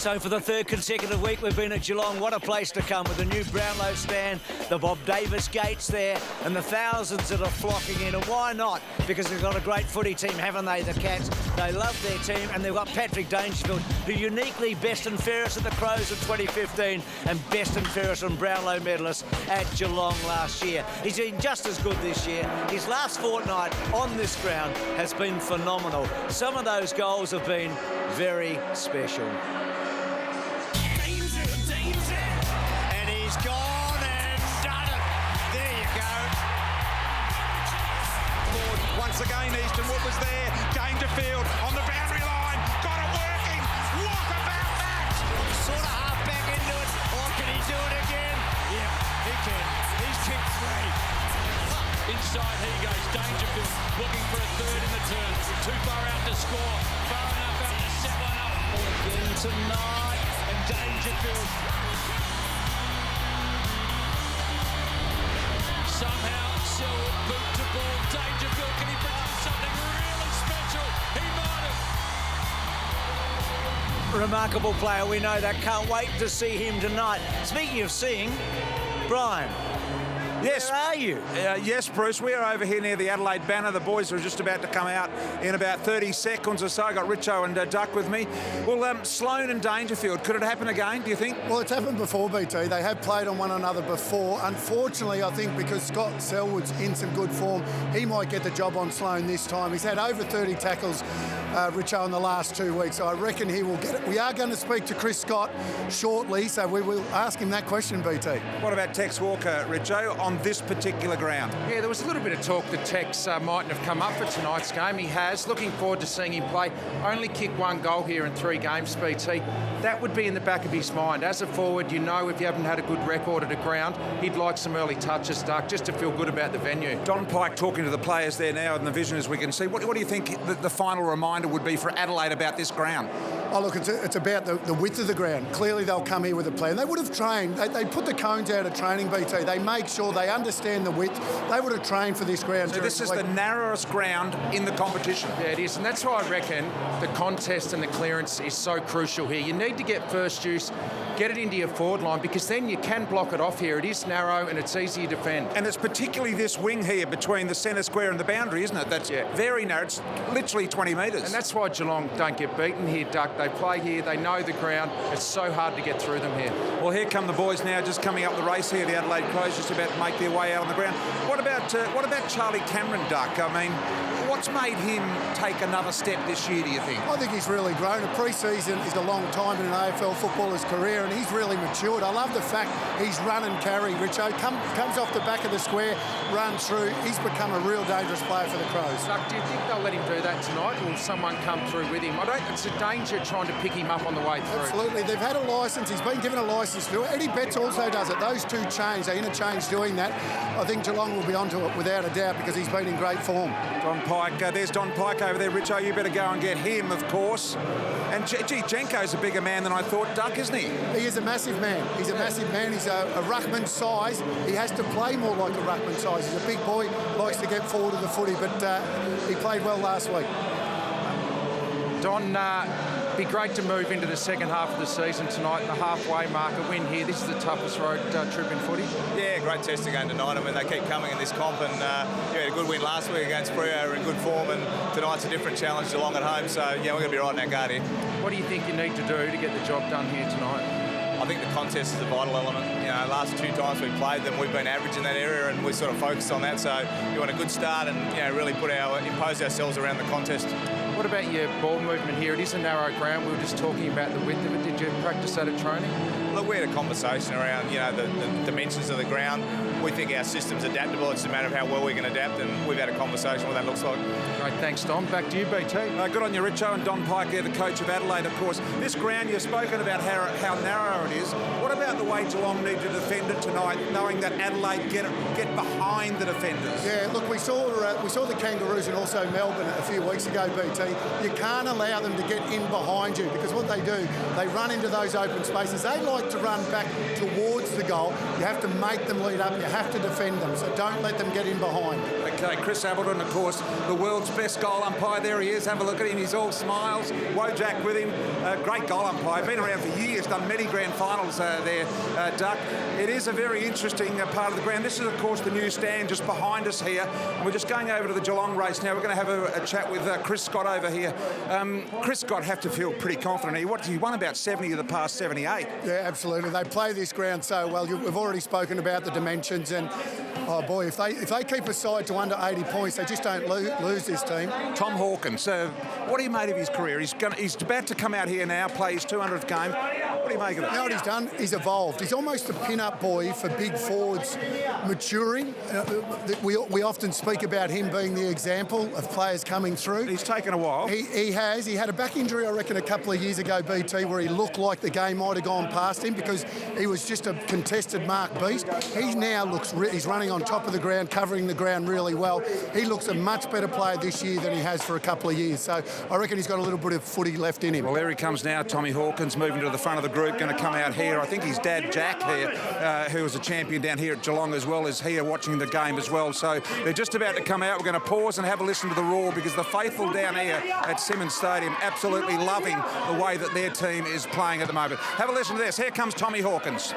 So for the third consecutive week we've been at Geelong. What a place to come with the new Brownlow stand, the Bob Davis gates there, and the thousands that are flocking in. And why not? Because they've got a great footy team, haven't they, the Cats? They love their team, and they've got Patrick Dangerfield, who uniquely best and fairest at the Crows in 2015 and best and fairest and Brownlow medalist at Geelong last year. He's been just as good this year. His last fortnight on this ground has been phenomenal. Some of those goals have been very special. And he's gone and done it. There you go. Once again, Eastonwood was there. Dangerfield on the boundary line. Got it working. What about that? Sort of half back into it. Or can he do it again? Yeah, he can. He's kicked three. Inside he goes. Dangerfield looking for a third in the turn. Too far out to score. Far enough out to set one up. Again tonight, and Dangerfield Somehow, Selwood boot to ball. Dangerfield, can he produce something really special? He might have. remarkable player, we know that. Can't wait to see him tonight. Speaking of seeing, Brian, yes. where are you? Yes, Bruce, we are over here near the Adelaide banner. The boys are just about to come out in about 30 seconds or so. I got Richo and Duck with me. Well, Sloane and Dangerfield, could it happen again, do you think? Well, it's happened before, BT. They have played on one another before. Unfortunately, I think because Scott Selwood's in some good form, he might get the job on Sloane this time. He's had over 30 tackles, Richo, in the last 2 weeks. So I reckon he will get it. We are going to speak to Chris Scott shortly, so we will ask him that question, BT. What about Tex Walker, Richo, on this particular ground? Yeah, there was a little bit of talk that Tex mightn't have come up for tonight's game. He has. Looking forward to seeing him play. Only kicked one goal here in 3 games, BT. That would be in the back of his mind. As a forward, you know if you haven't had a good record at a ground, he'd like some early touches, Duck, just to feel good about the venue. Don Pike talking to the players there now in the vision, as we can see. What do you think the final reminder would be for Adelaide about this ground? Oh, look, it's about the width of the ground. Clearly, they'll come here with a plan. They would have trained. They put the cones out of training, BT. They make sure they understand the width. They would have trained for this ground. So this is the narrowest ground in the competition. Yeah, it is, and that's why I reckon the contest and the clearance is so crucial here. You need to get first use, get it into your forward line, because then you can block it off here. It is narrow and it's easy to defend. And it's particularly this wing here between the centre square and the boundary, isn't it? That's very narrow. It's literally 20 metres. And that's why Geelong don't get beaten here, Duck. They play here, they know the ground. It's so hard to get through them here. Well, here come the boys now, just coming up the race here. The Adelaide Crows just about to make their way out on the ground. What about Charlie Cameron, Duck? I mean, what's made him take another step this year, do you think? I think he's really grown. A pre-season is a long time in an AFL footballer's career, and he's really matured. I love the fact he's run and carry, Richo. Comes off the back of the square, runs through. He's become a real dangerous player for the Crows. Duck, do you think they'll let him do that tonight, or will someone come through with him? It's a danger trying to pick him up on the way through. Absolutely. They've had a licence. He's been given a licence to do it. Eddie Betts also does it. Those two change. They interchange doing that. I think Geelong will be onto it without a doubt because he's been in great form. Don Pike, there's Don Pike over there. Richo, you better go and get him, of course. And Jenko's a bigger man than I thought, Duck, isn't he? He is a massive man. He's a massive man. He's a ruckman size. He has to play more like a ruckman size. He's a big boy, likes to get forward of the footy, but he played well last week. Don, be great to move into the second half of the season tonight, the halfway mark, a win here. This is the toughest road trip in footy. Yeah, great test again tonight. I mean, they keep coming in this comp, and you had a good win last week against Freo in good form, and tonight's a different challenge, Geelong at home, so yeah, we're going to be right in our guard here. What do you think you need to do to get the job done here tonight? I think the contest is a vital element. You know, last 2 times we've played them, we've been average in that area, and we're sort of focused on that, so you want a good start and, you know, really impose ourselves around the contest. What about your ball movement here? It is a narrow ground. We were just talking about the width of it. Did you practice that at training? Look, we had a conversation around, you know, the dimensions of the ground. We think our system's adaptable. It's a matter of how well we can adapt, and we've had a conversation what that looks like. Great, thanks, Don. Back to you, BT. Good on you, Richo, and Don Pike there, the coach of Adelaide, of course. This ground, you've spoken about how narrow it is. What about the way Geelong need to defend it tonight, knowing that Adelaide get behind the defenders? Yeah, look, we saw the Kangaroos and also Melbourne a few weeks ago, BT. You can't allow them to get in behind you, because what they do, they run into those open spaces. They like to to run back towards the goal, you have to make them lead up, you have to defend them, so don't let them get in behind. Okay, Chris Appleton, of course, the world's best goal umpire. There he is. Have a look at him. He's all smiles. Wojak with him. Great goal umpire. Been around for years, done many grand finals there, Duck. It is a very interesting part of the ground. This is, of course, the new stand just behind us here. And we're just going over to the Geelong race now. We're going to have a chat with Chris Scott over here. Chris Scott have to feel pretty confident here. He won about 70 of the past 78. Yeah, absolutely. They play this ground so well. We've already spoken about the dimensions, and oh boy, if they keep a side to under 80 points, they just don't lose this team. Tom Hawkins, what do you make of his career? He's about to come out here now, play his 200th game. What do you make of it? You know what he's done? He's evolved. He's almost a pin-up boy for big forwards maturing. We often speak about him being the example of players coming through. He's taken a while. He has. He had a back injury, I reckon, a couple of years ago, BT, where he looked like the game might have gone past him because he was just a contested mark beast. He now he's running on top of the ground, covering the ground really well. He looks a much better player this year than he has for a couple of years. So I reckon he's got a little bit of footy left in him. Well, there he comes now, Tommy Hawkins, moving to the front of the group, going to come out here. I think his dad, Jack, here, who was a champion down here at Geelong as well, is here watching the game as well. So they're just about to come out. We're going to pause and have a listen to the roar because the faithful down here at Simmons Stadium absolutely loving the way that their team is playing at the moment. Have a listen to this. Here comes Tommy Hawkins.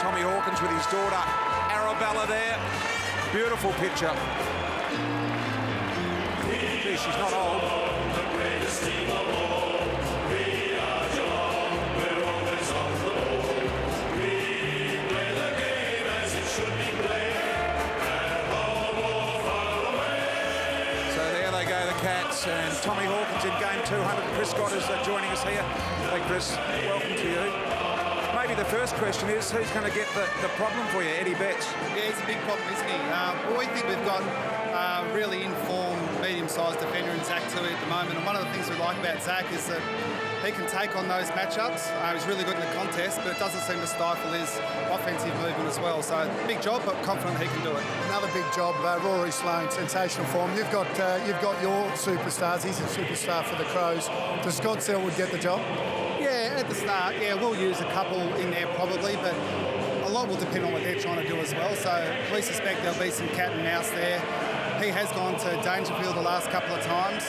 Tommy Hawkins with his daughter Arabella there. Beautiful picture. Gee, she's not old. So there they go, the Cats, and Tommy Hawkins in game 200. Chris Scott is joining us here. Hey Chris, welcome to you. Maybe the first question is, who's going to get the problem for you? Eddie Betts? Yeah, he's a big problem, isn't he? Well, we think we've got a really informed, medium-sized defender in Zach Tui at the moment. And one of the things we like about Zach is that he can take on those matchups. He's really good in the contest, but it doesn't seem to stifle his offensive movement as well. So big job, but confident he can do it. Another big job, Rory Sloane, sensational form. You've got your superstars. He's a superstar for the Crows. Does Scott Selwood get the job? Yeah, at the start, yeah, we'll use a couple in there probably, but a lot will depend on what they're trying to do as well. So we suspect there'll be some cat and mouse there. He has gone to Dangerfield the last couple of times.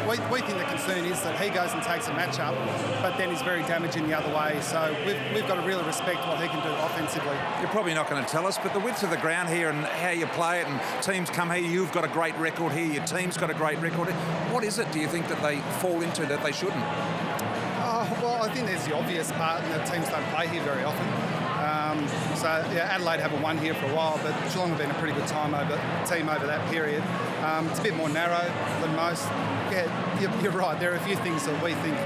We think the concern is that he goes and takes a matchup, but then he's very damaging the other way. So we've got to really respect what he can do offensively. You're probably not going to tell us, but the width of the ground here and how you play it, and teams come here, you've got a great record here, your team's got a great record. What is it, do you think, that they fall into that they shouldn't? Well, I think there's the obvious part, and that teams don't play here very often. So yeah, Adelaide haven't won here for a while, but Geelong have been a pretty good team over that period. It's a bit more narrow than most. Yeah, you're right. There are a few things that we think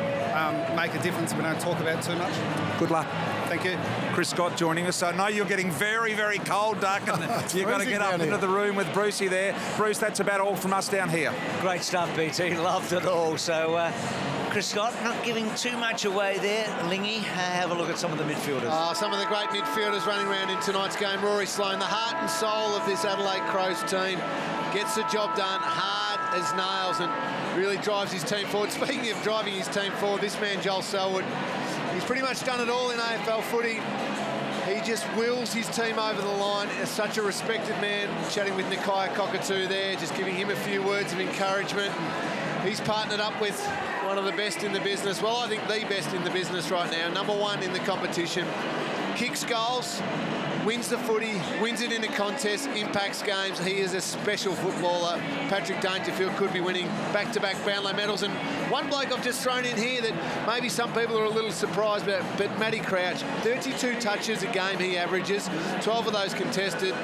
make a difference we don't talk about too much. Good luck. Thank you. Chris Scott joining us. So I know you're getting very, very cold, Duck, and you've got to get up into the room with Brucey there. Bruce, that's about all from us down here. Great stuff, BT. Loved it all. So Chris Scott, not giving too much away there. Lingy, have a look at some of the midfielders. Some of the great midfielders running around in tonight's game. Rory Sloane, the heart and soul of this Adelaide Crows team, gets the job done hard as nails and really drives his team forward. Speaking of driving his team forward, this man, Joel Selwood, he's pretty much done it all in AFL footy. He just wills his team over the line. As such a respected man, chatting with Nakia Cockatoo there, just giving him a few words of encouragement. He's partnered up with one of the best in the business. Well, I think the best in the business right now. Number one in the competition. Kicks goals, wins the footy, wins it in a contest, impacts games. He is a special footballer. Patrick Dangerfield could be winning back-to-back Brownlow medals. And one bloke I've just thrown in here that maybe some people are a little surprised about, but Matty Crouch, 32 touches a game he averages, 12 of those contested.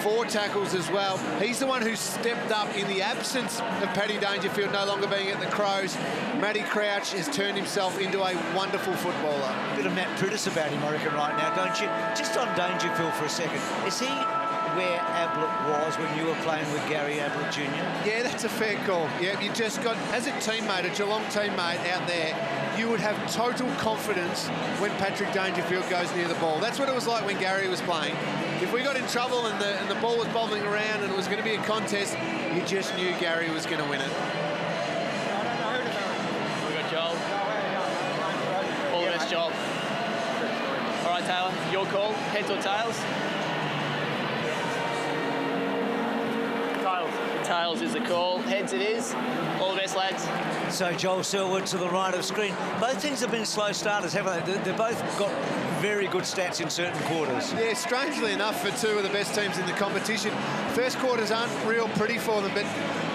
4 tackles as well. He's the one who stepped up in the absence of Paddy Dangerfield no longer being at the Crows. Matty Crouch has turned himself into a wonderful footballer. A bit of Matt Prudis about him, I reckon, right now, don't you? Just on Dangerfield for a second. Is he where Ablett was when you were playing with Gary Ablett Jr.? Yeah, that's a fair call. Yeah, you just got, as a teammate, a Geelong teammate out there, you would have total confidence when Patrick Dangerfield goes near the ball. That's what it was like when Gary was playing. If we got in trouble and the ball was bobbling around and it was going to be a contest, you just knew Gary was going to win it. We got Joel. All the best, Joel. All right, Taylor, your call. Heads or tails? Tails is the call. Heads it is. All the best, lads. So Joel Selwood to the right of screen. Both things have been slow starters, haven't they? They've both got very good stats in certain quarters. Yeah, strangely enough, for two of the best teams in the competition, first quarters aren't real pretty for them, but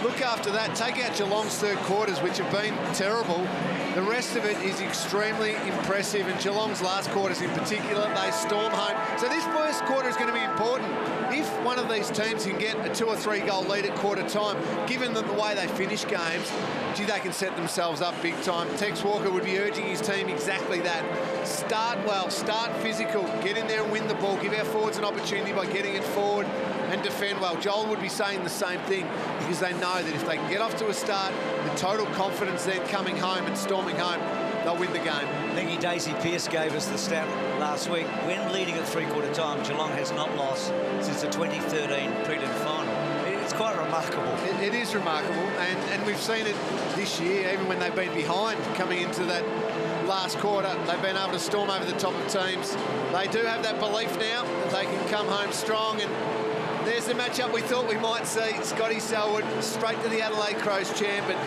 look after that. Take out Geelong's third quarters, which have been terrible. The rest of it is extremely impressive, and Geelong's last quarters in particular, they storm home. So this first quarter is going to be important. If one of these teams can get a 2 or 3 goal lead at quarter time, given that the way they finish games, gee, they can set themselves up big time. Tex Walker would be urging his team exactly that. Start well, start physical, get in there and win the ball, give our forwards an opportunity by getting it forward and defend well. Joel would be saying the same thing, because they know that if they can get off to a start, the total confidence then coming home and storming home, they'll win the game. Thingy Daisy Pearce gave us the stat last week. When leading at three-quarter time, Geelong has not lost since the 2013 prelim final. It's quite remarkable. It is remarkable, and we've seen it this year, even when they've been behind coming into that last quarter. They've been able to storm over the top of teams. They do have that belief now that they can come home strong, and there's the matchup we thought we might see. Scotty Selwood straight to the Adelaide Crows champ, but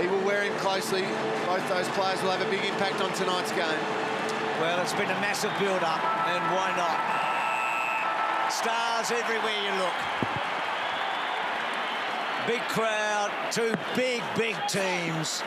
he will wear him closely. Both those players will have a big impact on tonight's game. Well, it's been a massive build-up, and why not? Stars everywhere you look. Big crowd, two big teams.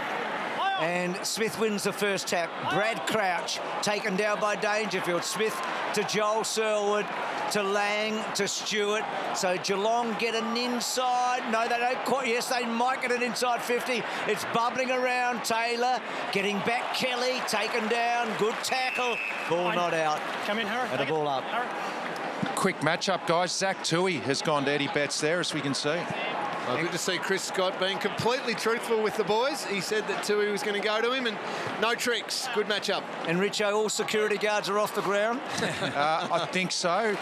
And Smith wins the first tap. Brad Crouch taken down by Dangerfield. Smith to Joel Selwood, to Lang, to Stewart. So Geelong get an inside. No, they don't quite. Yes, they might get an inside 50. It's bubbling around. Taylor getting back. Kelly taken down. Good tackle. Ball not out. Come in, Harry. And a ball up. Quick matchup, guys. Zach Toohey has gone to Eddie Betts there, as we can see. Well, good to see Chris Scott being completely truthful with the boys. He said that Tui was going to go to him, and no tricks. Good matchup. And Richo, all security guards are off the ground? I think so.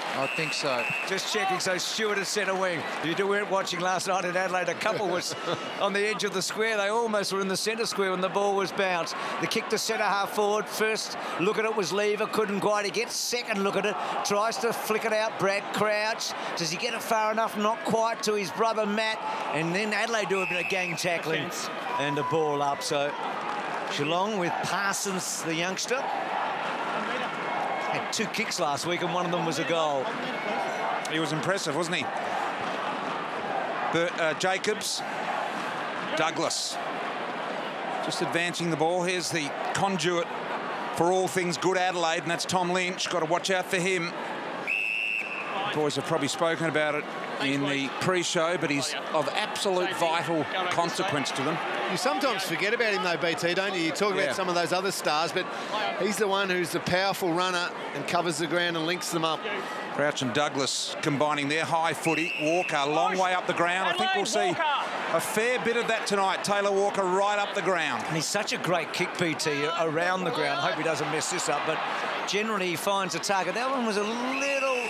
Just checking. So Stewart at centre wing. You weren't watching last night in Adelaide. A couple was on the edge of the square. They almost were in the centre square when the ball was bounced. The kick to centre half forward. First look at it was Lever. Couldn't quite. He gets second look at it. Tries to flick it out. Brad Crouch. Does he get it far enough? Not quite, to his brother Matt. And then Adelaide do a bit of gang tackling and a ball up. So Geelong with Parsons, the youngster. Had 2 kicks last week and one of them was a goal. He was impressive, wasn't he? Jacobs, Douglas. Just advancing the ball. Here's the conduit for all things good Adelaide, and that's Tom Lynch. Got to watch out for him. The boys have probably spoken about it in the pre-show, but he's of absolute vital consequence to them. You sometimes forget about him though, BT, don't you? You talk about some of those other stars, but he's the one who's the powerful runner and covers the ground and links them up. Crouch and Douglas combining their high footy. Walker a long way up the ground. I think we'll see a fair bit of that tonight. Taylor Walker right up the ground. And he's such a great kick, BT, around the ground. Hope he doesn't mess this up, but generally he finds a target. That one was a little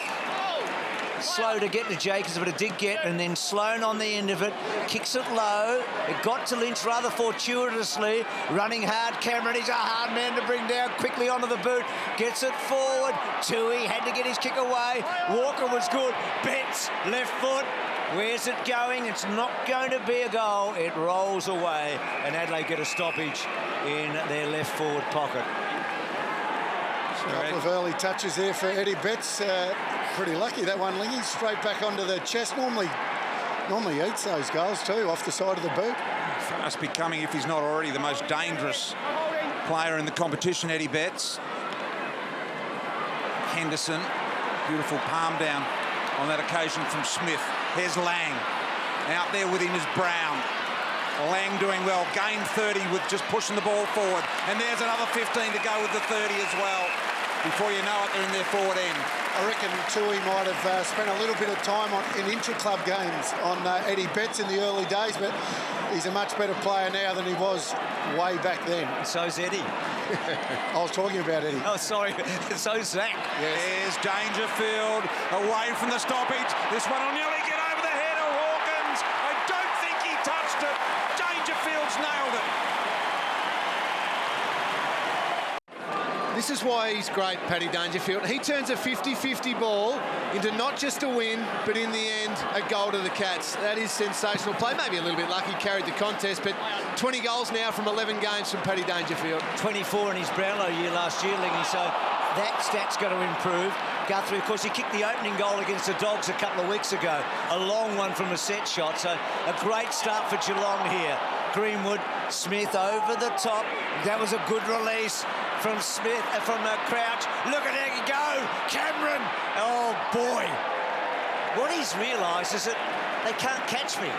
slow to get to Jacobs, but it did get, and then Sloan on the end of it, kicks it low. It got to Lynch rather fortuitously, running hard. Cameron, he's a hard man to bring down, quickly onto the boot, gets it forward. Tui had to get his kick away. Walker was good. Betts, left foot. Where's it going? It's not going to be a goal. It rolls away, and Adelaide get a stoppage in their left forward pocket. A couple of early touches there for Eddie Betts. Pretty lucky that one, Lingy. Straight back onto the chest. Normally eats those goals too, off the side of the boot. Fast becoming, if he's not already, the most dangerous player in the competition, Eddie Betts. Henderson, beautiful palm down on that occasion from Smith. Here's Lang. Out there with him is Brown. Lang doing well, gained 30 with just pushing the ball forward. And there's another 15 to go with the 30 as well. Before you know it, they're in their forward end. I reckon Tui might have spent a little bit of time in intra-club games on Eddie Betts in the early days, but he's a much better player now than he was way back then. So's Eddie. I was talking about Eddie. Oh, sorry. So's Zach. Yes. Here's Dangerfield away from the stoppage. This one will nearly get over the head of Hawkins. I don't think he touched it. Dangerfield's nailed it. This is why he's great, Paddy Dangerfield. He turns a 50-50 ball into not just a win, but in the end, a goal to the Cats. That is sensational play. Maybe a little bit lucky, carried the contest, but 20 goals now from 11 games from Paddy Dangerfield. 24 in his Brownlow year last year, Lingy, so that stat's going to improve. Guthrie, of course, he kicked the opening goal against the Dogs a couple of weeks ago. A long one from a set shot, so a great start for Geelong here. Greenwood, Smith over the top. That was a good release from Smith, from Crouch. Look at there you go, Cameron. Oh, boy. What he's realised is that they can't catch me.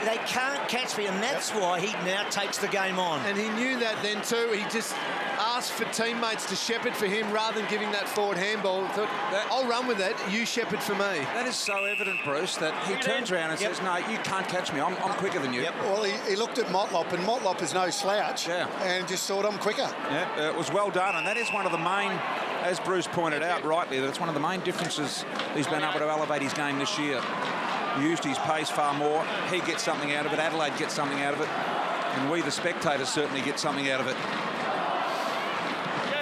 They can't catch me, and that's why he now takes the game on. And he knew that then too. He just asked for teammates to shepherd for him rather than giving that forward handball. Thought, I'll run with it, you shepherd for me. That is so evident, Bruce, that he turns around and says, no, you can't catch me. I'm quicker than you. Yep. Well, he looked at Motlop, and Motlop is no slouch, and just thought, I'm quicker. Yeah, it was well done, and that is one of the main, as Bruce pointed out rightly, that it's one of the main differences he's been able to elevate his game this year. Used his pace far more. He gets something out of it. Adelaide gets something out of it. And we, the spectators, certainly get something out of it.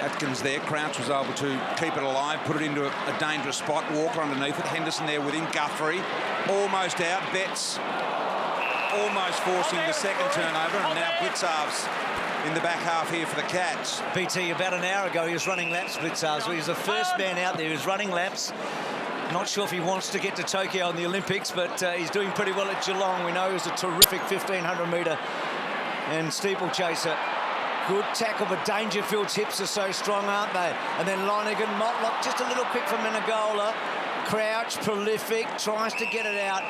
Atkins there. Crouch was able to keep it alive, put it into a dangerous spot. Walker underneath it. Henderson there with him. Guthrie almost out. Betts almost forcing the second turnover. And now Blitzarves in the back half here for the Cats. BT, about an hour ago, he was running laps, Blitzarves. He was the first man out there. He was running laps. Not sure if he wants to get to Tokyo in the Olympics, but he's doing pretty well at Geelong. We know he's a terrific 1,500-metre and steeplechaser. Good tackle, but Dangerfield's hips are so strong, aren't they? And then Lonergan, Motlop, just a little quick from Menegola. Crouch, prolific, tries to get it out.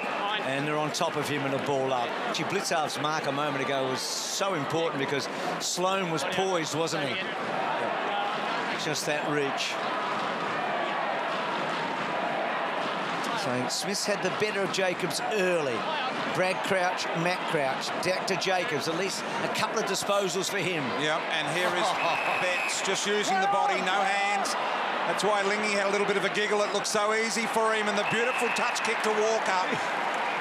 And they're on top of him and a ball up. Actually, Blitzarve's mark a moment ago was so important because Sloan was poised, wasn't he? Just that reach. So Smith's had the better of Jacobs early. Brad Crouch, Matt Crouch, back to Jacobs. At least a couple of disposals for him. Yeah, and here is Betts just using the body, no hands. That's why Lingy had a little bit of a giggle. It looked so easy for him, and the beautiful touch kick to Walker.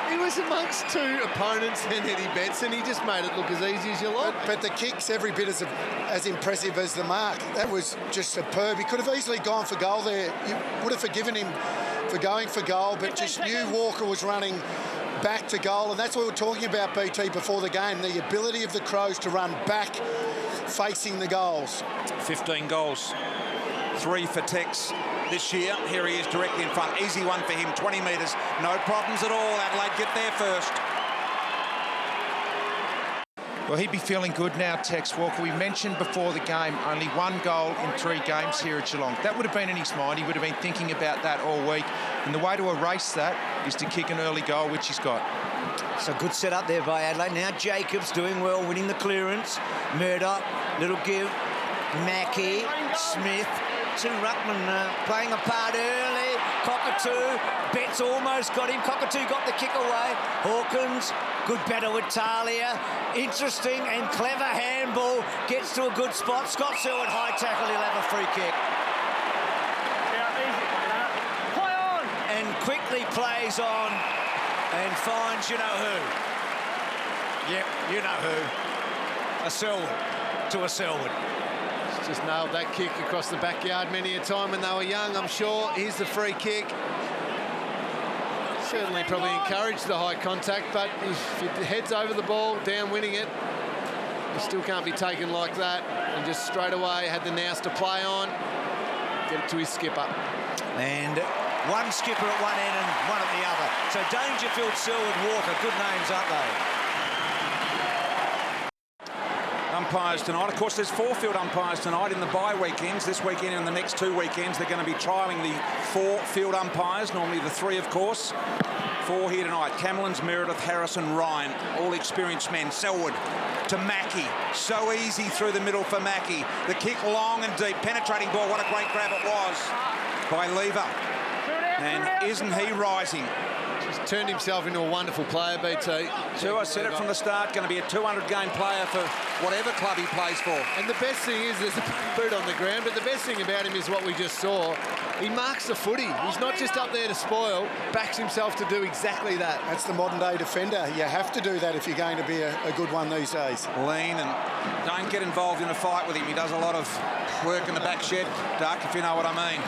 He was amongst two opponents and Eddie Betts, and he just made it look as easy as you like. But the kick's every bit as impressive as the mark. That was just superb. He could have easily gone for goal there. You would have forgiven him for going for goal, but just knew Walker was running back to goal, and that's what we were talking about, BT, before the game, the ability of the Crows to run back facing the goals. 15 goals, 3 for Tex this year. Here he is directly in front. Easy one for him, 20 metres. No problems at all. Adelaide get there first. Well, he'd be feeling good now, Tex Walker. We mentioned before the game only 1 goal in 3 games here at Geelong. That would have been in his mind. He would have been thinking about that all week. And the way to erase that is to kick an early goal, which he's got. So good setup there by Adelaide. Now Jacobs doing well, winning the clearance. Murdoch, little give. Mackie, Smith, to Ruckman playing a part early. Cockatoo, Betts almost got him. Cockatoo got the kick away. Hawkins, good battle with Talia. Interesting and clever handball. Gets to a good spot. Scott Selwood, high tackle. He'll have a free kick. And quickly plays on and finds you-know-who. Yep, you-know-who. A Selwood to a Selwood. Just nailed that kick across the backyard many a time when they were young, I'm sure. Here's the free kick. Certainly probably encouraged the high contact, but if your head's over the ball, down winning it, you still can't be taken like that. And just straight away had the nous to play on, get it to his skipper. And one skipper at one end and one at the other. So Dangerfield, Selwood, Walker, good names, aren't they? Umpires tonight. Of course, there's 4 field umpires tonight in the bye weekends. This weekend and the next 2 weekends, they're going to be trialling the 4 field umpires, normally the 3, of course. 4 here tonight. Camelins, Meredith, Harrison, Ryan, all experienced men. Selwood to Mackie. So easy through the middle for Mackie. The kick long and deep. Penetrating ball. What a great grab it was by Lever. And isn't he rising? He's turned himself into a wonderful player, BT. So I said it from the start, going to be a 200-game player for whatever club he plays for. And the best thing is there's a boot on the ground, but the best thing about him is what we just saw. He marks the footy. He's not just up there to spoil, backs himself to do exactly that. That's the modern-day defender. You have to do that if you're going to be a good one these days. Lean and don't get involved in a fight with him. He does a lot of work in the back shed, Duck, if you know what I mean.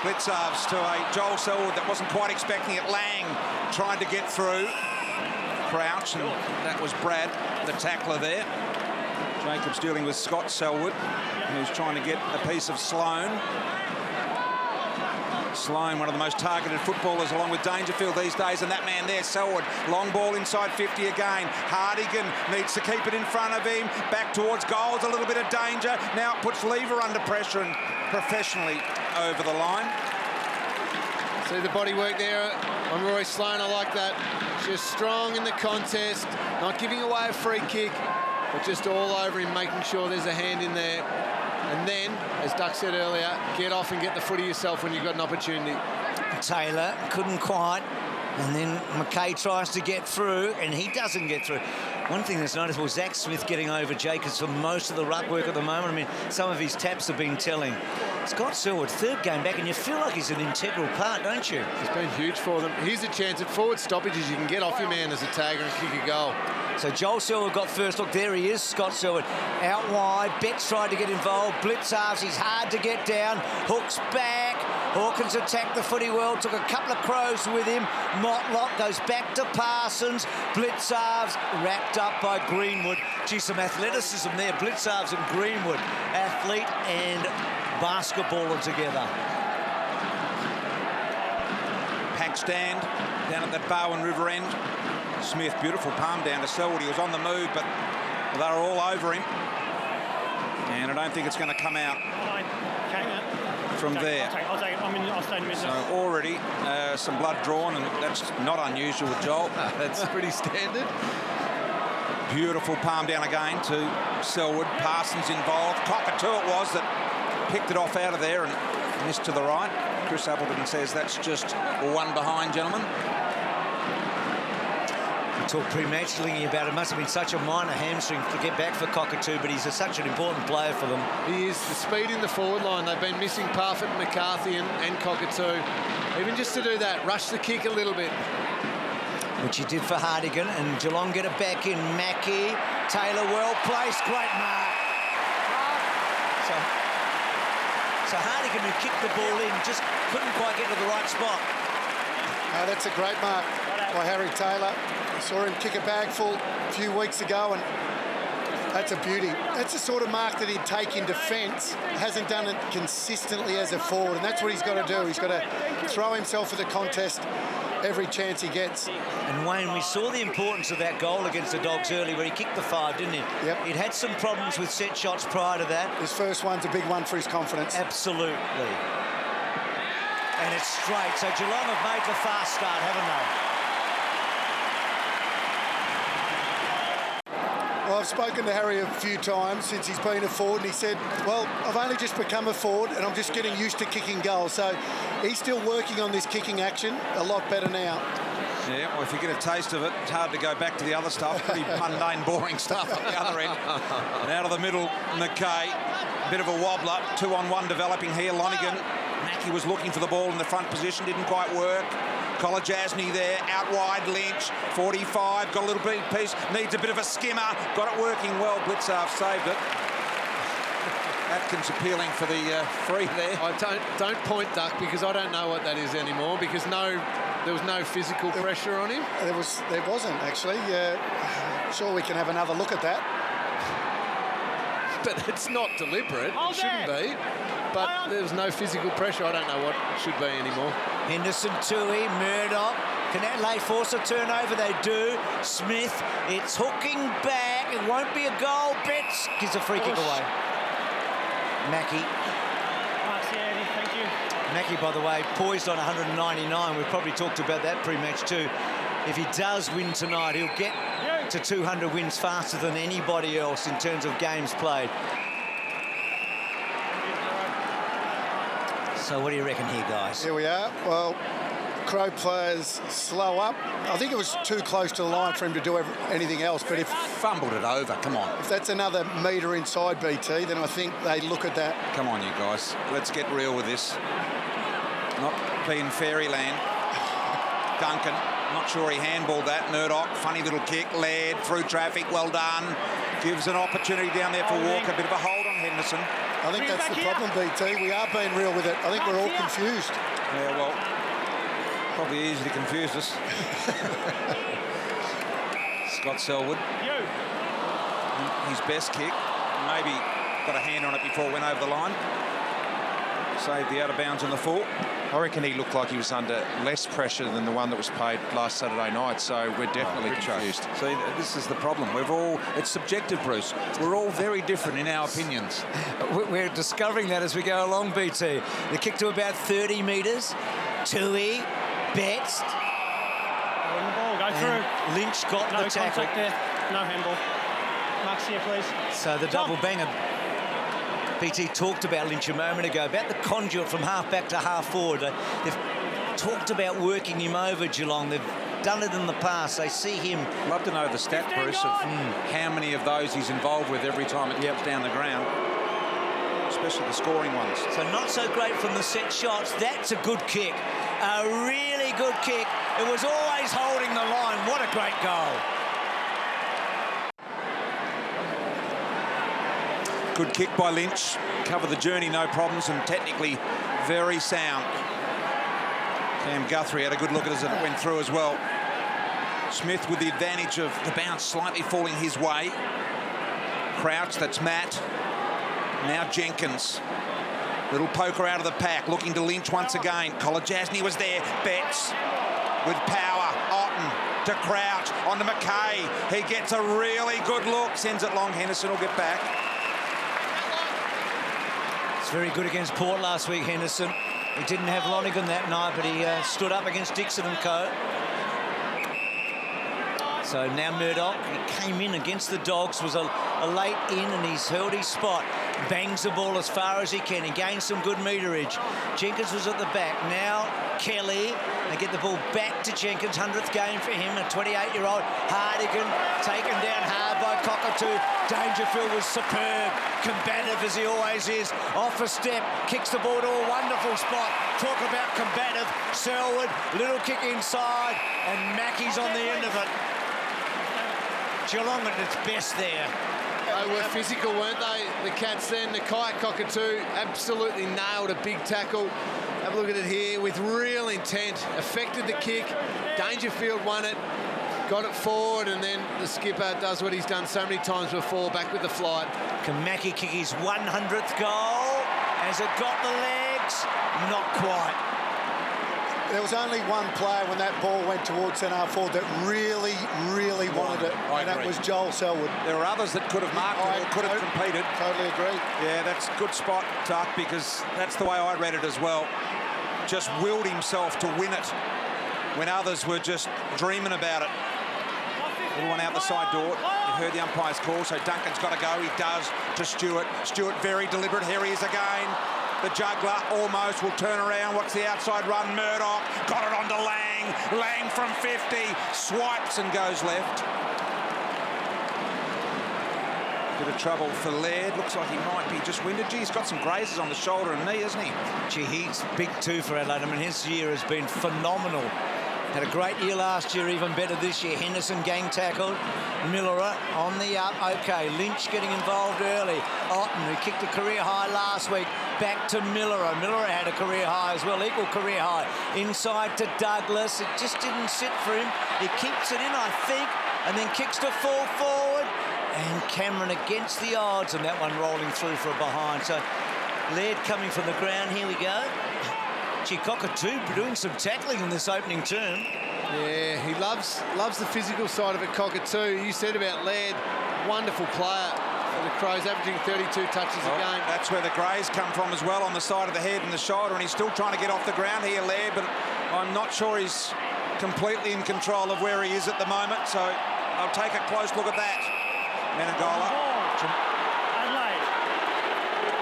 Blitzarves to a Joel Selwood that wasn't quite expecting it. Lang tried to get through. Crouch, and that was Brad, the tackler there. Jacobs dealing with Scott Selwood, who's trying to get a piece of Sloan. Sloan, one of the most targeted footballers along with Dangerfield these days, and that man there, Selwood, long ball inside 50 again. Hardigan needs to keep it in front of him, back towards goals, a little bit of danger. Now it puts Lever under pressure and professionally over the line. See the body work there on Rory Sloan, I like that. Just strong in the contest, not giving away a free kick, but just all over him, making sure there's a hand in there. And then, as Duck said earlier, get off and get the footy yourself when you've got an opportunity. Taylor couldn't quite, and then McKay tries to get through, and he doesn't get through. One thing that's noticeable, Zach Smith getting over Jacobs for most of the ruck work at the moment. I mean, some of his taps have been telling. Scott Selwood, third game back, and you feel like he's an integral part, don't you? He's been huge for them. Here's a chance at forward stoppages. You can get off your man as a tagger and kick a goal. So Joel Selwood got first look. There he is, Scott Selwood. Out wide, Betts tried to get involved. Blitzarves, he's hard to get down. Hooks back. Hawkins attacked the footy well, took a couple of crows with him. Motlop goes back to Parsons. Blitzarves wrapped up by Greenwood. Gee, some athleticism there. Blitzarves and Greenwood, athlete and basketballer together. Pack stand down at that Barwon River end. Smith, beautiful palm down to Selwood. He was on the move, but they were all over him. And I don't think it's going to come out from there. I'll stay in the middle. So already some blood drawn, and that's not unusual with Joel. That's pretty standard. Beautiful palm down again to Selwood. Parsons involved. Cockatoo it was that picked it off out of there and missed to the right. Chris Appleton says that's just one behind, gentlemen. We talked pre-match Lingy about it. Must have been such a minor hamstring to get back for Cockatoo, but he's such an important player for them. He is. The speed in the forward line. They've been missing Parfitt, McCarthy and Cockatoo. Even just to do that, rush the kick a little bit. Which he did for Hardigan, and Geelong get it back in. Mackie, Taylor, well placed, great mark. So Hardigan, who kicked the ball in, just couldn't quite get to the right spot. That's a great mark by Harry Taylor. I saw him kick a bagful a few weeks ago, and that's a beauty. That's the sort of mark that he'd take in defence. Hasn't done it consistently as a forward, and that's what he's got to do. He's got to throw himself at the contest every chance he gets. And Wayne, we saw the importance of that goal against the Dogs early where he kicked the 5, didn't he? Yep. He'd had some problems with set shots prior to that. His first one's a big one for his confidence. Absolutely. And it's straight. So Geelong have made the fast start, haven't they? Well, I've spoken to Harry a few times since he's been a forward, and he said, well, I've only just become a forward and I'm just getting used to kicking goals. So he's still working on this kicking action a lot better now. Yeah, well, if you get a taste of it, it's hard to go back to the other stuff. Pretty mundane, boring stuff at the other end. And out of the middle, McKay, bit of a wobbler. 2-on-1 developing here. Lonigan, Mackie was looking for the ball in the front position, didn't quite work. Kolajasny there, out wide, Lynch, 45, got a little bit piece, needs a bit of a skimmer, got it working well. Blitzarves saved it. Atkins appealing for the free there. I don't point, Duck, because I don't know what that is anymore, because there was no physical pressure on him. There wasn't, actually. Sure, we can have another look at that. But it's not deliberate. It shouldn't be. But there was no physical pressure. I don't know what it should be anymore. Henderson, Tui, Murdoch. Can Adelaide force a turnover? They do. Smith, it's hooking back. It won't be a goal. Betts gives a free kick away. Mackie. Thank you. Mackie, by the way, poised on 199. We've probably talked about that pre-match too. If he does win tonight, he'll get to 200 wins faster than anybody else in terms of games played. So what do you reckon here, guys? Here we are. Well, Crow players slow up. I think it was too close to the line for him to do anything else, but if Fumbled it over, come on. that's another metre inside BT, then I think they look at that. Come on, you guys. Let's get real with this. Not being fairyland. Duncan, not sure he handballed that. Murdoch, funny little kick. Laird through traffic, well done. Gives an opportunity down there for Walker. A bit of a hold on Henderson. I think that's the problem, BT. We are being real with it. I think we're all confused. Yeah, well, probably easy to confuse us. Scott Selwood. His best kick. Maybe got a hand on it before it went over the line. Saved the out of bounds on the full. I reckon he looked like he was under less pressure than the one that was paid last Saturday night, so we're definitely confused. See, this is the problem. It's subjective, Bruce. We're all very different in our opinions. We're discovering that as we go along, BT. The kick to about 30 metres. Tui, Betts. On the ball, go through. Lynch got the tackle. There. No handball. Max here, please. So the double banger. BT talked about Lynch a moment ago, about the conduit from half back to half forward. They've talked about working him over, Geelong. They've done it in the past. They see him. Love to know the stat, Bruce, of how many of those he's involved with every time it gets down the ground, especially the scoring ones. So not so great from the set shots. That's a good kick. A really good kick. It was always holding the line. What a great goal. Good kick by Lynch. Covered the journey, no problems, and technically very sound. Cam Guthrie had a good look at it as it went through as well. Smith with the advantage of the bounce slightly falling his way. Crouch, that's Matt. Now Jenkins. Little poker out of the pack, looking to Lynch once again. Kolajasny was there. Betts with power. Otten to Crouch. On to McKay. He gets a really good look. Sends it long. Henderson will get back. Very good against Port last week, Henderson. He didn't have Lonergan that night, but he stood up against Dixon and co. So now Murdoch, he came in against the Dogs, was a late in, and he's held his spot. Bangs the ball as far as he can. He gains some good meterage. Jenkins was at the back. Now Kelly. They get the ball back to Jenkins. 100th game for him, a 28-year-old. Hardigan taken down hard by Cockatoo. Dangerfield was superb, combative as he always is. Off a step, kicks the ball to a wonderful spot. Talk about combative. Selwood, little kick inside, and Mackey's on the end of it. Geelong at its best there. They were physical, weren't they? The Cats then. Nakai Cockatoo absolutely nailed a big tackle. Have a look at it here with real intent. Affected the kick. Dangerfield won it. Got it forward, and then the skipper does what he's done so many times before, back with the flight. Can Mackey kick his 100th goal? Has it got the legs? Not quite. There was only one player when that ball went towards centre forward that really wanted it, and that was Joel Selwood. There are others that could have marked it or could have completed. Totally agree. Yeah, that's a good spot, Tuck, because that's the way I read it as well. Just willed himself to win it when others were just dreaming about it. Little one out the side door. You heard the umpire's call, so Duncan's got to go. He does to Stewart. Stewart very deliberate. Here he is again. The juggler almost will turn around. What's the outside run? Murdoch got it onto Lang. Lang from 50 swipes and goes left. Bit of trouble for Laird. Looks like he might be just winded. Gee, he's got some grazes on the shoulder and knee, hasn't he? Gee, he's big too for Adelaide. I mean, his year has been phenomenal. Had a great year last year, even better this year. Henderson gang tackled. Millerer on the up. OK, Lynch getting involved early. Otten, who kicked a career high last week, back to Millerer. Millerer had a career high as well, equal career high. Inside to Douglas. It just didn't sit for him. He keeps it in, I think, and then kicks to full forward. And Cameron against the odds, and that one rolling through for a behind. So Laird coming from the ground. Here we go. Gee, Cockatoo doing some tackling in this opening term. Yeah, he loves the physical side of it, Cockatoo. You said about Laird, wonderful player for the Crows, averaging 32 touches a game. That's where the greys come from as well, on the side of the head and the shoulder, and he's still trying to get off the ground here, Laird, but I'm not sure he's completely in control of where he is at the moment, so I'll take a close look at that. Menangola.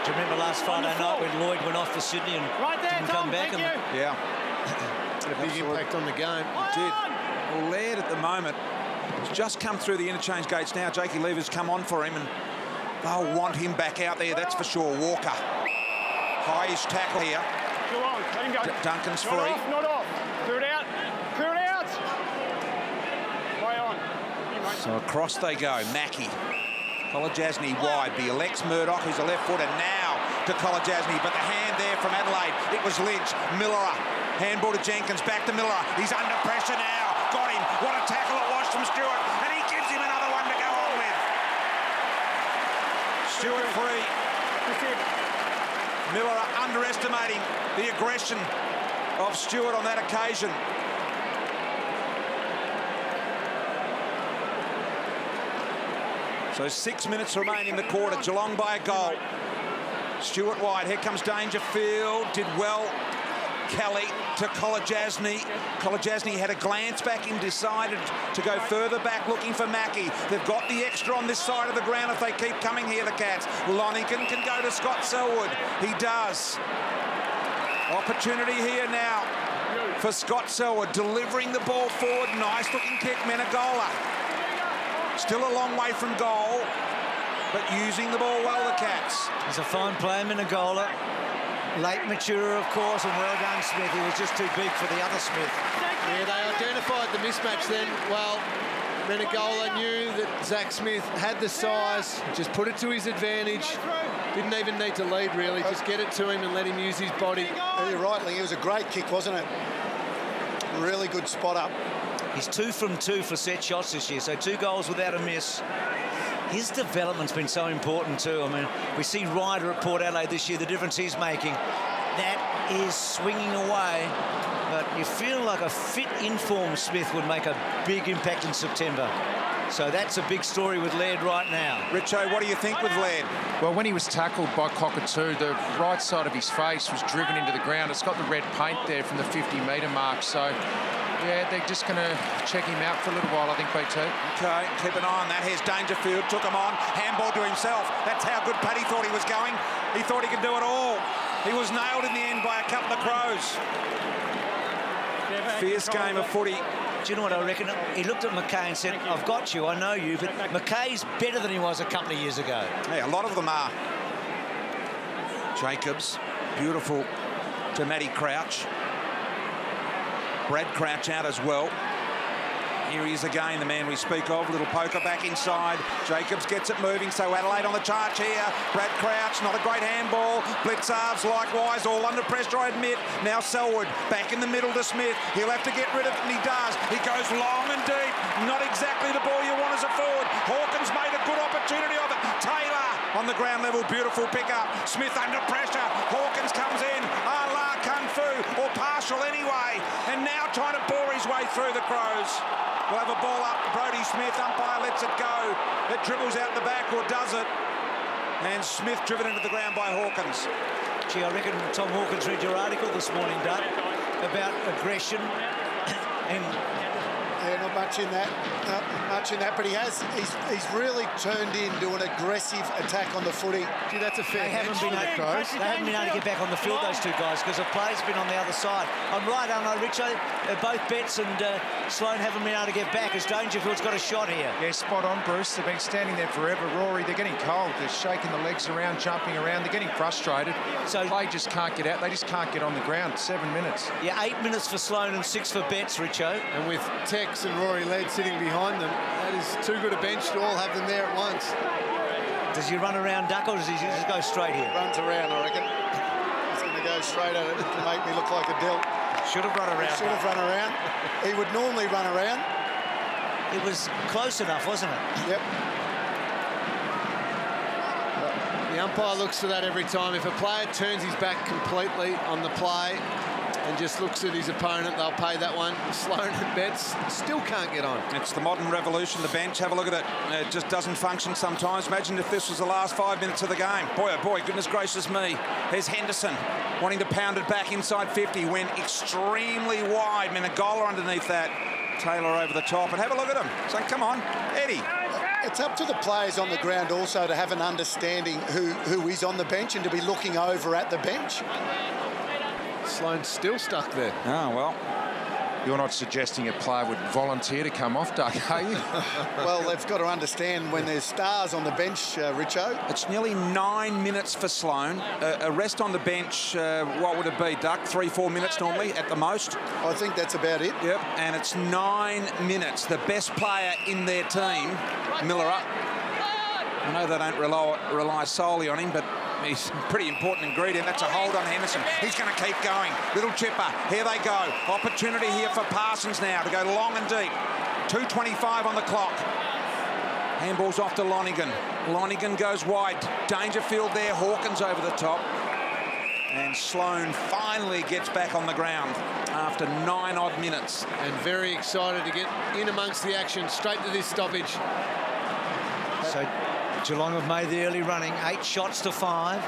Do you remember last Friday night when Lloyd went off for Sydney and didn't come back? Yeah. Had a big impact on the game. It did. Well, Laird at the moment has just come through the interchange gates now. Jakey Lever's come on for him, and they'll want him back out there, that's for sure. Walker. Highish tackle here. Go on, let him go. Duncan's free. Not off. Clear it out. Clear it out. Play on. So across they go. Mackie. Kolodjasny wide. He elects Murdoch, who's a left footer now to Kolodjasny, but the hand there from Adelaide. It was Lynch. Miller. Handball to Jenkins. Back to Miller. He's under pressure now. Got him. What a tackle it was from Stewart. And he gives him another one to go on with. Stewart free. Miller underestimating the aggression of Stewart on that occasion. So 6 minutes remain in the quarter. Geelong by a goal. Stewart wide. Here comes Dangerfield. Did well. Kelly to Kolodjasny. Kolodjasny had a glance back and decided to go further back looking for Mackie. They've got the extra on this side of the ground if they keep coming here, the Cats. Lonergan can go to Scott Selwood. He does. Opportunity here now for Scott Selwood, delivering the ball forward. Nice looking kick, Menegola. Still a long way from goal, but using the ball well, the Cats. He's a fine player, Menegola. Late maturer, of course, and well done, Smith. He was just too big for the other Smith. Yeah, they identified the mismatch then. Well, Menegola knew that Zach Smith had the size, just put it to his advantage. Didn't even need to lead, really. Just get it to him and let him use his body. Yeah, you're right, Lee. It was a great kick, wasn't it? Really good spot up. He's 2 from 2 for set shots this year, so 2 goals without a miss. His development's been so important too. I mean, we see Ryder at Port Adelaide this year, the difference he's making. That is swinging away, but you feel like a fit, informed Smith would make a big impact in September. So that's a big story with Laird right now. Richo, what do you think with Laird? Well, when he was tackled by Cockatoo, the right side of his face was driven into the ground. It's got the red paint there from the 50-metre mark, so yeah, they're just going to check him out for a little while, I think, BT. Okay, keep an eye on that. Here's Dangerfield, took him on, handball to himself. That's how good Paddy thought he was going. He thought he could do it all. He was nailed in the end by a couple of Crows. Fierce game of footy. Do you know what I reckon? He looked at McKay and said, I've got you, I know you, but McKay's better than he was a couple of years ago. Yeah, a lot of them are. Jacobs, beautiful to Matty Crouch. Brad Crouch out as well. Here he is again, the man we speak of. Little poker back inside. Jacobs gets it moving, so Adelaide on the charge here. Brad Crouch, not a great handball. Blitzarves likewise, all under pressure, I admit. Now Selwood, back in the middle to Smith. He'll have to get rid of it, and he does. He goes long and deep. Not exactly the ball you want as a forward. Hawkins made a good opportunity of it. Taylor on the ground level, beautiful pickup. Smith under pressure. Hawkins comes in. La Kung Fu, or partial anyway. And now trying to bore his way through the Crows. We'll have a ball up. Brodie Smith, umpire lets it go. It dribbles out the back, or does it? And Smith driven into the ground by Hawkins. Gee, I reckon Tom Hawkins read your article this morning, Doug, about aggression and... Yeah, not much in that. Not much in that, but he's really turned into an aggressive attack on the footy. Gee, that's a fair They haven't been able to get back on the field, those two guys, because the play's been on the other side. I'm right, aren't I, Richo? Both Betts and Sloane haven't been able to get back as Dangerfield's got a shot here. Yeah, spot on, Bruce. They've been standing there forever. Rory, they're getting cold. They're shaking the legs around, jumping around. They're getting frustrated. So play just can't get out. They just can't get on the ground. 7 minutes. Yeah, 8 minutes for Sloane and 6 for Betts, Richo. And with Tex and Rory Laird sitting behind them, that is too good a bench to all have them there at once. Does he run around, Duck, or does he just go straight here? Runs around, I reckon. He's going to go straight at it to make me look like a dill. Should have run around. Should have run around. He would normally run around. It was close enough, wasn't it? Yep. The umpire looks for that every time. If a player turns his back completely on the play and just looks at his opponent, they'll pay that one. Sloane and Betts still can't get on. It's the modern revolution, the bench. Have a look at it. It just doesn't function sometimes. Imagine if this was the last 5 minutes of the game. Boy, oh boy, goodness gracious me. There's Henderson wanting to pound it back inside 50. Went extremely wide. Menegola underneath that. Taylor over the top. And have a look at him. So come on, Eddie. It's up to the players on the ground also to have an understanding who is on the bench and to be looking over at the bench. Sloane's still stuck there. Oh, well. You're not suggesting a player would volunteer to come off, Doug, are you? Well, they've got to understand when there's stars on the bench, Richo. It's nearly 9 minutes for Sloane. A rest on the bench, what would it be, Duck? 3-4 minutes normally at the most? I think that's about it. Yep, and it's 9 minutes. The best player in their team, Miller. I know they don't rely solely on him, but he's a pretty important ingredient. That's a hold on Henderson. He's going to keep going. Little chipper. Here they go. Opportunity here for Parsons now to go long and deep. 2:25 on the clock. Handball's off to Lonigan. Lonigan goes wide. Dangerfield there. Hawkins over the top. And Sloane finally gets back on the ground after 9 odd minutes. And very excited to get in amongst the action, straight to this stoppage. So Geelong have made the early running, 8 shots to 5.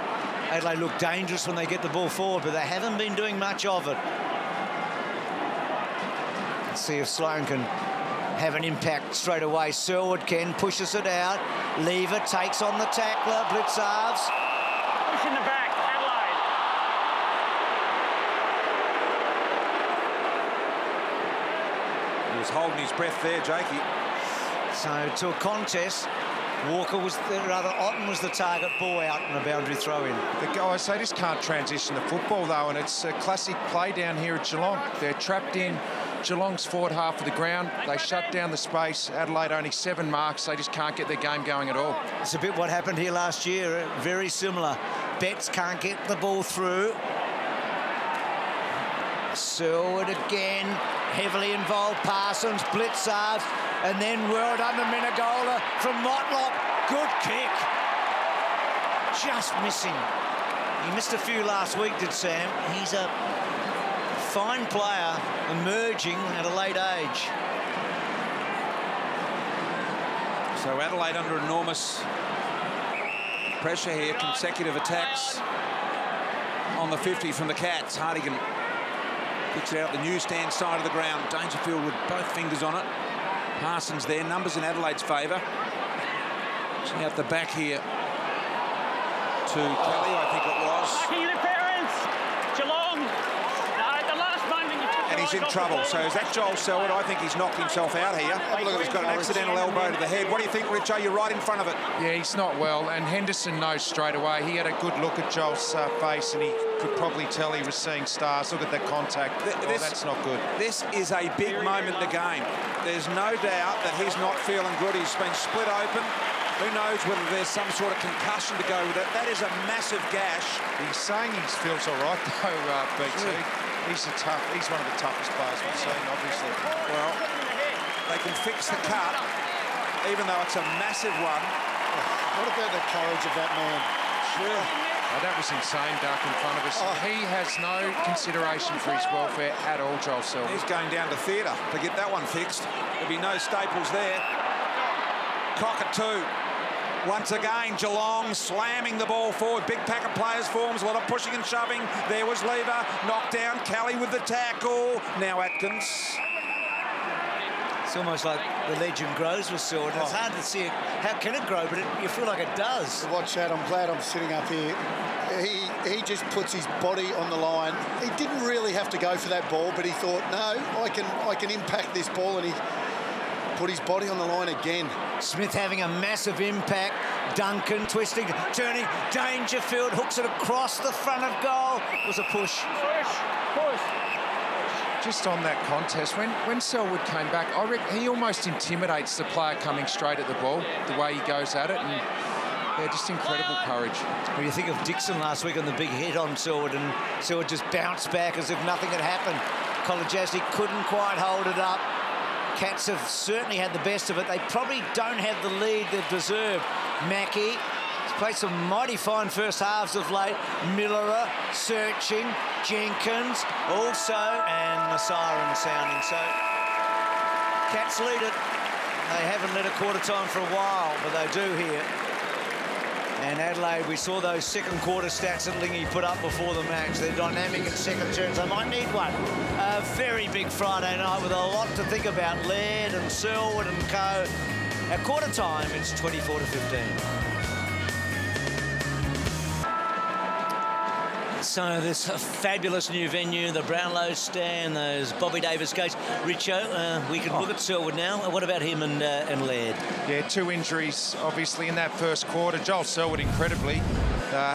Adelaide look dangerous when they get the ball forward, but they haven't been doing much of it. Let's see if Sloane can have an impact straight away. Selwood can, pushes it out. Lever takes on the tackler, Blitzarves. Push in the back, Adelaide. He was holding his breath there, Jakey. So to a contest, Walker was Otten was the target, ball out and a boundary throw in. The guys, they just can't transition the football though, and it's a classic play down here at Geelong. They're trapped in Geelong's forward half of the ground. They shut down the space. Adelaide only 7 marks. They just can't get their game going at all. It's a bit what happened here last year, very similar. Betts can't get the ball through. Selwood again, heavily involved. Parsons, Blitzarves, and then well done to Menegola from Motlop. Good kick. Just missing. He missed a few last week, did Sam. He's a fine player, emerging at a late age. So Adelaide under enormous pressure here. Consecutive attacks on the 50 from the Cats. Hartigan picks it out the newsstand side of the ground. Dangerfield with both fingers on it. Parsons there, numbers in Adelaide's favour. Out the back here to Kelly, I think it was. Lucky the parents. Geelong. The last Monday. And he's in trouble. So is that Joel Selwood? I think he's knocked himself out here. Look, he's got an accidental elbow to the head. What do you think, Richo? You're right in front of it. Yeah, he's not well, and Henderson knows straight away. He had a good look at Joel's face, and he could probably tell he was seeing stars. Look at that contact. That's not good. This is a big moment in the game. There's no doubt that he's not feeling good. He's been split open. Who knows whether there's some sort of concussion to go with it. That is a massive gash. He's saying he feels all right, though, BT. He's one of the toughest players we've seen, obviously. Well, they can fix the cut, even though it's a massive one. What about the courage of that man? Sure. Oh, that was insane, Duck, in front of us. He has no consideration for his welfare at all, Joel Selwood. He's going down to theatre to get that one fixed. There'll be no Staples there. Cockatoo. Once again, Geelong slamming the ball forward. Big pack of players forms, a lot of pushing and shoving. There was Lever, knocked down. Kelly with the tackle. Now Atkins. It's almost like the legend grows with Selwood. It's hard to see it. How can it grow? But you feel like it does. Watch that. I'm glad I'm sitting up here. He just puts his body on the line. He didn't really have to go for that ball, but he thought, no, I can impact this ball, and he put his body on the line again. Smith having a massive impact. Duncan twisting, turning. Dangerfield hooks it across the front of goal. It was a push. Push. Just on that contest, when Selwood came back, I reckon he almost intimidates the player coming straight at the ball, the way he goes at it, and yeah, just incredible courage. Well, you think of Dixon last week on the big hit on Selwood, and Selwood just bounced back as if nothing had happened. Kolodjasny couldn't quite hold it up. Cats have certainly had the best of it. They probably don't have the lead they've deserved. Mackie has played some mighty fine first halves of late. Miller searching. Jenkins also, and the siren sounding. So Cats lead it. They haven't led a quarter time for a while, but they do here. And Adelaide, we saw those second quarter stats that Lingy put up before the match. They're dynamic in second turns. They might need one. A very big Friday night with a lot to think about. Laird and Selwood and co. At quarter time, it's 24-15. So this fabulous new venue, the Brownlow stand, those Bobby Davis gates. Richo, we can look at Selwood now. What about him and Laird? Yeah, 2 injuries, obviously, in that first quarter. Joel Selwood, incredibly,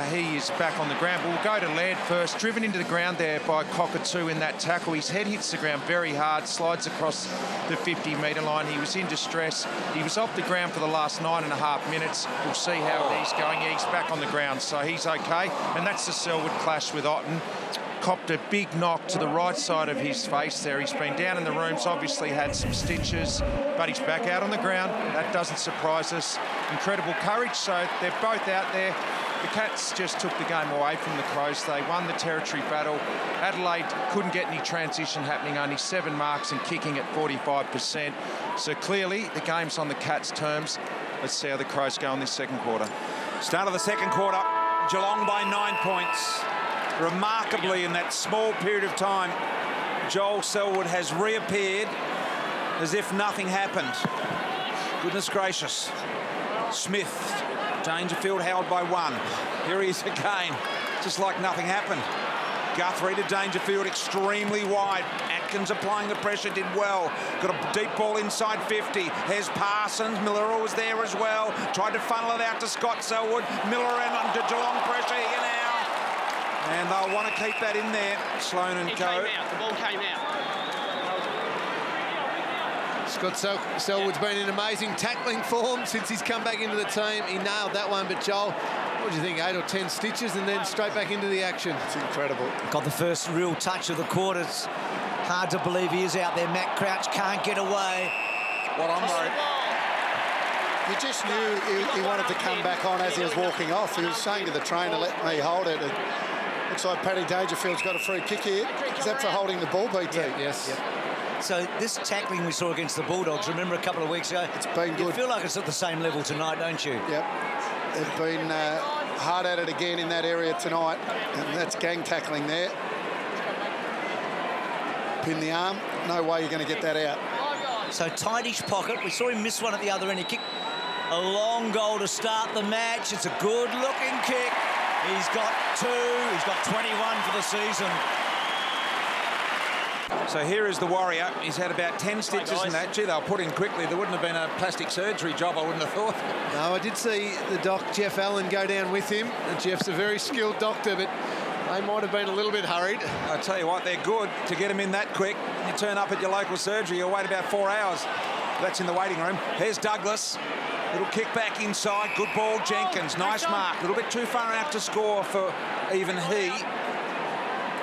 he is back on the ground. But we'll go to Laird first. Driven into the ground there by Cockatoo in that tackle. His head hits the ground very hard, slides across the 50-metre line. He was in distress. He was off the ground for the last 9.5 minutes. We'll see how he's going. Yeah, he's back on the ground, so he's okay. And that's the Selwood clash with Otten. Copped a big knock to the right side of his face there. He's been down in the rooms, obviously had some stitches, but he's back out on the ground. That doesn't surprise us. Incredible courage. So they're both out there. The Cats just took the game away from the Crows. They won the territory battle. Adelaide couldn't get any transition happening, only 7 marks and kicking at 45%. So clearly the game's on the Cats' terms. Let's see how the Crows go in this second quarter. Start of the second quarter, Geelong by 9 points. Remarkably, in that small period of time, Joel Selwood has reappeared as if nothing happened. Goodness gracious. Smith, Dangerfield held by 1. Here he is again, just like nothing happened. Guthrie to Dangerfield, extremely wide. Atkins applying the pressure, did well. Got a deep ball inside 50. Here's Parsons. Miller was there as well. Tried to funnel it out to Scott Selwood. Miller and under Geelong pressure here now. And they'll want to keep that in there. Sloan and Co. The ball came out. Scott Selwood's been in amazing tackling form since he's come back into the team. He nailed that one, but Joel, what do you think, 8 or 10 stitches and then straight back into the action? It's incredible. Got the first real touch of the quarter. It's hard to believe he is out there. Matt Crouch can't get away. What on road? You just knew he wanted to come back on as he was walking off. He was saying to the trainer, let me hold it. It looks like Paddy Dangerfield's got a free kick here. Is that for holding the ball, BT? Yes. Yep. So this tackling we saw against the Bulldogs, remember a couple of weeks ago? It's been good. You feel like it's at the same level tonight, don't you? Yep. They've been hard at it again in that area tonight. And that's gang tackling there. Pin the arm. No way you're going to get that out. So tightish pocket. We saw him miss one at the other end. He kicked a long goal to start the match. It's a good-looking kick. He's got 2. He's got 21 for the season. So here is the Warrior. He's had about 10 stitches in that. Gee, they'll put in quickly. There wouldn't have been a plastic surgery job, I wouldn't have thought. No, I did see the doc, Jeff Allen, go down with him. Jeff's a very skilled doctor, but they might have been a little bit hurried. I tell you what, they're good to get him in that quick. You turn up at your local surgery, you'll wait about 4 hours. That's in the waiting room. Here's Douglas. Little kick back inside. Good ball, Jenkins. Nice mark. A little bit too far out to score for even he.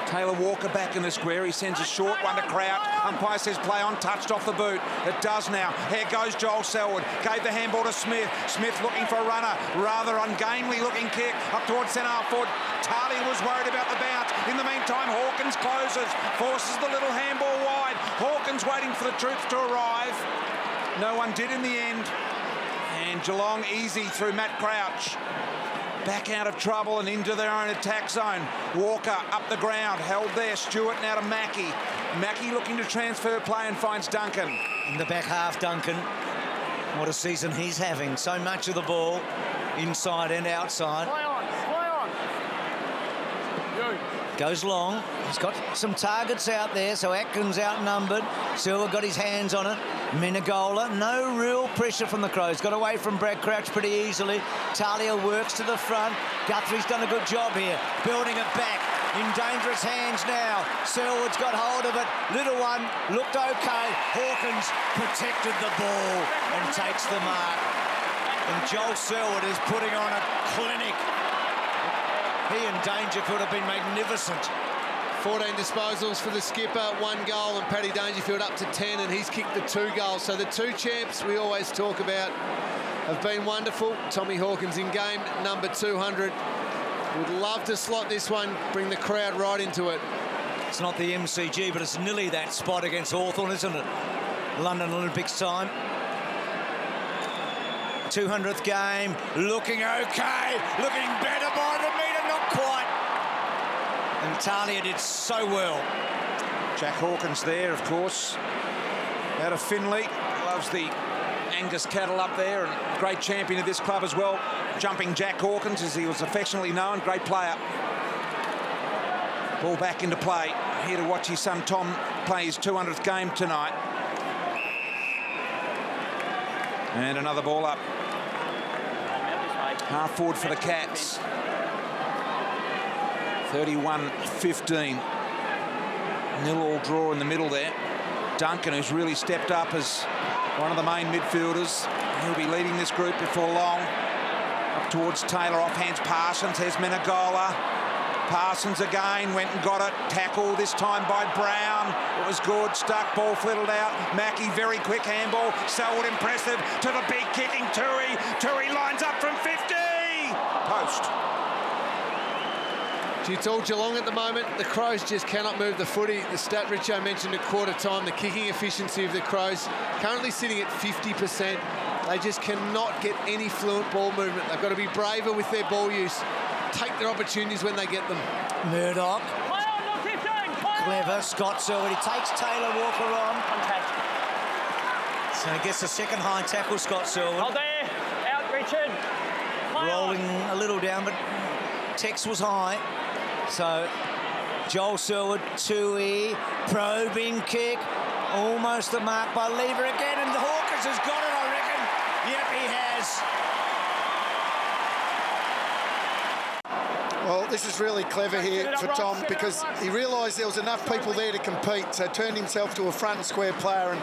Taylor Walker back in the square. He sends a short one to Crouch. Umpire says play on, touched off the boot. It does now. Here goes Joel Selwood. Gave the handball to Smith. Smith looking for a runner. Rather ungainly looking kick up towards centre half forward. Talia was worried about the bounce. In the meantime, Hawkins closes. Forces the little handball wide. Hawkins waiting for the troops to arrive. No one did in the end. And Geelong easy through Matt Crouch. Back out of trouble and into their own attack zone. Walker up the ground, held there. Stewart now to Mackie. Mackie looking to transfer play and finds Duncan. In the back half, Duncan. What a season he's having. So much of the ball inside and outside. Play on. Goes long. He's got some targets out there, so Atkins outnumbered. Silver got his hands on it. Minagola, no real pressure from the Crows. Got away from Brad Crouch pretty easily. Talia works to the front. Guthrie's done a good job here, building it back. In dangerous hands now. Selwood's got hold of it. Little one looked okay. Hawkins protected the ball and takes the mark. And Joel Selwood is putting on a clinic. He and Dangerfield have been magnificent. 14 disposals for the skipper, 1 goal, and Paddy Dangerfield up to 10, and he's kicked the 2 goals. So the 2 champs we always talk about have been wonderful. Tommy Hawkins in game number 200. Would love to slot this one, bring the crowd right into it. It's not the MCG, but it's nearly that spot against Hawthorn, isn't it? London Olympics time. 200th game, looking okay, looking better by the metre, not quite. And Talia did so well. Jack Hawkins there, of course. Out of Finley, loves the Angus Cattle up there, and great champion of this club as well. Jumping Jack Hawkins, as he was affectionately known, great player. Ball back into play. Here to watch his son Tom play his 200th game tonight. And another ball up. Half forward for the Cats. 31-15. 0-all draw in the middle there. Duncan, who's really stepped up as one of the main midfielders. He'll be leading this group before long. Up towards Taylor, off hands Parsons. There's Menegola. Parsons again, went and got it. Tackle this time by Brown. It was good. Stuck, ball flittled out. Mackie, very quick handball. Selwood impressive to the big kicking Tui. Tui lines up from 50. Post. It's all Geelong at the moment. The Crows just cannot move the footy. The stat Richo mentioned at quarter time, the kicking efficiency of the Crows currently sitting at 50%. They just cannot get any fluent ball movement. They've got to be braver with their ball use. Take their opportunities when they get them. Murdoch. Clever. Scott Selwood. He takes Taylor Walker on. So he gets a second high tackle, Scott Selwood. Hold there. Out, Richard. Rolling a little down, but Tex was high. So Joel Selwood, Tui, probing kick. Almost the mark by Lever again, and Hawkins has got it, I reckon. Yep, he has. Well, this is really clever here for Tom because he realised there was enough people there to compete, so turned himself to a front and square player, and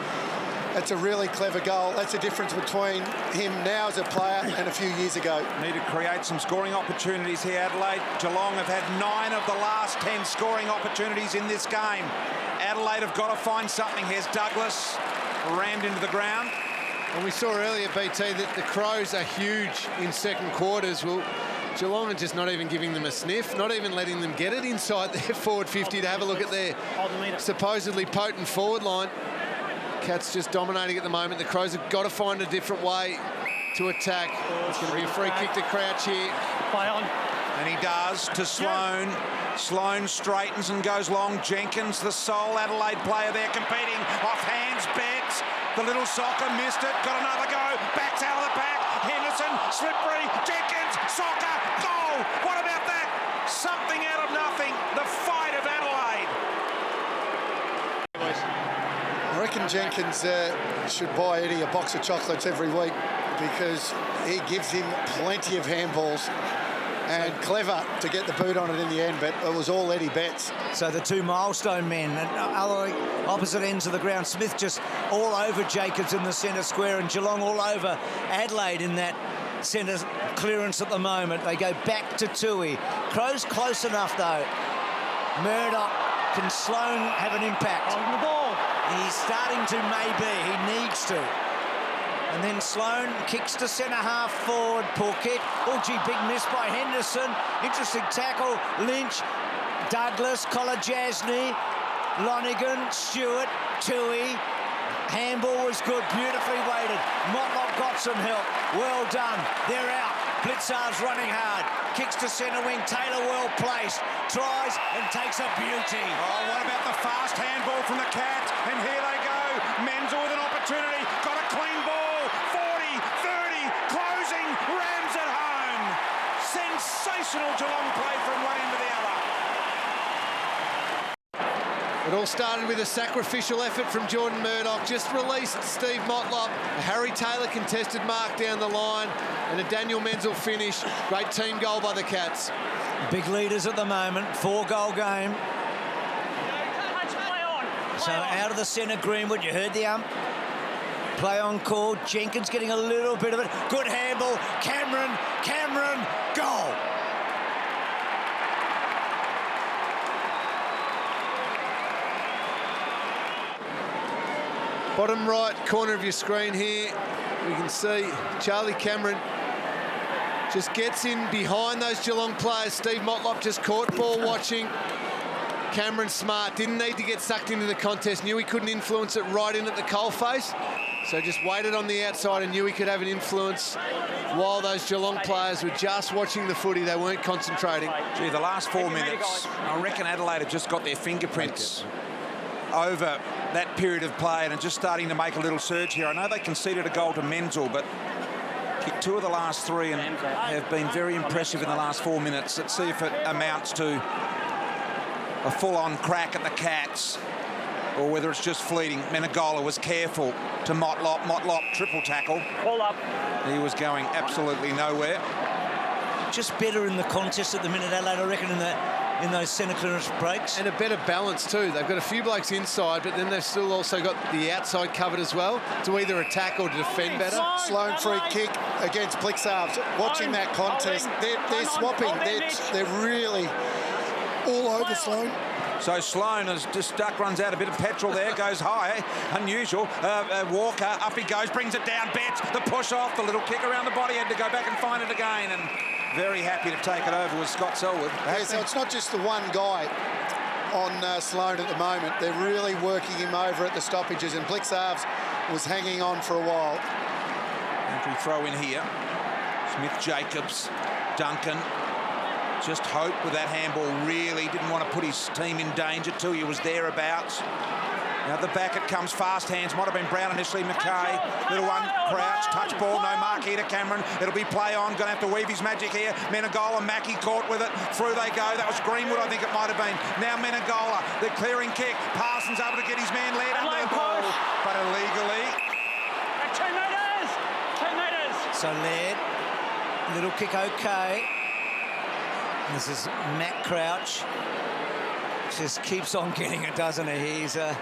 that's a really clever goal. That's the difference between him now as a player and a few years ago. Need to create some scoring opportunities here, Adelaide. Geelong have had 9 of the last 10 scoring opportunities in this game. Adelaide have got to find something. Here's Douglas, rammed into the ground. And we saw earlier, BT, that the Crows are huge in second quarters. Well, Geelong are just not even giving them a sniff, not even letting them get it inside their forward 50 to have a look at their supposedly potent forward line. Cats just dominating at the moment. The Crows have got to find a different way to attack. It's going to be a free kick to Crouch here. Play on. And he does to Sloane. Sloane straightens and goes long. Jenkins, the sole Adelaide player there, competing. Off hands, Betts. The little soccer missed it. Got another go. Backs out of the pack. Henderson, slippery. Jenkins, soccer, goal. What about that? Something out of nothing. The fight of Adelaide. I reckon Jenkins should buy Eddie a box of chocolates every week because he gives him plenty of handballs. And clever to get the boot on it in the end, but it was all Eddie Betts. So the two milestone men at other opposite ends of the ground. Smith just all over Jacobs in the centre square, and Geelong all over Adelaide in that centre clearance at the moment. They go back to Tui. Crows close enough though. Murdoch, can Sloane have an impact? On the ball. He's starting to, maybe. He needs to. And then Sloane kicks to centre-half forward. Poor kick. Oh, gee, big miss by Henderson. Interesting tackle. Lynch, Douglas, Kolajasny, Lonigan, Stewart, Tui. Handball was good, beautifully weighted. Motlop got some help. Well done. They're out. Blitzar's running hard. Kicks to centre wing. Taylor well placed. Tries and takes a beauty. Oh, what about the fast handball from the Cats? And here they go. Menzel with an opportunity. Got a clean ball. 40, 30, closing. Rams at home. Sensational Geelong play from one end to the other. It all started with a sacrificial effort from Jordan Murdoch. Just released Steve Motlop. A Harry Taylor contested mark down the line and a Daniel Menzel finish. Great team goal by the Cats. Big leaders at the moment. 4-goal game. So out of the centre, Greenwood, you heard the ump. Play on call. Jenkins getting a little bit of it. Good handball. Cameron, goal. Bottom right corner of your screen here, we can see Charlie Cameron just gets in behind those Geelong players. Steve Motlop just caught ball watching. Cameron smart, didn't need to get sucked into the contest, knew he couldn't influence it right in at the coalface, so just waited on the outside and knew he could have an influence while those Geelong players were just watching the footy. They weren't concentrating. Gee, the last 4 minutes, I reckon Adelaide have just got their fingerprints over that period of play and are just starting to make a little surge here. I know they conceded a goal to Menzel, but kicked 2 of the last 3 and have been very impressive in the last 4 minutes. Let's see if it amounts to a full-on crack at the Cats or whether it's just fleeting. Menegola was careful to Motlop. Motlop triple tackle. Call up. He was going absolutely nowhere. Just better in the contest at the minute, Adelaide, I reckon, in those centre clearance breaks. And a better balance too. They've got a few blokes inside, but then they've still also got the outside covered as well to either attack or to defend better. Sloan free kick against Blixarves. Watching that contest, they're swapping. They're really all over Sloan. So Sloan has just runs out a bit of petrol there, goes high, unusual. Walker, up he goes, brings it down, Betts, the push off, the little kick around the body, had to go back and find it again, and very happy to take it over with Scott Selwood. Yeah, so it's not just the one guy on Sloan at the moment. They're really working him over at the stoppages, and Blixarves was hanging on for a while. Entry throw in here. Smith-Jacobs, Duncan. Just hope with that handball, really didn't want to put his team in danger till he was thereabouts. Now the back, it comes fast hands. Might have been Brown initially, McKay. Little one, Crouch, touch ball, no mark here to Cameron. It'll be play on, going to have to weave his magic here. Menegola, Mackie caught with it. Through they go. That was Greenwood, I think it might have been. Now Menegola, the clearing kick. Parsons able to get his man led under the ball, but illegally. 2 metres! 2 metres! So Laird, little kick okay. This is Matt Crouch. Just keeps on getting it, doesn't he? He's a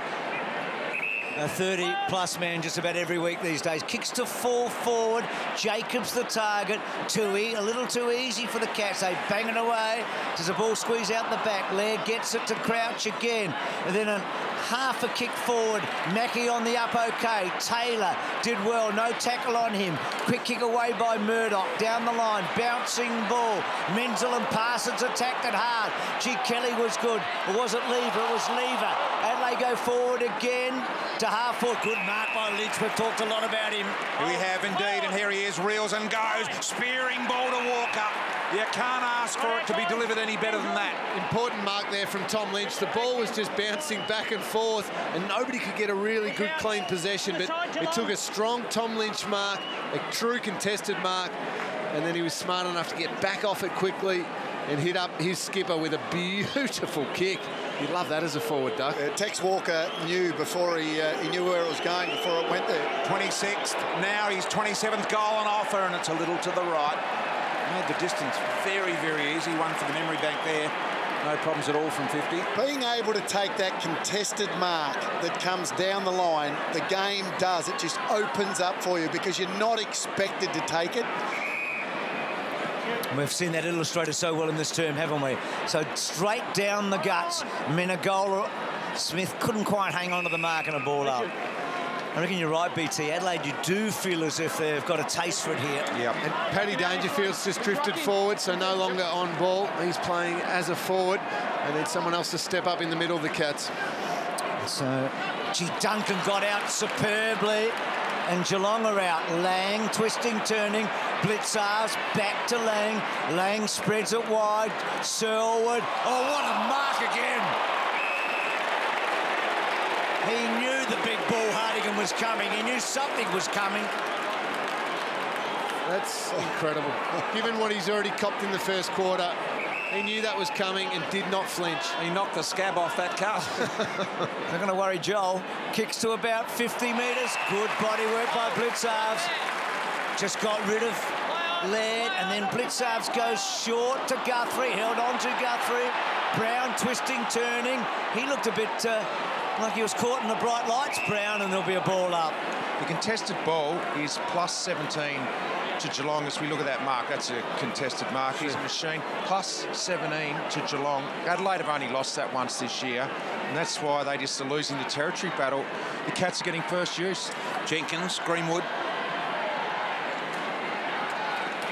30-plus man just about every week these days. Kicks to full forward. Jacobs the target. Toohey, a little too easy for the Cats. They bang it away. Does the ball squeeze out the back? Laird gets it to Crouch again. And then a half a kick forward. Mackie on the up okay. Taylor did well. No tackle on him. Quick kick away by Murdoch. Down the line. Bouncing ball. Menzel and Parsons attacked it hard. Gee, Kelly was good. Or was it Lever? It was Lever. Adelaide go forward again to half forward. Good mark by Lynch. We've talked a lot about him. We have indeed, and here he is, reels and goes. Spearing ball to Walker. You can't ask for it to be delivered any better than that. Important mark there from Tom Lynch. The ball was just bouncing back and forth and nobody could get a really good clean possession, but it took a strong Tom Lynch mark, a true contested mark, and then he was smart enough to get back off it quickly and hit up his skipper with a beautiful kick. You'd love that as a forward, Doug. Tex Walker knew before he knew where it was going before it went there. 26th, now his 27th goal on offer, and it's a little to the right. Made the distance very, very easy. One for the memory bank there. No problems at all from 50. Being able to take that contested mark that comes down the line, the game does. It just opens up for you because you're not expected to take it. We've seen that illustrated so well in this term, haven't we? So straight down the guts. Menegola, Smith couldn't quite hang on to the mark and a ball up. I reckon you're right, BT. Adelaide, you do feel as if they've got a taste for it here. Yep. And Paddy Dangerfield's just drifted forward, so no longer on ball. He's playing as a forward, and then someone else to step up in the middle of the Cats. So, gee, Duncan got out superbly, and Geelong are out. Lang, twisting, turning, Blixarves, back to Lang. Lang spreads it wide. Selwood, oh, what a mark again! He knew the big ball Hardigan was coming. He knew something was coming. That's incredible. Given what he's already copped in the first quarter, he knew that was coming and did not flinch. He knocked the scab off that cut. Not going to worry Joel. Kicks to about 50 metres. Good body work by Blixarves. Just got rid of Laird, and then Blixarves goes short to Guthrie. Held on to Guthrie. Brown twisting, turning. He looked a bit like he was caught in the bright lights, Brown, and there'll be a ball up. The contested ball is plus 17 to Geelong as we look at that mark. That's a contested mark. He's a machine. Plus 17 to Geelong. Adelaide have only lost that once this year, and that's why they just are losing the territory battle. The Cats are getting first use. Jenkins, Greenwood.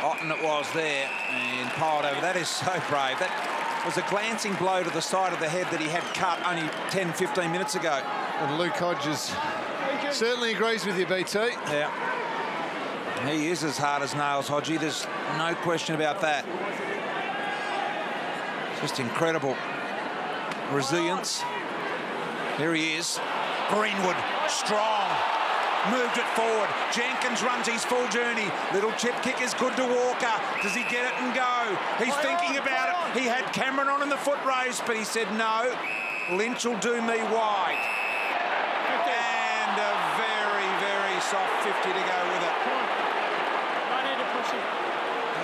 Otten it was there, and piled over. That is so brave. That was a glancing blow to the side of the head that he had cut only 10, 15 minutes ago. And Luke Hodges certainly agrees with you, BT. Yeah. He is as hard as nails, Hodgie. There's no question about that. Just incredible resilience. Here he is. Greenwood, strong. Moved it forward. Jenkins runs his full journey. Little chip kick is good to Walker. Does he get it and go? He's thinking about it. He had Cameron on in the foot race, but he said no. Lynch will do me wide. And a very, very soft 50 to go with it. No need to push him.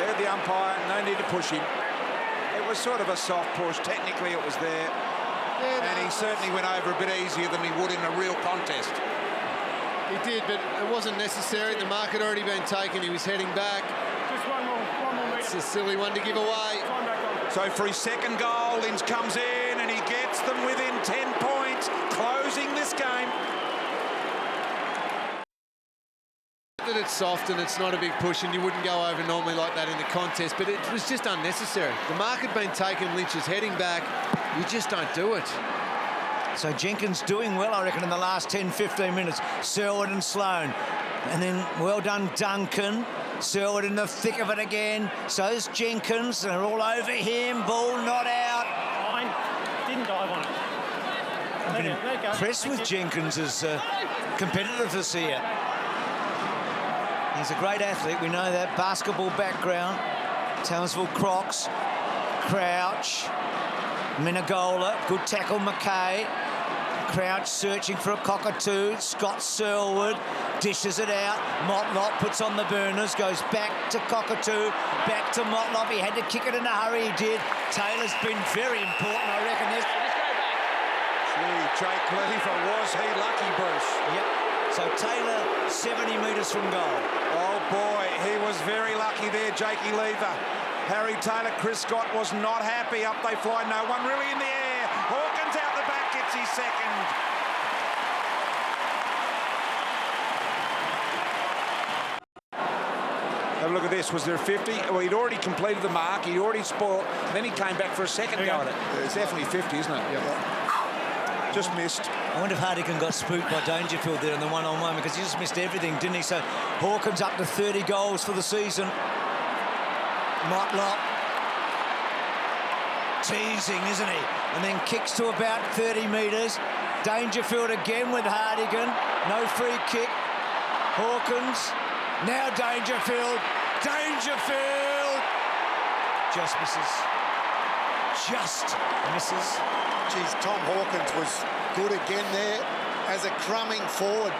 Heard the umpire, no need to push him. It was sort of a soft push. Technically it was there. And he certainly went over a bit easier than he would in a real contest. He did, but it wasn't necessary. The mark had already been taken. He was heading back. Just one more metre. It's a silly one to give away. Time back on. So for his second goal, Lynch comes in and he gets them within 10 points, closing this game. That it's soft and it's not a big push and you wouldn't go over normally like that in the contest, but it was just unnecessary. The mark had been taken, Lynch is heading back. You just don't do it. So Jenkins doing well, I reckon, in the last 10-15 minutes. Selwood and Sloane. And then well done, Duncan. Selwood in the thick of it again. So's Jenkins. They're all over him. Ball not out. Fine. Didn't dive on it. Let it go. Impressed with Jenkins' competitiveness here. He's a great athlete, we know that. Basketball background. Townsville Crocs. Crouch. Minagola. Good tackle, McKay. Crouch searching for a cockatoo. Scott Selwood dishes it out. Motlop puts on the burners, goes back to Cockatoo, back to Motlop. He had to kick it in a hurry, he did. Taylor's been very important, I reckon. Gee, Jake Lever, was he lucky, Bruce? Yep. So Taylor, 70 metres from goal. Oh boy, he was very lucky there, Jakey Lever. Harry Taylor, Chris Scott was not happy. Up they fly, no one really in the air. Hawkins out the back, gets his second. Have a look at this. Was there a 50? Well, he'd already completed the mark. He'd already spoiled. Then he came back for a second go at it. It's definitely 50, isn't it? Yep. Just missed. I wonder if Hardigan got spooked by Dangerfield there in the one-on-one, because he just missed everything, didn't he? So Hawkins up to 30 goals for the season. Motlop teasing, isn't he? And then kicks to about 30 metres. Dangerfield again with Hardigan. No free kick. Hawkins. Now Dangerfield. Dangerfield! Just misses. Just misses. Geez, Tom Hawkins was good again there as a crumbing forward.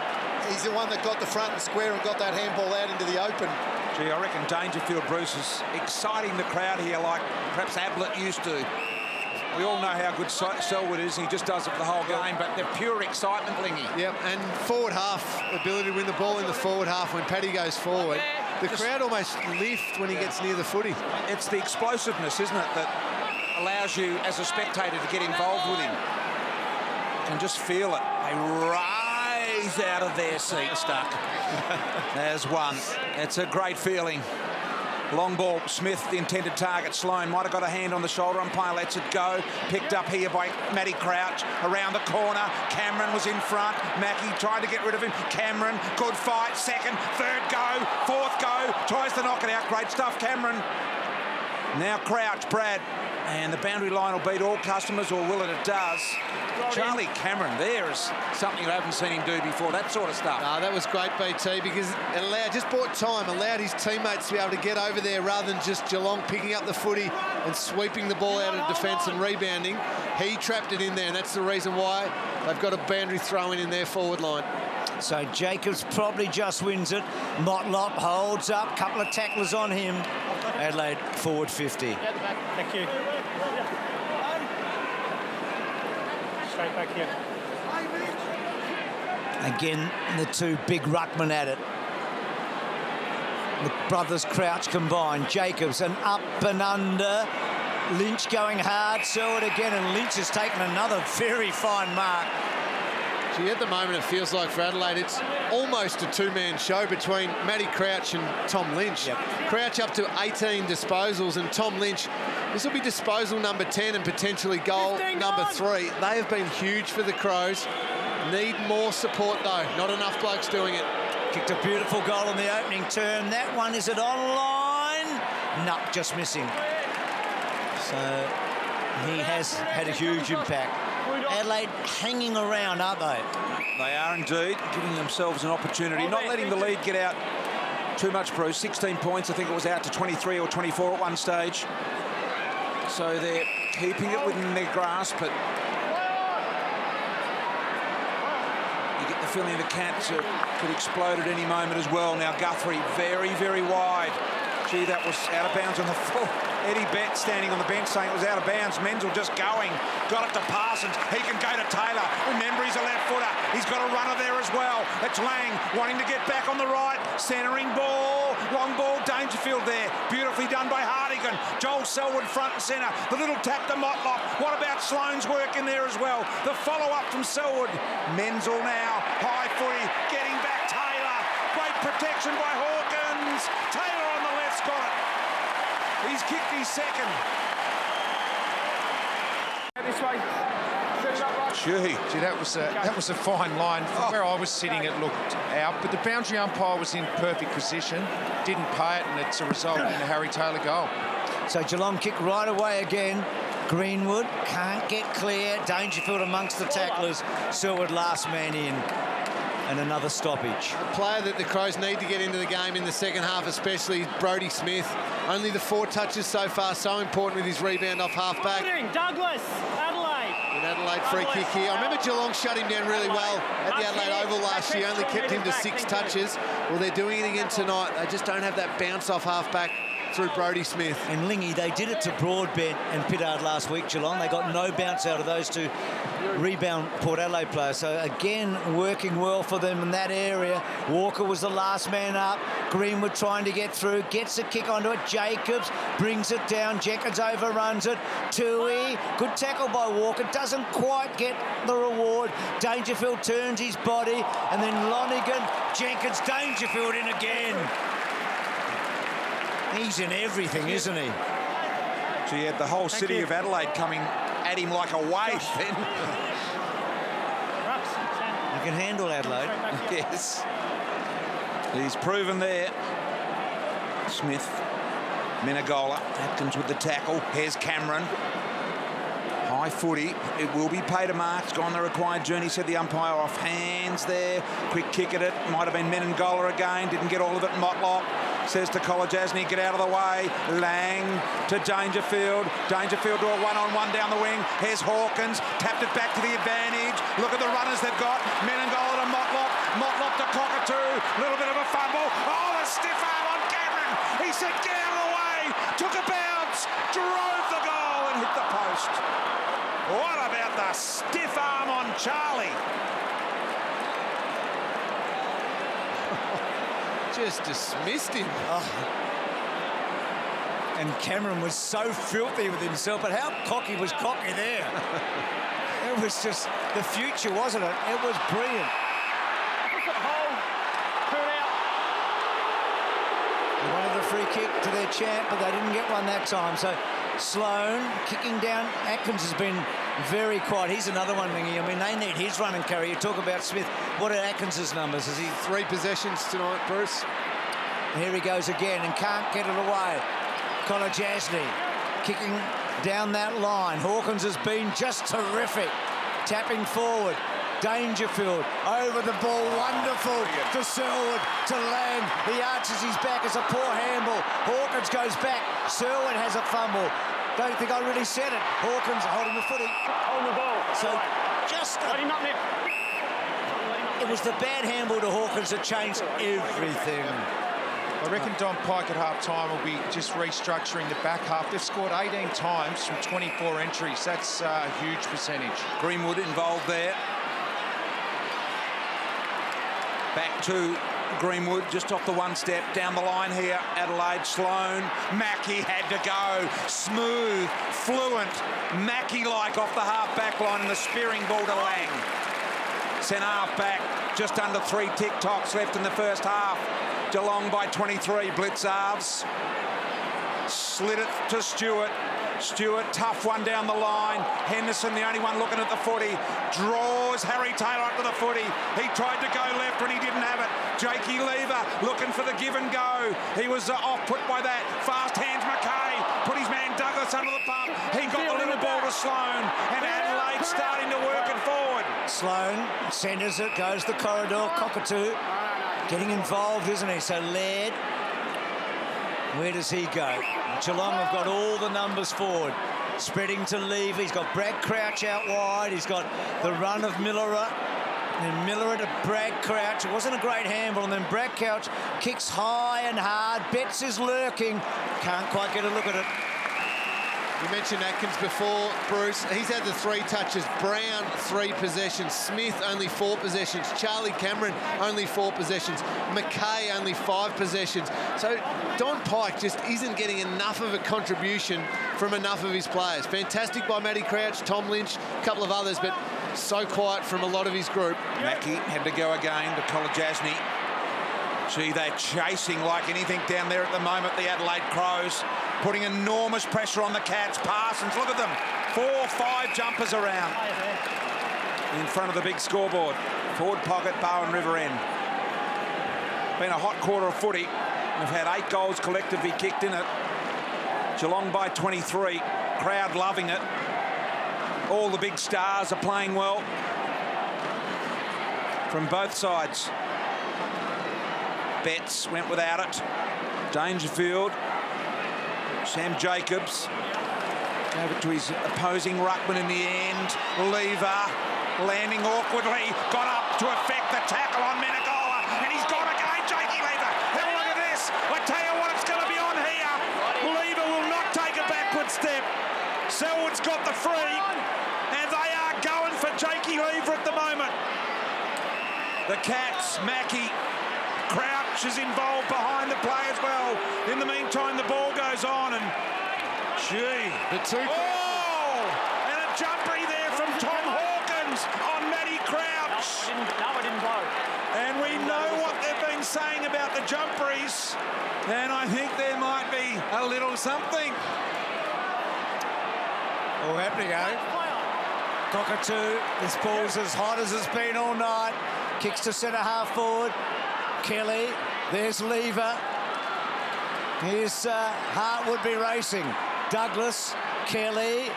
He's the one that got the front and square and got that handball out into the open. Gee, I reckon Dangerfield, Bruce, is exciting the crowd here like perhaps Ablett used to. We all know how good Selwood is. He just does it for the whole game, but the pure excitement, Lingy. Yep, and forward half, ability to win the ball in the forward half when Paddy goes forward. The crowd almost lift when he gets near the footy. It's the explosiveness, isn't it, that allows you as a spectator to get involved with him. You can just feel it. They rise out of their seat, Stuck. There's one. It's a great feeling. Long ball, Smith, the intended target. Sloane might have got a hand on the shoulder. Umpire lets it go. Picked up here by Matty Crouch. Around the corner. Cameron was in front. Mackie tried to get rid of him. Cameron, good fight. Second, third go. Fourth go. Tries to knock it out. Great stuff, Cameron. Now Crouch, Brad. And the boundary line will beat all customers, or will it? It does. Charlie Cameron there is something I haven't seen him do before, that sort of stuff. That was great, BT, because it just bought time, allowed his teammates to be able to get over there rather than just Geelong picking up the footy and sweeping the ball out of defence and rebounding. He trapped it in there, and that's the reason why they've got a boundary throw in their forward line. So Jacobs probably just wins it. Motlop holds up, couple of tacklers on him. Adelaide forward 50. Thank you. Straight back here. Again, the two big ruckmen at it. The brothers Crouch combined. Jacobs and up and under. Lynch going hard. Selwood again, and Lynch has taken another very fine mark. Gee, at the moment it feels like for Adelaide it's almost a two-man show between Matty Crouch and Tom Lynch. Yep. Crouch up to 18 disposals, and Tom Lynch, this will be disposal number 10 and potentially goal number 3. They have been huge for the Crows. Need more support though. Not enough blokes doing it. Kicked a beautiful goal on the opening turn. That one, is it online? No, just missing. So he has had a huge impact. Adelaide hanging around, aren't they? They are indeed, giving themselves an opportunity, not letting the lead get out too much, Bruce. 16 points, I think it was out to 23 or 24 at one stage. So they're keeping it within their grasp, but you get the feeling the Cats could explode at any moment as well. Now Guthrie, very, very wide. Gee, that was out of bounds on the floor. Eddie Bett standing on the bench saying it was out of bounds. Menzel just going. Got it to Parsons. He can go to Taylor. Remember, he's a left footer. He's got a runner there as well. It's Lang wanting to get back on the right. Centering ball. Long ball. Dangerfield there. Beautifully done by Hardigan. Joel Selwood front and centre. The little tap to Motlop. What about Sloane's work in there as well? The follow-up from Selwood. Menzel now. High footy. Getting back Taylor. Great protection by Hawkins. Taylor on the left's got it. He's kicked his second. This way. Set it up right. Gee, that was a fine line. From where I was sitting, it looked out, but the boundary umpire was in perfect position, didn't pay it, and it's a result in a Harry Taylor goal. So Geelong kick right away again. Greenwood can't get clear. Dangerfield amongst the tacklers. Selwood last man in. And another stoppage. A player that the Crows need to get into the game in the second half, especially Brodie Smith. Only the 4 touches so far, so important with his rebound off half-back. Douglas, Adelaide. An Adelaide free kick here. I remember Geelong shut him down really well at the Adelaide Oval last year, only kept him to 6 touches. Well, they're doing it again tonight. They just don't have that bounce off half-back through Brodie Smith. And Lingy, they did it to Broadbent and Pittard last week, Geelong. They got no bounce out of those 2 rebound Port Adelaide players. So again, working well for them in that area. Walker was the last man up. Greenwood trying to get through, gets a kick onto it. Jacobs brings it down. Jenkins overruns it. Tui, good tackle by Walker, doesn't quite get the reward. Dangerfield turns his body, and then Lonigan, Jenkins, Dangerfield in again. He's in everything, isn't he? So you had the whole city of Adelaide coming at him like a wave then. You can handle Adelaide. Yes. He's proven there. Smith, Menegola, Atkins with the tackle. Here's Cameron. High footy. It will be paid a mark. It's gone the required journey, said the umpire. Off hands there. Quick kick at it. Might have been Menegola again. Didn't get all of it. Motlop says to Kolodjasny, get out of the way. Lang to Dangerfield. Dangerfield to a one-on-one down the wing. Here's Hawkins. Tapped it back to the advantage. Look at the runners they've got. Menegola to Motlop. Motlop to Cockatoo. Little bit of a fumble. Oh, a stiff arm on Cameron. He said, get out of the way. Took a bounce. Drove the goal and hit the post. What about the stiff arm on Charlie? Just dismissed him. And Cameron was so filthy with himself, but how cocky was cocky there? It was just the future, wasn't it? It was brilliant. They wanted a free kick to their champ, but they didn't get one that time. So Sloane kicking down. Atkins has been very quiet. He's another one, Lingy. I mean, they need his run and carry. You talk about Smith. What are Atkins's numbers? Is he 3 possessions tonight, Bruce? Here he goes again and can't get it away. Kolodjasny kicking down that line. Hawkins has been just terrific. Tapping forward. Dangerfield over the ball. Wonderful to Selwood, to Lang. He arches his back. It's a poor handball. Hawkins goes back. Selwood has a fumble. Don't think I really said it. Hawkins holding the footy. On the ball. So just it was the bad handball to Hawkins that changed everything. I reckon Don Pike at half-time will be just restructuring the back half. They've scored 18 times from 24 entries. That's a huge percentage. Greenwood involved there. Back to Greenwood, just off the one step, down the line here. Adelaide, Sloane, Mackie had to go. Smooth, fluent, Mackie-like off the half-back line, and the spearing ball to Lang. Sent half back, just under 3 tick-tocks left in the first half. Geelong by 23, blitz halves. Slid it to Stewart. Stewart, tough one down the line. Henderson, the only one looking at the footy. Draws Harry Taylor up to the footy. He tried to go left, but he didn't have it. Jakey Lever looking for the give and go. He was off put by that. Fast hands McKay. Put his man Douglas under the pump. He got the little ball to Sloan, and Adelaide starting to work it forward. Sloan centres it, goes the corridor. Cockatoo getting involved, isn't he? So Laird, where does he go? Geelong have got all the numbers forward. Spreading to Lever. He's got Brad Crouch out wide. He's got the run of Millerer. And Millerer to Brad Crouch. It wasn't a great handball. And then Brad Crouch kicks high and hard. Betts is lurking. Can't quite get a look at it. You mentioned Atkins before, Bruce. He's had the 3 touches. Brown, 3 possessions. Smith, only 4 possessions. Charlie Cameron, only 4 possessions. McKay, only 5 possessions. So Don Pike just isn't getting enough of a contribution from enough of his players. Fantastic by Matty Crouch, Tom Lynch, a couple of others, but so quiet from a lot of his group. Mackie had to go again to Kolodjasny. Gee, they're chasing like anything down there at the moment, the Adelaide Crows. Putting enormous pressure on the Cats. Parsons, look at them. 4 or 5 jumpers around. In front of the big scoreboard. Forward pocket, Bowen River end. Been a hot quarter of footy. We've had 8 goals collectively kicked in it. Geelong by 23. Crowd loving it. All the big stars are playing well. From both sides. Betts went without it. Dangerfield. Sam Jacobs gave it to his opposing ruckman in the end. Lever landing awkwardly, got up to effect the tackle on Menegola, and he's gone again, Jakey Lever. Have a look at this. I tell you what, it's going to be on here. Lever will not take a backward step. Selwood's got the free, and they are going for Jakey Lever at the moment. The Cats, Mackie, Crouch is involved behind the play as well. In the meantime, the ball goes on, and gee, oh, and a jumpery there from Tom Hawkins on Matty Crouch. No, it didn't blow. And we know what they've been saying about the jumperies, and I think there might be a little something. All happening, eh? Cockatoo, this ball's as hot as it's been all night. Kicks to centre half forward. Kelly, there's Lever. His heart would be racing. Douglas, Kelly.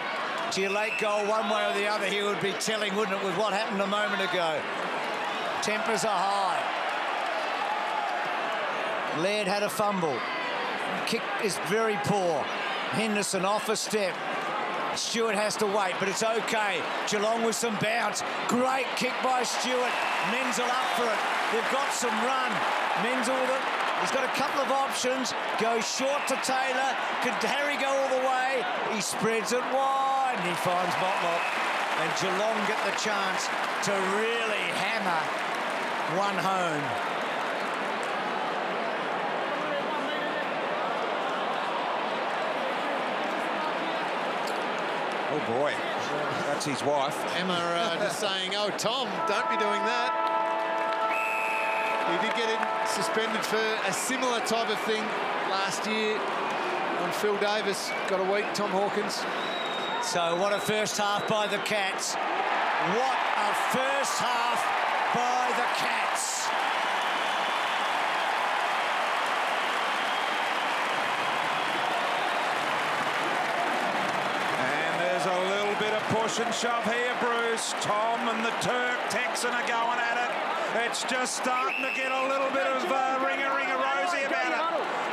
Gee, a late goal one way or the other here would be telling, wouldn't it, with what happened a moment ago. Tempers are high. Laird had a fumble. Kick is very poor. Henderson off a step. Stewart has to wait, but it's okay. Geelong with some bounce. Great kick by Stewart. Menzel up for it. They've got some run. Menzel with it. He's got a couple of options. Goes short to Taylor. Could Harry go all the way? He spreads it wide and he finds Motlop. And Geelong get the chance to really hammer one home. Oh boy, that's his wife. Emma just saying, oh, Tom, don't be doing that. He did get suspended for a similar type of thing last year on Phil Davis. Got a week, Tom Hawkins. So what a first half by the Cats. What a first half by the Cats. A little bit of push and shove here, Bruce. Tom and the Turk Texan are going at it. It's just starting to get a little bit of ring-a-rosy about it.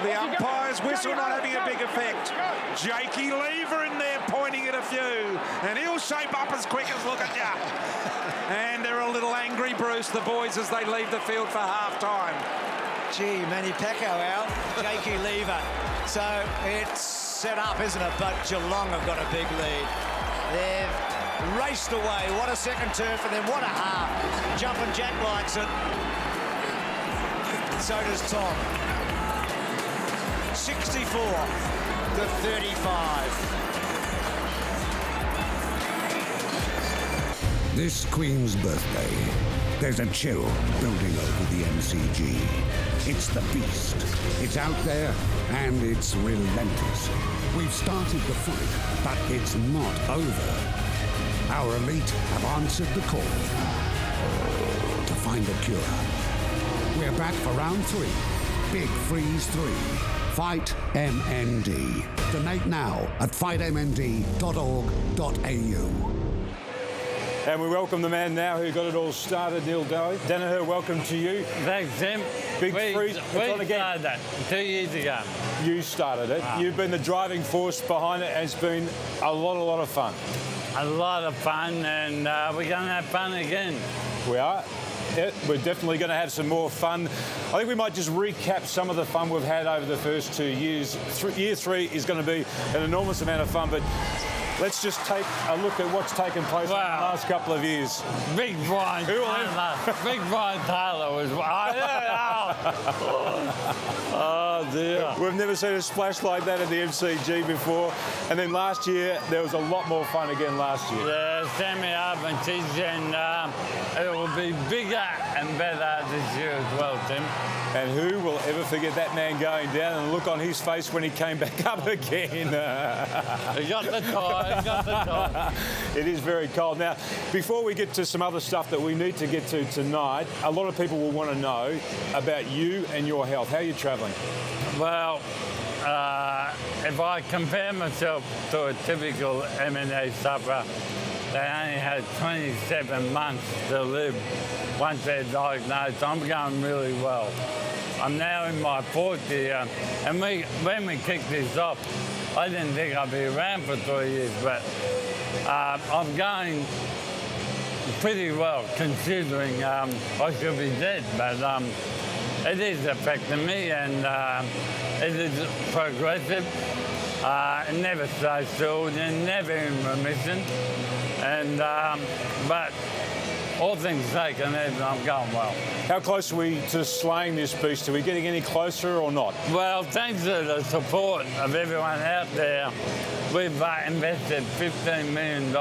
The umpire's whistle not having a big effect. Jakey Lever in there pointing at a few, and he'll shape up as quick as look at ya. And they're a little angry, Bruce, the boys, as they leave the field for half-time. Gee, Manny Pacquiao out, Jakey Lever. So it's set up, isn't it? But Geelong have got a big lead. They've raced away. What a second turn for them. What a half. Jumping Jack likes it. So does Tom. 64 to 35. This Queen's birthday, there's a chill building over the MCG. It's the beast. It's out there, and it's relentless. We've started the fight, but it's not over. Our elite have answered the call to find a cure. We're back for round 3. Big Freeze 3. Fight MND. Donate now at fightmnd.org.au. And we welcome the man now who got it all started, Neil Danaher. Welcome to you. Thanks, Tim. Big freeze. We started that 2 years ago. You started it. Wow. You've been the driving force behind it. It's been a lot of fun. A lot of fun, and we're going to have fun again. We are. We're definitely going to have some more fun. I think we might just recap some of the fun we've had over the first 2 years. Year 3 is going to be an enormous amount of fun, but let's just take a look at what's taken place in the last couple of years. Big Brian Taylor. Big Brian Taylor was... Oh, dear. We've never seen a splash like that at the MCG before. And then last year, there was a lot more fun again last year. Yeah, Sammy Armitage, and it will be bigger and better this year as well, Tim. And who will ever forget that man going down and the look on his face when he came back up again? He got the tie, he got the tie. It is very cold. Now, before we get to some other stuff that we need to get to tonight, a lot of people will want to know about you and your health. How are you travelling? Well, if I compare myself to a typical M&A sufferer, they only had 27 months to live once they're diagnosed. I'm going really well. I'm now in my 4th year, and when we kicked this off, I didn't think I'd be around for 3 years, but I'm going pretty well, considering I should be dead, but it is affecting me, and it is progressive. It never stays still, you're never in remission, and but all things taken, I'm going well. How close are we to slaying this beast? Are we getting any closer or not? Well, thanks to the support of everyone out there, we've invested $15 million.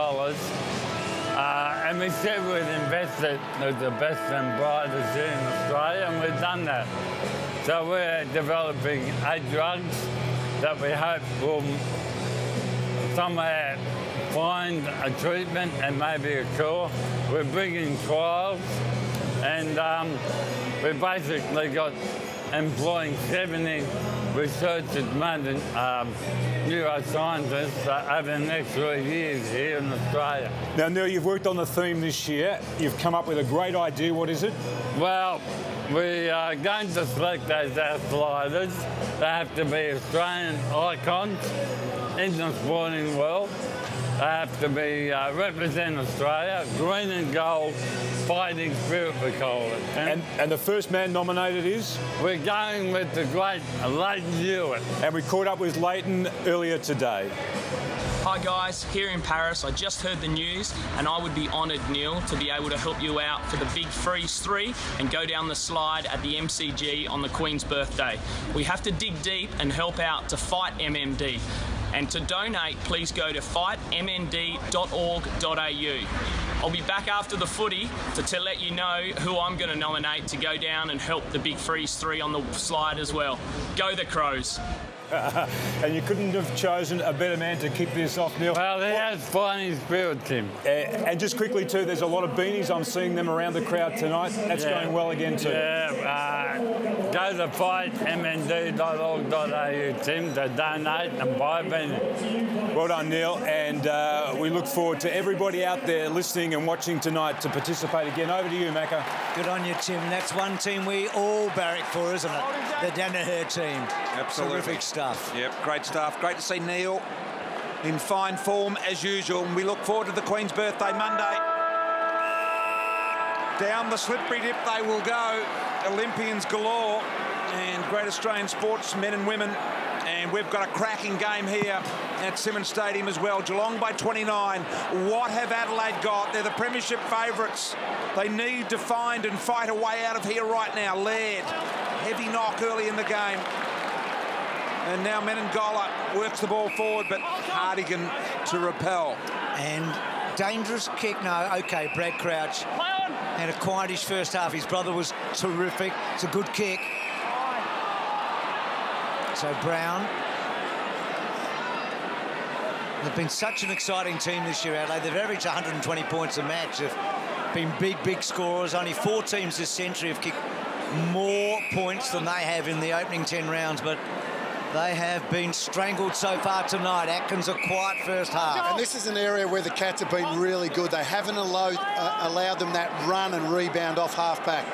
And we said we'd invest it with the best and brightest here in Australia, and we've done that. So we're developing 8 drugs that we hope will somewhere find a treatment and maybe a cure. We're bringing trials, and we've basically got employing 70 researchers, neuroscientists over the next 3 years here in Australia. Now, Neil, you've worked on the theme this year. You've come up with a great idea. What is it? Well, we are going to select those athletes. They have to be Australian icons in the sporting world. They have to be represent Australia, green and gold, fighting spirit, we call it. And the first man nominated is? We're going with the great Leighton Hewitt. And we caught up with Leighton earlier today. Hi guys, here in Paris. I just heard the news, and I would be honoured, Neil, to be able to help you out for the Big Freeze 3 and go down the slide at the MCG on the Queen's birthday. We have to dig deep and help out to fight MMD. And to donate, please go to fightmnd.org.au. I'll be back after the footy to let you know who I'm going to nominate to go down and help the Big Freeze 3 on the slide as well. Go the Crows. And you couldn't have chosen a better man to kick this off, Neil. Well, he has fighting spirit, Tim. And just quickly too, there's a lot of beanies. I'm seeing them around the crowd tonight. That's going well again too. Yeah, go to fightmnd.org.au, Tim, to donate and buy beanies. Well done, Neil. And we look forward to everybody out there listening and watching tonight to participate again. Over to you, Macca. Good on you, Tim. That's one team we all barrack for, isn't it? The Danaher team. Absolutely. Terrific stuff. Yep, great stuff. Great to see Neil in fine form as usual. And we look forward to the Queen's birthday Monday. Down the slippery dip they will go. Olympians galore and great Australian sportsmen and women. And we've got a cracking game here at Simmons Stadium as well. Geelong by 29. What have Adelaide got? They're the premiership favourites. They need to find and fight a way out of here right now. Laird, heavy knock early in the game. And now Menengola works the ball forward, but Hardigan to repel. And dangerous kick. No, OK, Brad Crouch had a quietish first half. His brother was terrific. It's a good kick. So Brown. They've been such an exciting team this year, Adelaide. They've averaged 120 points a match. They've been big scorers. Only 4 teams this century have kicked more points than they have in the opening 10 rounds, but They have been strangled so far tonight. Atkins a quiet first half. And this is an area where the Cats have been really good. They haven't allowed them that run and rebound off half-back.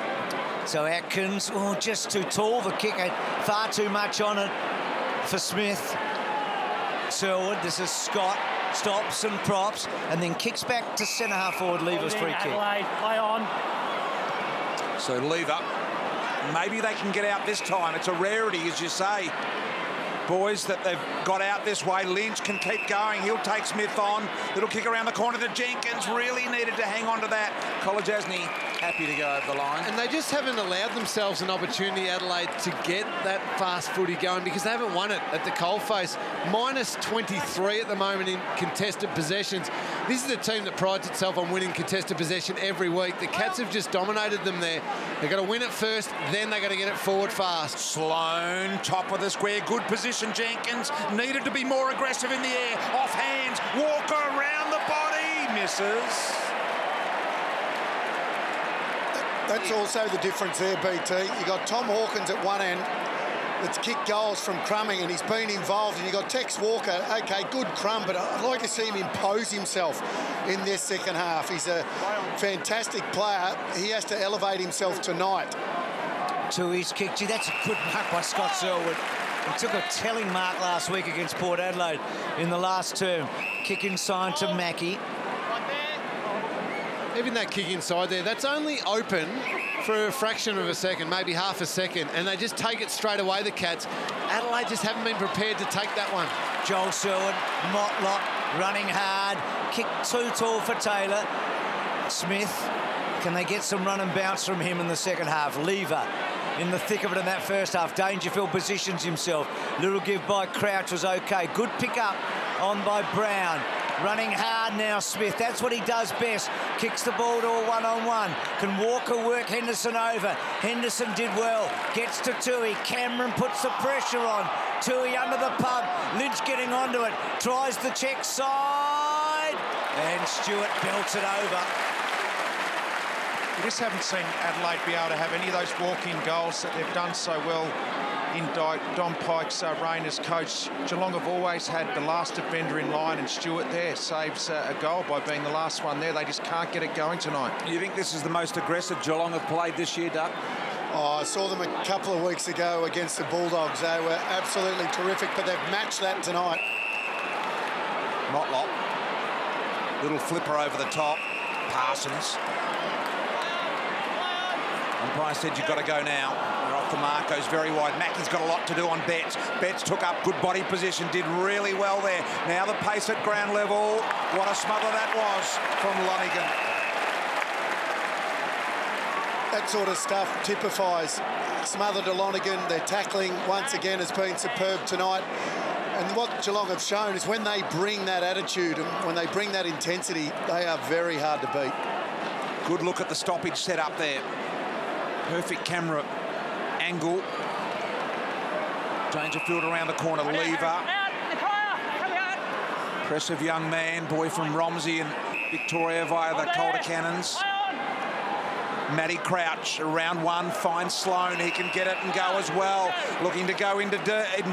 So Atkins, just too tall. The kick had far too much on it for Smith. Selwood, this is Scott. Stops and props, and then kicks back to centre half forward. Lever's free kick. Play on. So Lever, maybe they can get out this time. It's a rarity, as you say, boys, that they've got out this way. Lynch can keep going. He'll take Smith on. Little kick around the corner to Jenkins. Really needed to hang on to that. Kolodjasny happy to go over the line. And they just haven't allowed themselves an opportunity, Adelaide, to get that fast footy going because they haven't won it at the coalface. Minus 23 at the moment in contested possessions. This is a team that prides itself on winning contested possession every week. The Cats have just dominated them there. They've got to win it first, then they've got to get it forward fast. Sloane, top of the square, good position. Jenkins needed to be more aggressive in the air. Off hands, Walker around the body, misses. That's also the difference there, BT. You got Tom Hawkins at one end that's kicked goals from crumbing and he's been involved, and you got Tex Walker. Okay, good crumb, but I'd like to see him impose himself in this second half. He's a fantastic player. He has to elevate himself tonight. Tui's kick. Gee, that's a good mark by Scott Selwood. He took a telling mark last week against Port Adelaide in the last term. Kick inside to Mackie. Even that kick inside there, that's only open for a fraction of a second, maybe half a second, and they just take it straight away, the Cats. Adelaide just haven't been prepared to take that one. Joel Selwood, Motlop, running hard. Kick too tall for Taylor. Smith, can they get some run and bounce from him in the second half? Lever in the thick of it in that first half. Dangerfield positions himself. Little give by Crouch was okay. Good pick up on by Brown. Running hard now, Smith. That's what he does best. Kicks the ball to a one-on-one. Can Walker work Henderson over? Henderson did well. Gets to Tui. Cameron puts the pressure on. Tui under the pump. Lynch getting onto it. Tries the check side. And Stewart belts it over. We just haven't seen Adelaide be able to have any of those walk-in goals that they've done so well in Don Pyke's reign as coach. Geelong have always had the last defender in line, and Stewart there saves a goal by being the last one there. They just can't get it going tonight. You think this is the most aggressive Geelong have played this year, Doug? Oh, I saw them a couple of weeks ago against the Bulldogs. They were absolutely terrific, but they've matched that tonight. Motlop. Little flipper over the top. Parsons. Umpire said you've got to go now. They're off the mark, goes very wide. Mackey's got a lot to do on Betts. Betts took up good body position, did really well there. Now the pace at ground level. What a smother that was from Lonigan. That sort of stuff typifies smother to Lonigan. Their tackling, once again, has been superb tonight. And what Geelong have shown is when they bring that attitude and when they bring that intensity, they are very hard to beat. Good look at the stoppage set up there. Perfect camera angle. Dangerfield around the corner. Lever. Impressive young man, boy from Romsey and Victoria via the Calder Cannons. Matty Crouch around one, finds Sloane. He can get it and go as well. Looking to go into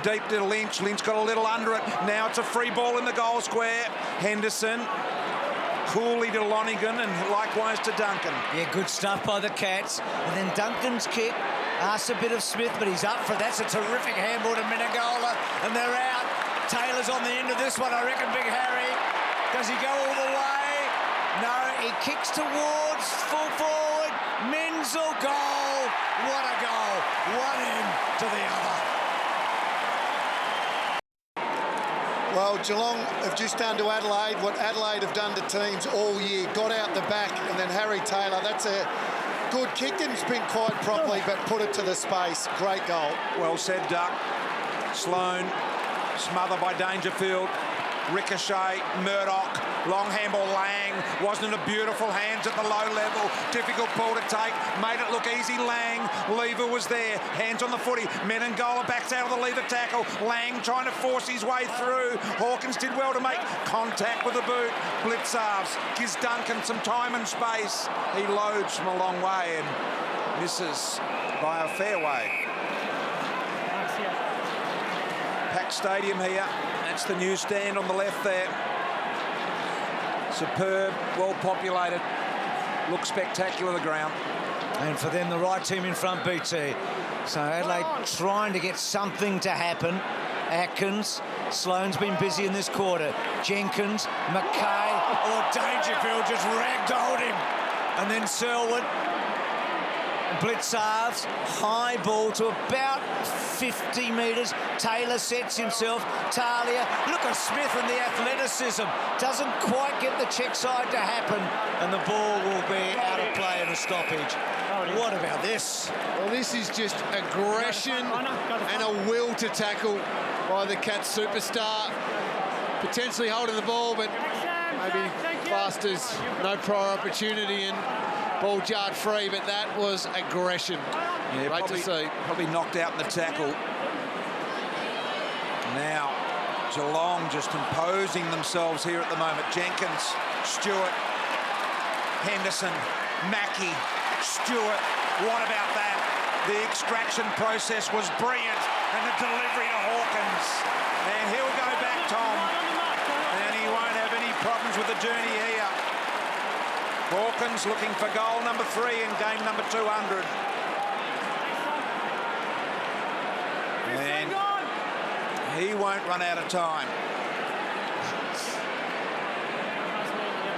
deep to Lynch. Lynch got a little under it. Now it's a free ball in the goal square. Henderson. Coolly to Lonigan and likewise to Duncan. Yeah, good stuff by the Cats. And then Duncan's kick asks a bit of Smith, but he's up for it. That's a terrific handball to Menegola, and they're out. Taylor's on the end of this one, I reckon, Big Harry. Does he go all the way? No, he kicks towards full forward. Menzel goal. What a goal. One end to the other. Well, Geelong have just done to Adelaide what Adelaide have done to teams all year. Got out the back, and then Harry Taylor, that's a good kick. Didn't spin quite properly, but put it to the space. Great goal. Well said, Duck. Sloane, smothered by Dangerfield. Ricochet, Murdoch, long handball Lang. Wasn't it a beautiful hands at the low level? Difficult ball to take. Made it look easy, Lang. Lever was there. Hands on the footy. Menegola backs out of the Lever tackle. Lang trying to force his way through. Hawkins did well to make contact with the boot. Blitzarves gives Duncan some time and space. He loads from a long way and misses by a fair way. Packed stadium here. That's the newsstand on the left there. Superb, well populated. Looks spectacular, the ground. And for them, the right team in front, BT. So Adelaide trying to get something to happen. Atkins, Sloane's been busy in this quarter. Jenkins, Mackay, Dangerfield just ragdolled him. And then Selwood, Blitzarves, high ball to about 50 metres. Taylor sets himself. Talia, look at Smith and the athleticism. Doesn't quite get the check side to happen. And the ball will be out of play in a stoppage. What about this? Well, this is just aggression and a will to tackle by the Cats superstar. Potentially holding the ball, but maybe Plasters no prior opportunity and ball jarred free, but that was aggression. Yeah, great to see. Probably knocked out in the tackle. Now, Geelong just imposing themselves here at the moment. Jenkins, Stewart, Henderson, Mackie, Stewart. What about that? The extraction process was brilliant, and the delivery to Hawkins. And he'll go back, Tom. And he won't have any problems with the journey here. Hawkins looking for goal number 3 in game number 200. And he won't run out of time.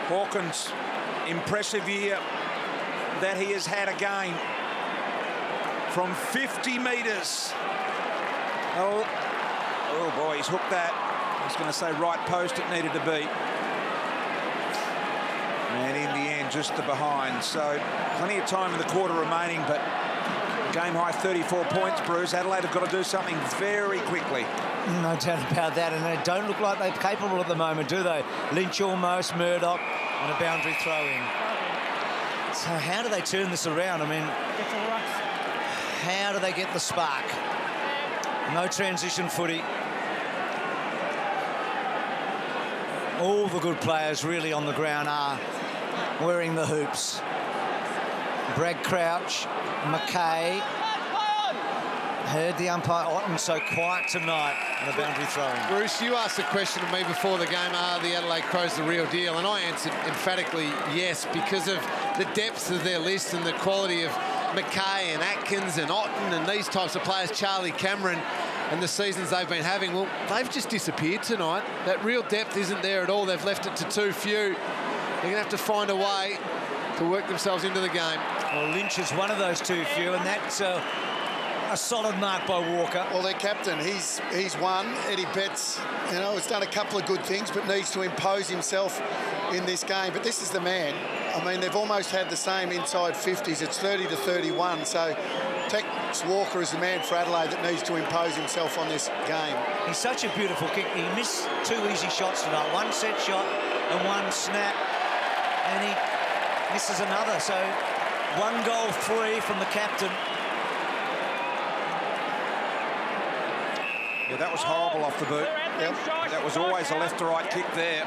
Hawkins, impressive year that he has had again. From 50 metres. Oh boy, he's hooked that. I was going to say right post it needed to be. And in the end, just the behind. So plenty of time in the quarter remaining, but game high 34 points, Bruce. Adelaide have got to do something very quickly. No doubt about that, and they don't look like they're capable at the moment, do they? Lynch almost, Murdoch, and a boundary throw in. So how do they turn this around? I mean, how do they get the spark? No transition footy. All the good players really on the ground are wearing the hoops. Brad Crouch, Mackay. Heard the umpire, Otten so quiet tonight on a boundary throwing. Bruce, you asked a question of me before the game, are the Adelaide Crows the real deal? And I answered emphatically yes, because of the depth of their list and the quality of Mackay and Atkins and Otten and these types of players, Charlie Cameron, and the seasons they've been having. Well, they've just disappeared tonight. That real depth isn't there at all. They've left it to too few. They're going to have to find a way to work themselves into the game. Well, Lynch is one of those too few, and that's a solid mark by Walker. Well, their captain, he's won. Eddie Betts, you know, has done a couple of good things, but needs to impose himself in this game. But this is the man. I mean, they've almost had the same inside 50s. It's 30-31. So Tex Walker is the man for Adelaide that needs to impose himself on this game. He's such a beautiful kick. He missed 2 easy shots tonight. 1 set shot and 1 snap. And he misses another. So 1 goal free from the captain. Yeah, that was horrible off the boot. Yep. That was always a left to right kick there.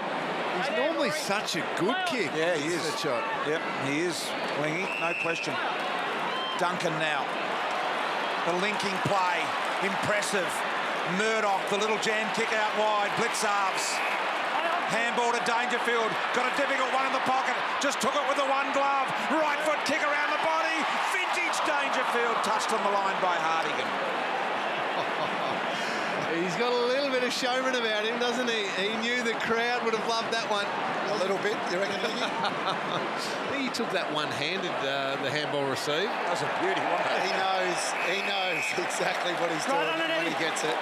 He's normally such a good kick. Yeah, he is. That shot. Yep, he is. Lingy, no question. Duncan now. The linking play, impressive. Murdoch, the little jam kick out wide. Blitzarves. Handball to Dangerfield. Got a difficult one in the pocket. Just took it with the 1 glove. Right foot kick around the body. Vintage Dangerfield touched on the line by Hardigan. He's got a little bit of showman about him, doesn't he? He knew the crowd would have loved that one. A little bit, you reckon, Nicky? I think he took that one-handed, the handball receive. That was a beauty, wasn't it? He knows exactly what he's doing when he gets it.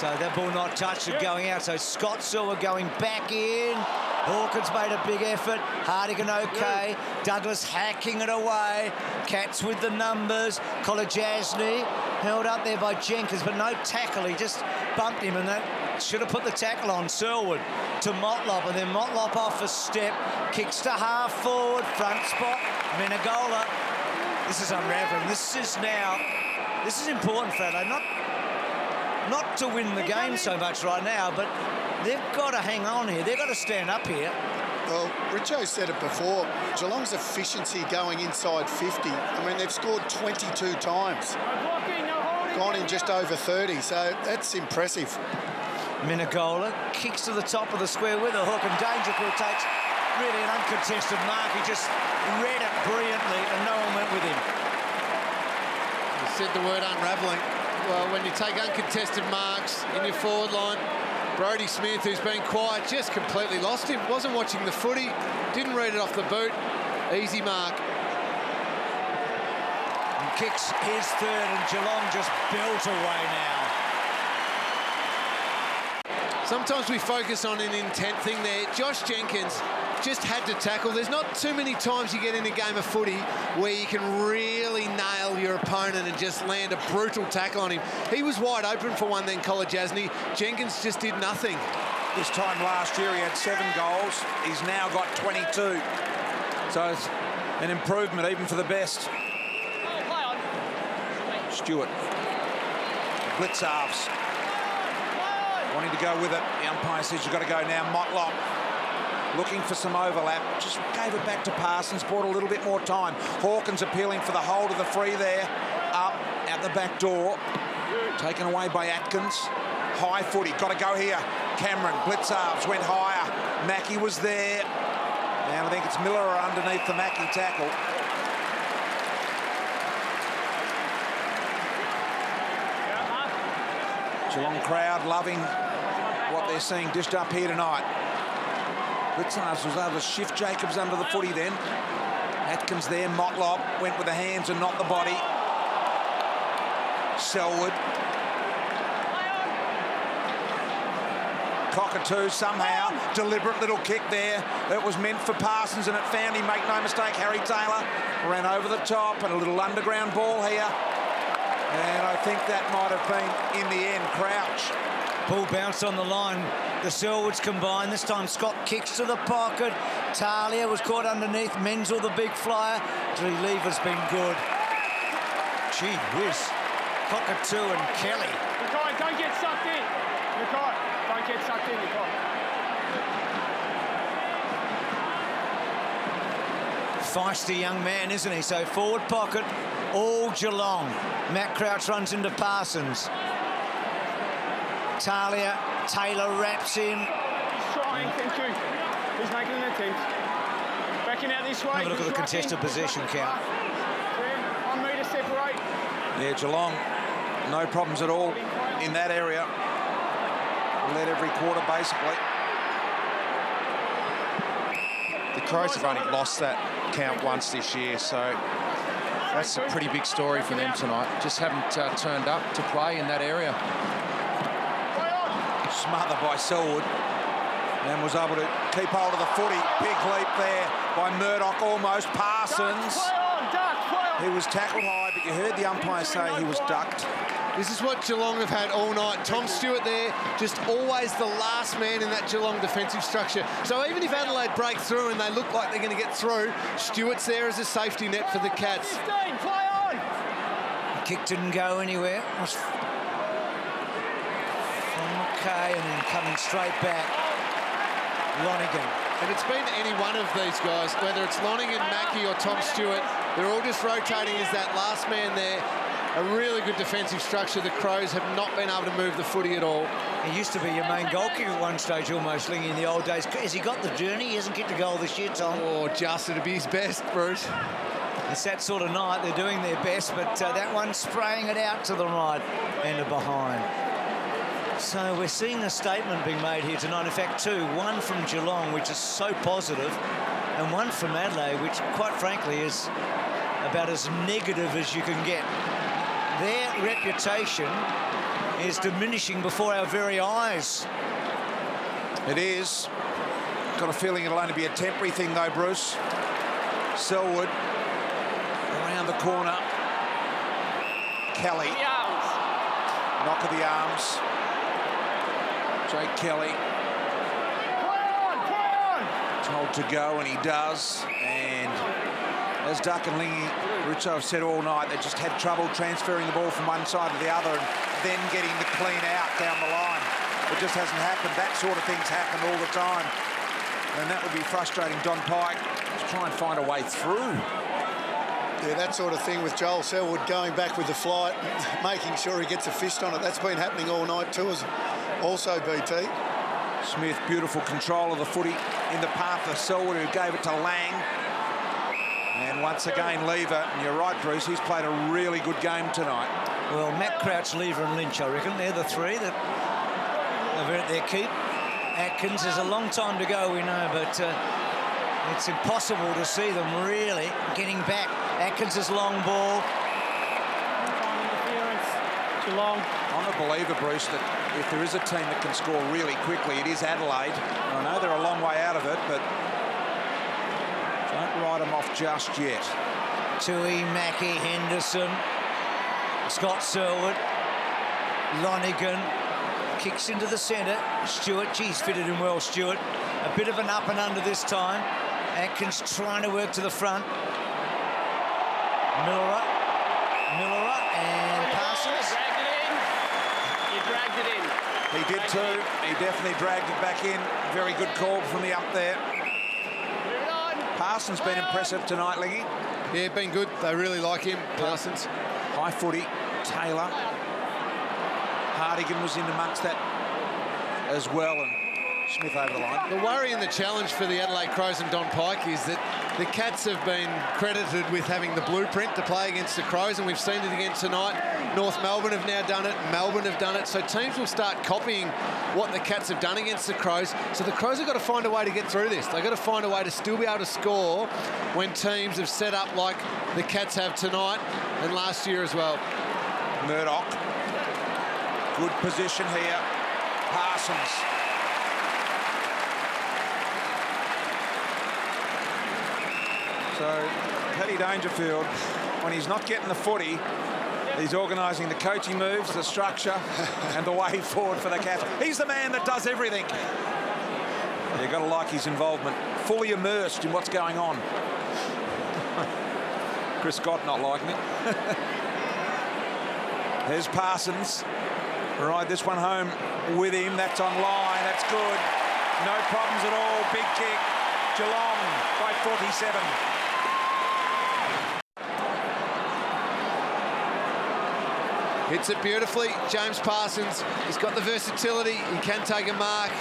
So that ball not touched and going out. So Scott Silver going back in. Hawkins made a big effort. Hardigan okay. Douglas hacking it away. Cats with the numbers. Kolajasny held up there by Jenkins, but no tackle. He just bumped him, and that should have put the tackle on. Selwood to Motlop, and then Motlop off a step. Kicks to half forward. Front spot. Menegola. This is unraveling. This is important for Adelaide. Not to win the game so much right now, but they've got to hang on here. They've got to stand up here. Well, Richo said it before. Geelong's efficiency going inside 50. I mean, they've scored 22 times. gone in just over 30, so that's impressive. Minagola kicks to the top of the square with a hook, and Dangerfield takes really an uncontested mark. He just read it brilliantly, and no one went with him. You said the word unravelling. Well, when you take uncontested marks in your forward line, Brodie Smith, who's been quiet, just completely lost him. Wasn't watching the footy, didn't read it off the boot. Easy mark. And kicks his third, and Geelong just built away now. Sometimes we focus on an intent thing there. Josh Jenkins just had to tackle. There's not too many times you get in a game of footy where you can really nail your opponent and just land a brutal tackle on him. He was wide open for one then, Kolodjasny. Jenkins just did nothing. This time last year he had 7 goals. He's now got 22. So it's an improvement even for the best. Stewart. Blitz halves. Wanting to go with it. The umpire says you've got to go now. Motlop looking for some overlap. Just gave it back to Parsons. Brought a little bit more time. Hawkins appealing for the hold of the free there. Up out the back door. Taken away by Atkins. High footy. Got to go here. Cameron. Blitz halves went higher. Mackie was there. And I think it's Miller underneath the Mackie tackle. Geelong crowd loving what they're seeing dished up here tonight. Blitzarves was able to shift Jacobs under the footy then. Atkins there, Motlop went with the hands and not the body. Selwood. Cockatoo somehow, deliberate little kick there. It was meant for Parsons and it found him, make no mistake. Harry Taylor ran over the top and a little underground ball here. And I think that might have been, in the end, Crouch. Ball bounced on the line. The Selwoods combined. This time Scott kicks to the pocket. Talia was caught underneath. Menzel, the big flyer. Lever's been good. Gee whiz. Cockatoo and Kelly. Mackay, don't get sucked in. Mackay, don't get sucked in, Mackay. Feisty young man, isn't he? So forward pocket, all Geelong. Matt Crouch runs into Parsons. Talia, Taylor wraps in. He's trying, thank you. He's making an attempt. Backing out this way. Have a look at the contested possession count. 1 metre separate. Yeah, Geelong, no problems at all in that area. Led every quarter, basically. The Crows have only lost that count once this year, so that's a pretty big story for them tonight. Just haven't turned up to play in that area. Smothered by Selwood and was able to keep hold of the footy. Big leap there by Murdoch, almost. Parsons. He was tackled high, but you heard the umpire say he was ducked. This is what Geelong have had all night. Tom Stewart there, just always the last man in that Geelong defensive structure. So even if Adelaide break through and they look like they're going to get through, Stewart's there as a safety net for the Cats. 15, play on! Kick didn't go anywhere. It was from McKay and then coming straight back. Lonigan. And it's been any one of these guys, whether it's Lonigan, Mackie or Tom Stewart, they're all just rotating as that last man there. A really good defensive structure. The Crows have not been able to move the footy at all. He used to be your main goal kicker at one stage, almost, Lingy, in the old days. Has he got the journey? He hasn't kicked a goal this year, Tom. Oh, just it'll be his best, Bruce. It's that sort of night. They're doing their best, but that one's spraying it out to the right and the behind. So we're seeing a statement being made here tonight. In fact, two. One from Geelong, which is so positive, and one from Adelaide, which, quite frankly, is about as negative as you can get. Their reputation is diminishing before our very eyes. It is. Got a feeling it'll only be a temporary thing, though, Bruce. Selwood around the corner. Kelly. Knock of the arms. Jake Kelly. Told to go, and he does. And as Duck and Lingy Rucho have said all night, they just had trouble transferring the ball from one side to the other and then getting the clean out down the line. It just hasn't happened. That sort of thing's happened all the time. And that would be frustrating. Don Pike to try and find a way through. Yeah, that sort of thing with Joel Selwood going back with the flight, making sure he gets a fist on it. That's been happening all night too, also, BT. Smith, beautiful control of the footy in the path of Selwood, who gave it to Lang. And once again, Lever, and you're right, Bruce, he's played a really good game tonight. Well, Matt Crouch, Lever and Lynch, I reckon, they're the three that have earned their keep. Atkins, there's a long time to go, we know, but it's impossible to see them really getting back. Atkins' long ball. Geelong. I'm a believer, Bruce, that if there is a team that can score really quickly, it is Adelaide. I know they're a long way out of it, but don't write them off just yet. Tui, Mackie, Henderson, Scott Selwood, Lonigan, kicks into the centre. Stewart, geez, fitted in well, Stewart. A bit of an up and under this time. Atkins trying to work to the front. Miller, and Parsons. You dragged it in. He did too. He definitely dragged it back in. Very good call from the up there. Parsons been impressive tonight, Leggy. Yeah, been good. They really like him, Parsons. High footy. Taylor. Hardigan was in amongst that as well, and Smith over the line. The worry and the challenge for the Adelaide Crows and Don Pike is that the Cats have been credited with having the blueprint to play against the Crows, and we've seen it again tonight. North Melbourne have now done it, Melbourne have done it, so teams will start copying what the Cats have done against the Crows. So the Crows have got to find a way to get through this. They've got to find a way to still be able to score when teams have set up like the Cats have tonight and last year as well. Murdoch. Good position here. Parsons. So Paddy Dangerfield, when he's not getting the footy, he's organising the coaching moves, the structure, and the way forward for the Cats. He's the man that does everything. You've got to like his involvement, fully immersed in what's going on. Chris Scott not liking it. There's Parsons. Ride this one home with him. That's on line. That's good. No problems at all. Big kick. Geelong by 47. Hits it beautifully. James Parsons, he's got the versatility. He can take a mark.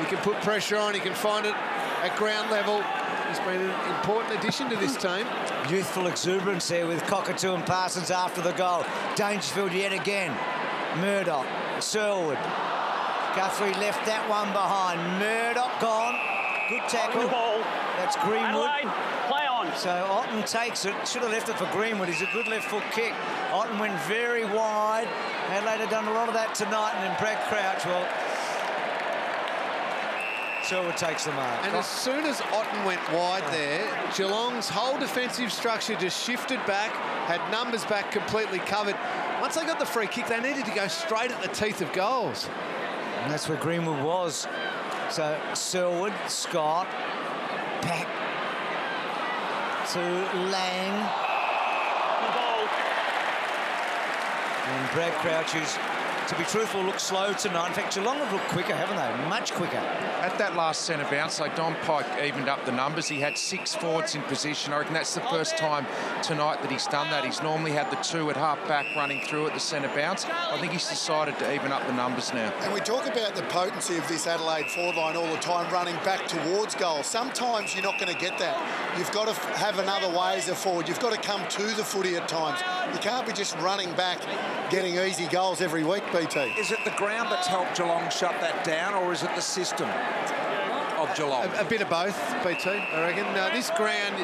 He can put pressure on. He can find it at ground level. He's been an important addition to this team. Youthful exuberance there with Cockatoo and Parsons after the goal. Dangerfield yet again. Murdoch, Selwood. Guthrie left that one behind. Murdoch gone. Good tackle. That's Greenwood. Adelaide, play on. So Otten takes it. Should have left it for Greenwood. He's a good left foot kick. Otten went very wide. Adelaide have done a lot of that tonight, and then Brad Crouch, well, Selwood takes the mark. And as soon as Otten went wide there, Geelong's whole defensive structure just shifted back, had numbers back completely covered. Once they got the free kick, they needed to go straight at the teeth of goals. And that's where Greenwood was. So Selwood, Scott, back to Lang. And Brad Crouch, who's, to be truthful, looked slow tonight. In fact, Geelong have looked quicker, haven't they? Much quicker. At that last centre bounce, so Don Pike evened up the numbers. He had 6 forwards in position. I reckon that's the first time tonight that he's done that. He's normally had the 2 at half-back running through at the centre bounce. I think he's decided to even up the numbers now. And we talk about the potency of this Adelaide forward line all the time, running back towards goal. Sometimes you're not going to get that. You've got to have another way as a forward. You've got to come to the footy at times. You can't be just running back, getting easy goals every week, BT. Is it the ground that's helped Geelong shut that down, or is it the system of Geelong? A bit of both, BT, I reckon. This ground,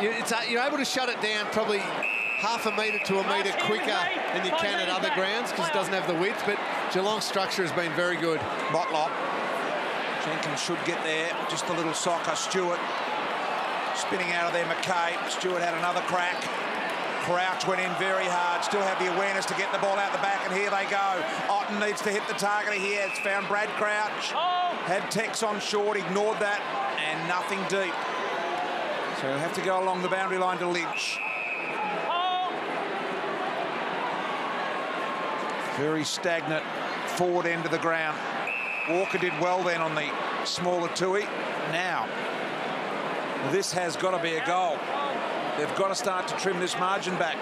you're able to shut it down probably half a metre to a metre quicker than you can at other grounds because it doesn't have the width, but Geelong's structure has been very good. Motlop. Jenkins should get there. Just a little soccer. Stewart spinning out of there. McKay. Stewart had another crack. Crouch went in very hard, still had the awareness to get the ball out the back, and here they go. Otten needs to hit the target here. It's found Brad Crouch. Had Tex on short, ignored that, and nothing deep. So he'll have to go along the boundary line to Lynch. Very stagnant forward end of the ground. Walker did well then on the smaller Tui. Now, this has got to be a goal. They've got to start to trim this margin back.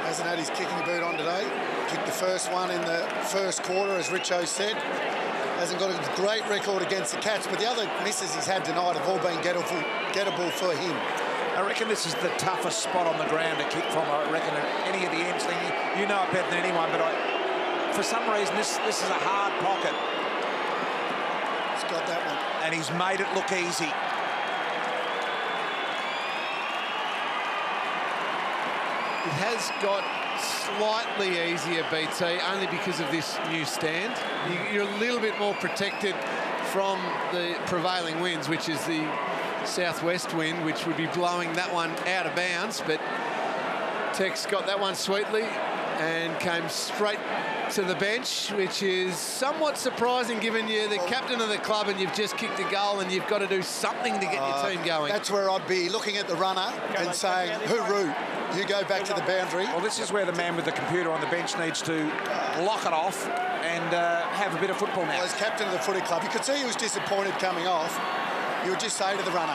Hasn't had his kicking boot on today. Kicked the first one in the first quarter, as Richo said. Hasn't got a great record against the Cats, but the other misses he's had tonight have all been gettable for him. I reckon this is the toughest spot on the ground to kick from. I reckon at any of the ends thing. You know it better than anyone, but for some reason this is a hard pocket. He's got that one. And he's made it look easy. It has got slightly easier, BT, only because of this new stand. You're a little bit more protected from the prevailing winds, which is the southwest wind, which would be blowing that one out of bounds. But Tex got that one sweetly and came straight to the bench, which is somewhat surprising given you're the captain of the club and you've just kicked a goal and you've got to do something to get your team going. That's where I'd be looking at the runner and saying, hooroo, you go back to the boundary. Well, this is where the man with the computer on the bench needs to lock it off and have a bit of football now. Well, as captain of the footy club, you could see he was disappointed coming off. You would just say to the runner,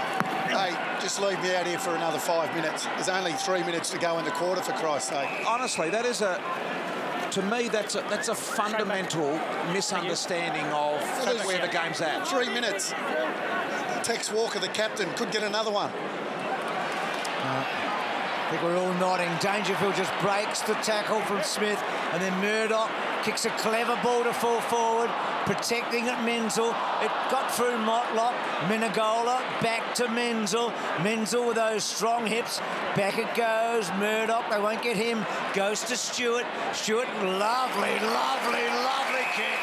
hey, just leave me out here for another 5 minutes. There's only 3 minutes to go in the quarter, for Christ's sake. Honestly, that is to me, that's a fundamental misunderstanding of where the game's at. 3 minutes. Tex Walker, the captain, could get another one. I think we're all nodding. Dangerfield just breaks the tackle from Smith, and then Murdoch kicks a clever ball to fall forward, protecting at Menzel. It got through Motlop. Minagola back to Menzel. Menzel with those strong hips. Back it goes. Murdoch, they won't get him. Goes to Stewart. Stewart, lovely, lovely, lovely kick.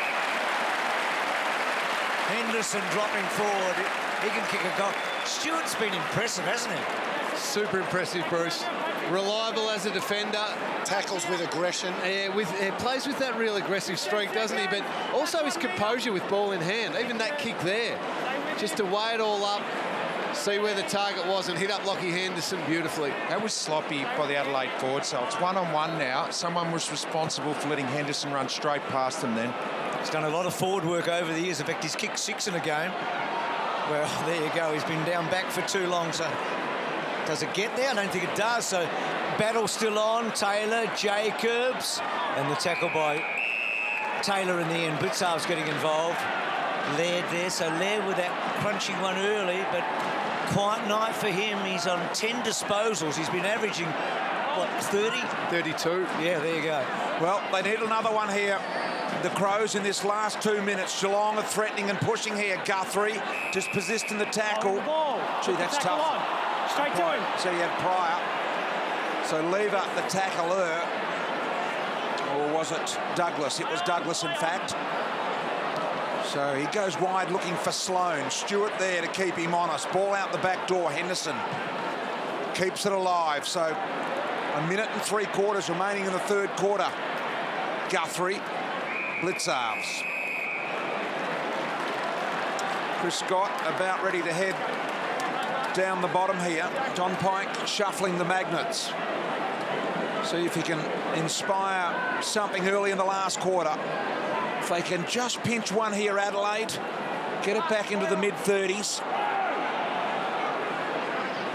Henderson dropping forward. He can kick a goal. Stewart's been impressive, hasn't he? Super impressive, Bruce. Reliable as a defender. Tackles with aggression. Yeah, plays with that real aggressive streak, doesn't he? But also his composure with ball in hand. Even that kick there. Just to weigh it all up, see where the target was and hit up Lockie Henderson beautifully. That was sloppy by the Adelaide forward, so it's one-on-one now. Someone was responsible for letting Henderson run straight past him then. He's done a lot of forward work over the years. In fact, he's kicked 6 in a game. Well, there you go. He's been down back for too long, so does it get there? I don't think it does. So battle still on. Taylor, Jacobs, and the tackle by Taylor in the end. Blitzarv's getting involved. Laird there. So Laird with that crunching one early, but quiet night for him. He's on 10 disposals. He's been averaging, what, 30? 32. Yeah, there you go. Well, they need another one here. The Crows in this last 2 minutes. Geelong are threatening and pushing here. Guthrie just persisting the tackle. Gee, that's tough. Straight to him. So you had Pryor. So Lever, the tackler. Or was it Douglas? It was Douglas, in fact. So he goes wide looking for Sloane. Stewart there to keep him honest. Ball out the back door. Henderson keeps it alive. So 1 minute and 3/4 remaining in the third quarter. Guthrie. Blitzarves. Chris Scott about ready to head down the bottom here. Don Pike shuffling the magnets. See if he can inspire something early in the last quarter. If they can just pinch one here, Adelaide, get it back into the mid-30s.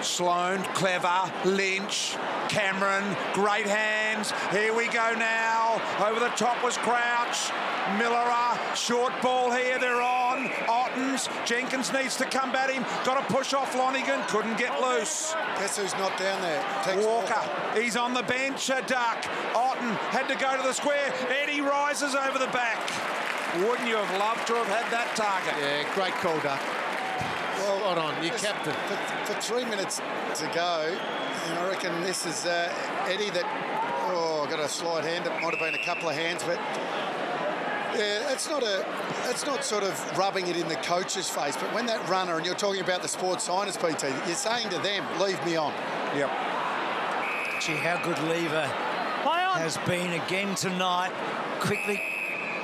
Sloane, clever, Lynch, Cameron, great hands. Here we go now. Over the top was Crouch. Millerer, short ball here, they're on. Ottens, Jenkins needs to come at him. Got to push off Lonigan, couldn't get loose. Guess who's not down there? Walker, he's on the bench, a duck. Otten had to go to the square. Eddie rises over the back. Wouldn't you have loved to have had that target? Yeah, great call, Duck. Well, hold on, you captain. For 3 minutes to go, and I reckon this is Eddie that, got a slight hand. It might have been a couple of hands, but yeah, it's not sort of rubbing it in the coach's face. But when that runner, and you're talking about the sports science, PT, you're saying to them, leave me on. Yep. Gee, how good Lever has been again tonight. Quickly.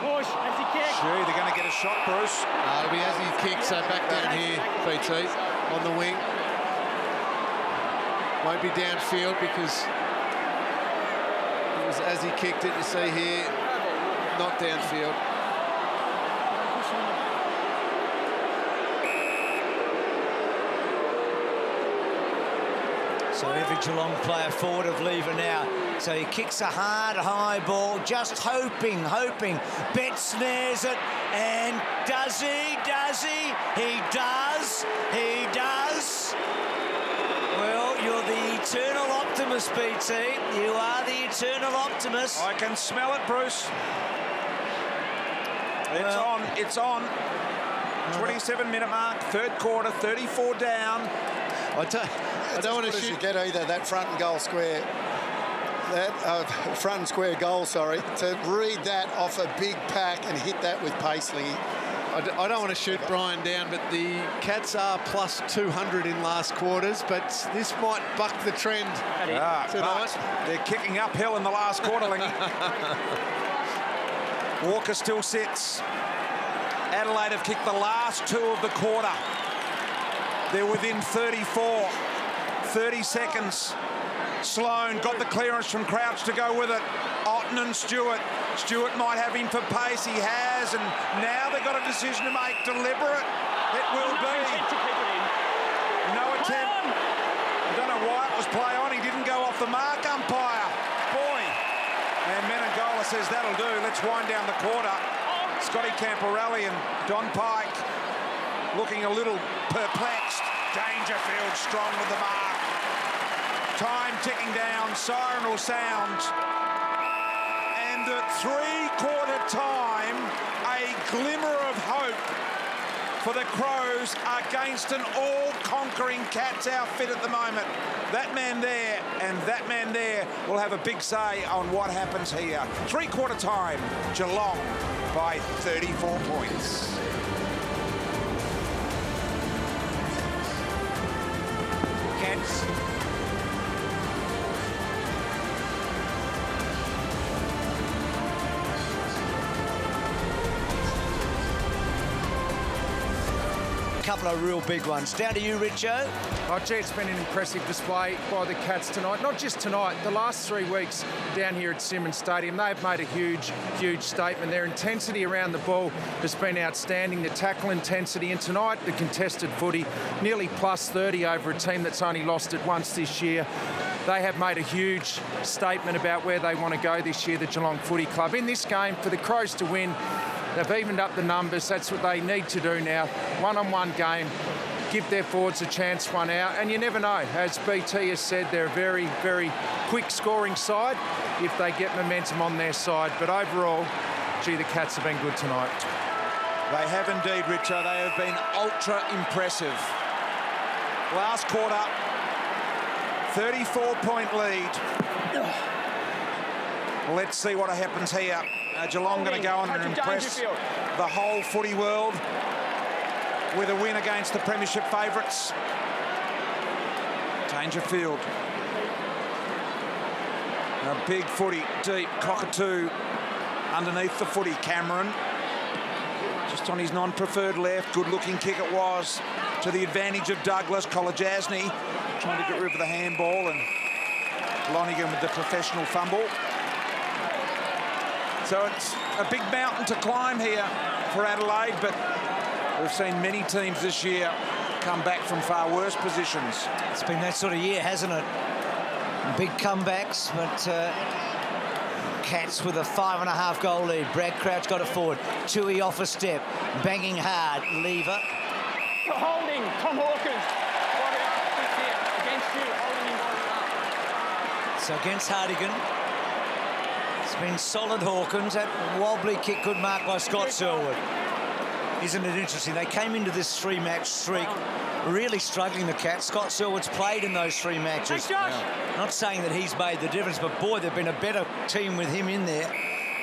Push, as he kicks. Gee, they're going to get a shot, Bruce. It'll be as he kicks, so back down here, BT, on the wing. Won't be downfield because it was as he kicked it, you see here, not downfield. So every Geelong player forward of lever now. So he kicks a hard, high ball, just hoping. Bet snares it, and does he? Does he? He does. He does. Well, you're the eternal optimist, BT. You are the eternal optimist. I can smell it, Bruce. It's on. 27-minute mark, third quarter, 34 down. I don't want to shoot. You get either that front and goal square, that front and square goal, sorry, to read that off a big pack and hit that with Paisley. I don't want to shoot Brian down, but the Cats are plus 200 in last quarters, but this might buck the trend tonight. They're kicking uphill in the last quarter, Lingy. Walker still sits. Adelaide have kicked the last 2 of the quarter. They're within 34. 30 seconds. Sloan got the clearance from Crouch to go with it. Otten and Stewart. Stewart might have him for pace. He has, and now they've got a decision to make. Deliberate. It will be. No attempt. I don't know why it was play on. He didn't go off the mark, umpire. Boy. And Menegola says that'll do. Let's wind down the quarter. Scotty Camporelli and Don Pike looking a little perplexed. Dangerfield strong with the mark. Time ticking down, siren will sound. And at 3/4 time, a glimmer of hope for the Crows against an all-conquering Cats outfit at the moment. That man there and that man there will have a big say on what happens here. 3/4 time, Geelong by 34 points. Cats. Couple of real big ones. Down to you, Richo. Oh, gee, it's been an impressive display by the Cats tonight. Not just tonight, the last 3 weeks down here at Simmons Stadium, they've made a huge statement. Their intensity around the ball has been outstanding. The tackle intensity, and tonight, the contested footy, nearly plus 30 over a team that's only lost it once this year. They have made a huge statement about where they want to go this year, the Geelong Footy Club. In this game, for the Crows to win, they've evened up the numbers. That's what they need to do now. One-on-one game, give their forwards a chance one out. And you never know. As BT has said, they're a very, very quick scoring side if they get momentum on their side. But overall, gee, the Cats have been good tonight. They have indeed, Richo. They have been ultra impressive. Last quarter, 34-point lead. Let's see what happens here. Geelong going to go on and impress the whole footy world with a win against the premiership favourites. Dangerfield. A big footy, deep, cockatoo underneath the footy. Cameron just on his non-preferred left. Good-looking kick it was to the advantage of Douglas. Kolajasny trying to get rid of the handball, and Lonergan with the professional fumble. So it's a big mountain to climb here for Adelaide, but we've seen many teams this year come back from far worse positions. It's been that sort of year, hasn't it? Big comebacks, but Cats with a 5.5 goal lead. Brad Crouch got it forward. Tui off a step, banging hard. Lever. For holding, Tom Hawkins. Against you, holding him. So against Hardigan. It's been solid Hawkins. That wobbly kick, good mark by Scott Selwood. Isn't it interesting? They came into this 3-match streak really struggling, the Cats. Scott Selwood's played in those 3 matches. Not saying that he's made the difference, but boy, they've been a better team with him in there.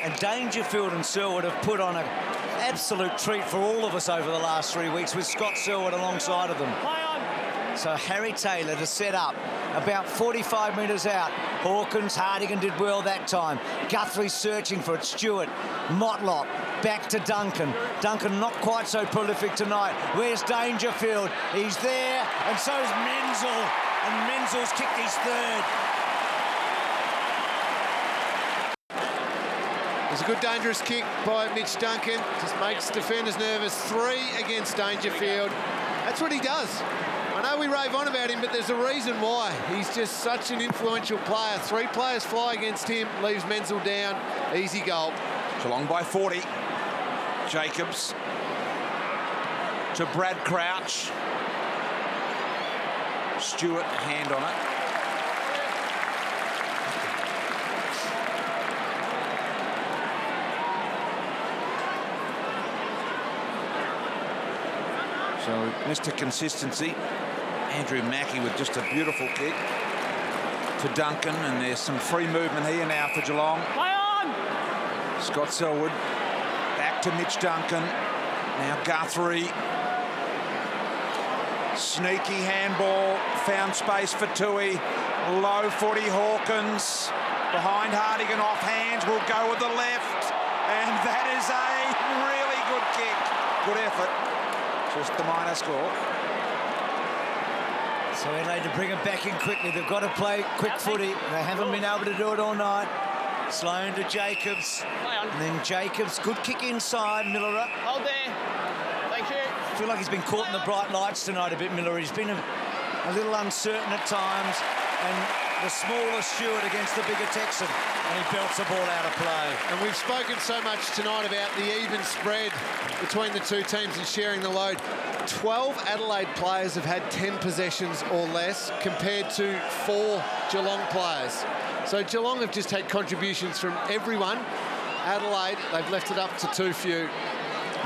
And Dangerfield and Selwood have put on an absolute treat for all of us over the last 3 weeks with Scott Selwood alongside of them. So Harry Taylor to set up about 45 metres out. Hawkins, Hardigan did well that time. Guthrie searching for it. Stewart, Motlop, back to Duncan. Duncan not quite so prolific tonight. Where's Dangerfield? He's there, and so's Menzel. And Menzel's kicked his third. It's a good dangerous kick by Mitch Duncan. Just makes defenders nervous. 3 against Dangerfield. That's what he does. I know we rave on about him, but there's a reason why. He's just such an influential player. 3 players fly against him, leaves Menzel down. Easy goal. Geelong by 40. Jacobs to Brad Crouch. Stewart, hand on it. So Mr. Consistency, Andrew Mackie with just a beautiful kick to Duncan, and there's some free movement here now for Geelong. Play on! Scott Selwood back to Mitch Duncan. Now Guthrie. Sneaky handball, found space for Tui. Low footy, Hawkins. Behind Hardigan, off hands, will go with the left. And that is a really good kick. Good effort. Just the minor score. So Adelaide to bring it back in quickly. They've got to play quick footy. They haven't been able to do it all night. Sloan to Jacobs. And then Jacobs, good kick inside. Miller. Hold there. Thank you. I feel like he's been caught in the bright lights tonight a bit, Miller. He's been a little uncertain at times. And the smaller Stewart against the bigger Texan. And he belts the ball out of play. And we've spoken so much tonight about the even spread between the two teams and sharing the load. 12 Adelaide players have had 10 possessions or less compared to 4 Geelong players. So Geelong have just had contributions from everyone. Adelaide, they've left it up to too few.